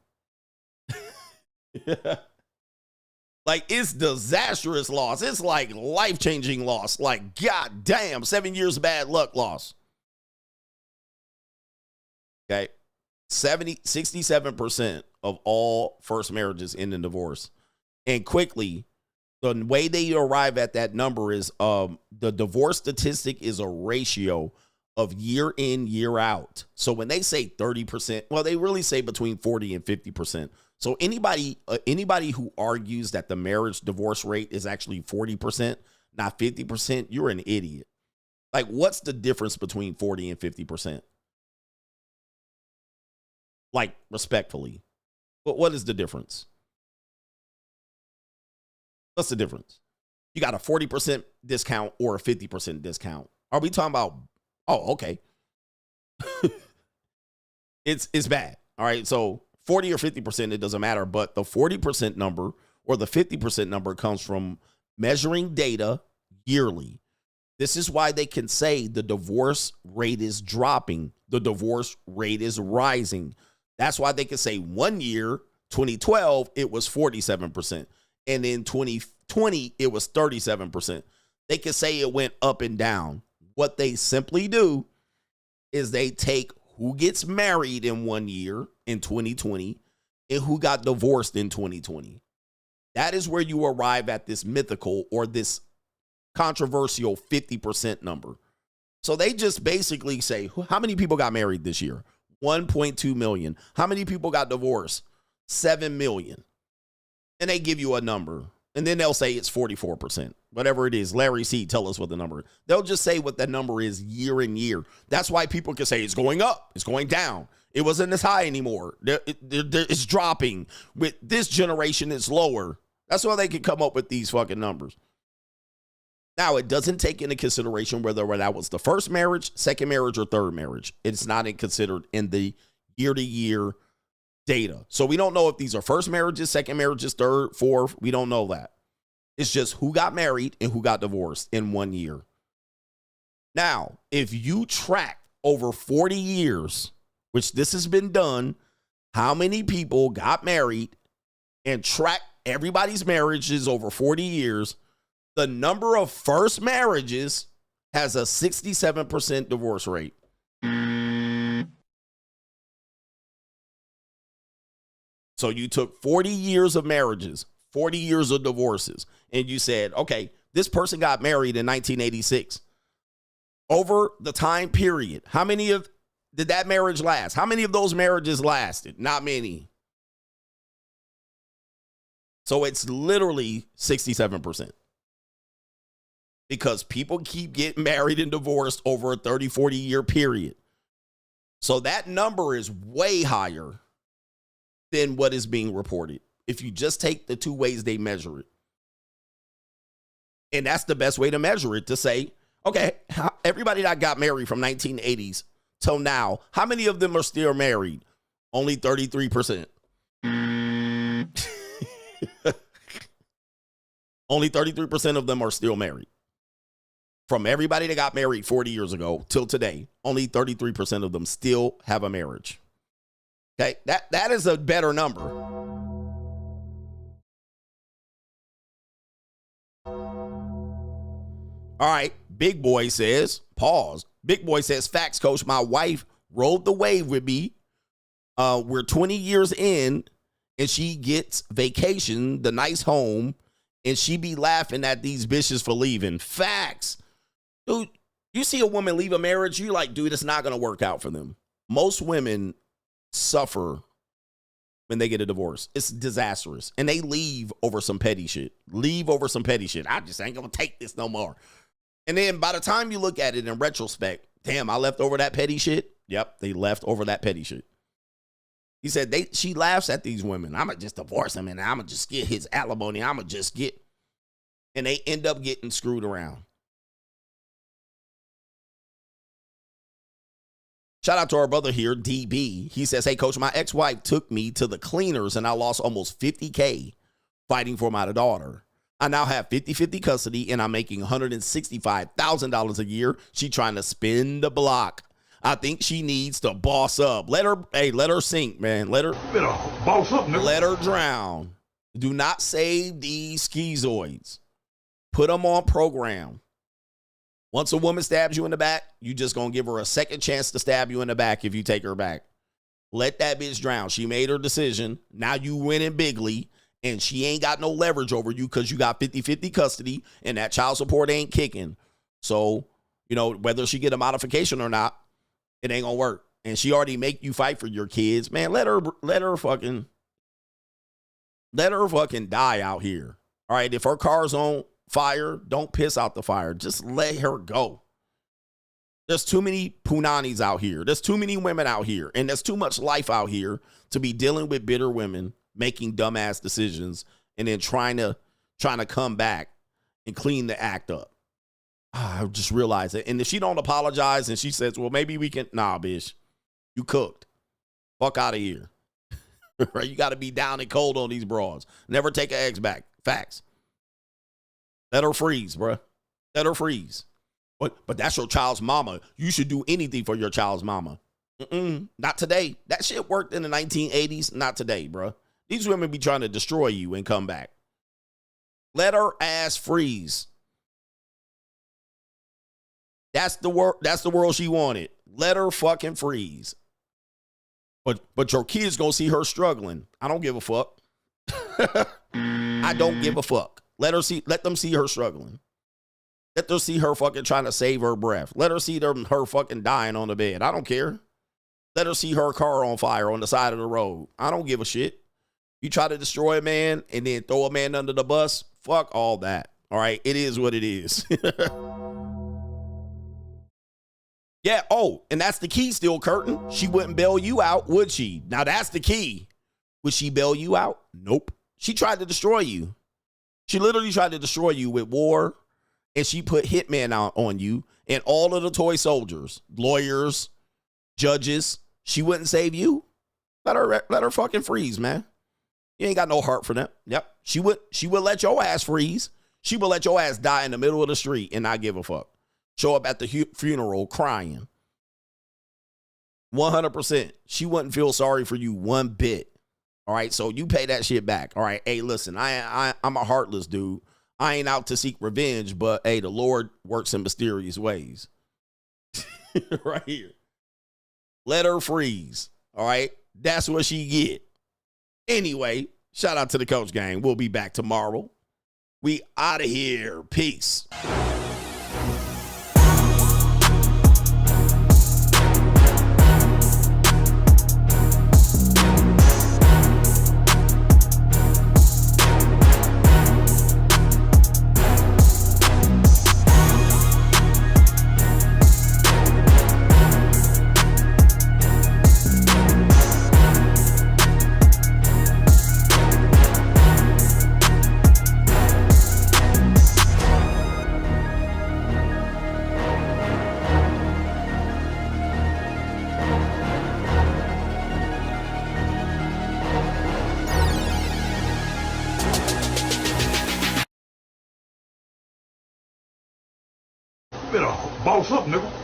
S2: Like, it's disastrous loss. It's like life-changing loss. Like, god damn, 7 years of bad luck loss. Okay. 67% of all first marriages end in divorce. And quickly, the way they arrive at that number is the divorce statistic is a ratio of year in, year out. So when they say 30%, well, they really say between 40 and 50%. So anybody who argues that the marriage divorce rate is actually 40%, not 50%, you're an idiot. Like, what's the difference between 40 and 50%? Like, respectfully. But what is the difference? What's the difference? You got a 40% discount or a 50% discount. Are we talking about, oh, okay. It's bad. All right. So 40 or 50%, it doesn't matter. But the 40% number or the 50% number comes from measuring data yearly. This is why they can say the divorce rate is dropping. The divorce rate is rising. That's why they can say 1 year, 2012, it was 47%. And in 2020, it was 37%. They can say it went up and down. What they simply do is they take who gets married in 1 year in 2020 and who got divorced in 2020. That is where you arrive at this mythical or this controversial 50% number. So they just basically say, how many people got married this year? 1.2 million. How many people got divorced? 7 million. And they give you a number. And then they'll say it's 44%. Whatever it is. Larry C, tell us what the number is. They'll just say what that number is year in year. That's why people can say it's going up. It's going down. It wasn't as high anymore. It's dropping. With this generation, it's lower. That's why they can come up with these fucking numbers. Now, it doesn't take into consideration whether that was the first marriage, second marriage, or third marriage. It's not considered in the year-to-year data. So we don't know if these are first marriages, second marriages, third, fourth. We don't know that. It's just who got married and who got divorced in 1 year. Now, if you track over 40 years, which this has been done, how many people got married and track everybody's marriages over 40 years, the number of first marriages has a 67% divorce rate. So you took 40 years of marriages, 40 years of divorces, and you said, okay, this person got married in 1986. Over the time period, how many of did that marriage last? How many of those marriages lasted? Not many. So it's literally 67%. Because people keep getting married and divorced over a 30, 40-year period. So that number is way higher than what is being reported if you just take the two ways they measure it. And that's the best way to measure it, to say, okay, everybody that got married from 1980s till now, how many of them are still married? Only 33%. Only 33% of them are still married. From everybody that got married 40 years ago till today, only 33% of them still have a marriage. Okay, that is a better number. All right, Big Boy says, pause. Big Boy says, facts, coach. My wife rode the wave with me. We're 20 years in, and she gets vacation, the nice home, and she be laughing at these bitches for leaving. Facts. Dude, you see a woman leave a marriage, you're like, dude, it's not going to work out for them. Most women suffer when they get a divorce. It's disastrous. And they leave over some petty shit. I just ain't going to take this no more. And then by the time you look at it in retrospect, damn, I left over that petty shit. Yep, they left over that petty shit. He said she laughs at these women. I'm going to just divorce him and I'm going to just get his alimony. I'm going to just get. And they end up getting screwed around. Shout out to our brother here, DB. He says, hey, coach, my ex-wife took me to the cleaners and I lost almost $50K fighting for my daughter. I now have 50-50 custody and I'm making $165,000 a year. She trying to spin the block. I think she needs to boss up. Let her sink, man. Let her boss up, nigga. Let her drown. Do not save these schizoids. Put them on program. Once a woman stabs you in the back, you just going to give her a second chance to stab you in the back if you take her back. Let that bitch drown. She made her decision. Now you winning bigly, and she ain't got no leverage over you because you got 50-50 custody, and that child support ain't kicking. So, whether she get a modification or not, it ain't going to work. And she already make you fight for your kids. Man, let her fucking die out here. All right, if her car's on fire, don't piss out the fire. Just let her go. There's too many punanis out here. There's too many women out here. And there's too much life out here to be dealing with bitter women making dumbass decisions and then trying to come back and clean the act up. I just realized it. And if she don't apologize and she says, well, maybe we can. Nah, bitch. You cooked. Fuck out of here. Right? You got to be down and cold on these broads. Never take an ex back. Facts. Let her freeze, bruh. Let her freeze. But that's your child's mama. You should do anything for your child's mama. Not today. That shit worked in the 1980s. Not today, bruh. These women be trying to destroy you and come back. Let her ass freeze. That's the world she wanted. Let her fucking freeze. But your kids gonna see her struggling. I don't give a fuck. I don't give a fuck. Let them see her struggling. Let them see her fucking trying to save her breath. Let her see her fucking dying on the bed. I don't care. Let her see her car on fire on the side of the road. I don't give a shit. You try to destroy a man and then throw a man under the bus, fuck all that. All right, it is what it is. Yeah, oh, and that's the key still, Curtin. She wouldn't bail you out, would she? Now that's the key. Would she bail you out? Nope. She tried to destroy you. She literally tried to destroy you with war, and she put hitmen out on you and all of the toy soldiers, lawyers, judges. She wouldn't save you. Let her fucking freeze, man. You ain't got no heart for them. Yep. She would let your ass freeze. She would let your ass die in the middle of the street and not give a fuck. Show up at the funeral crying. 100%. She wouldn't feel sorry for you one bit. All right, so you pay that shit back. All right, hey, listen, I'm a heartless dude. I ain't out to seek revenge, but hey, the Lord works in mysterious ways. Right here. Let her freeze. All right, that's what she get. Anyway, shout out to the Coach Gang. We'll be back tomorrow. We out of here. Peace.
S3: Better boss up, nigga.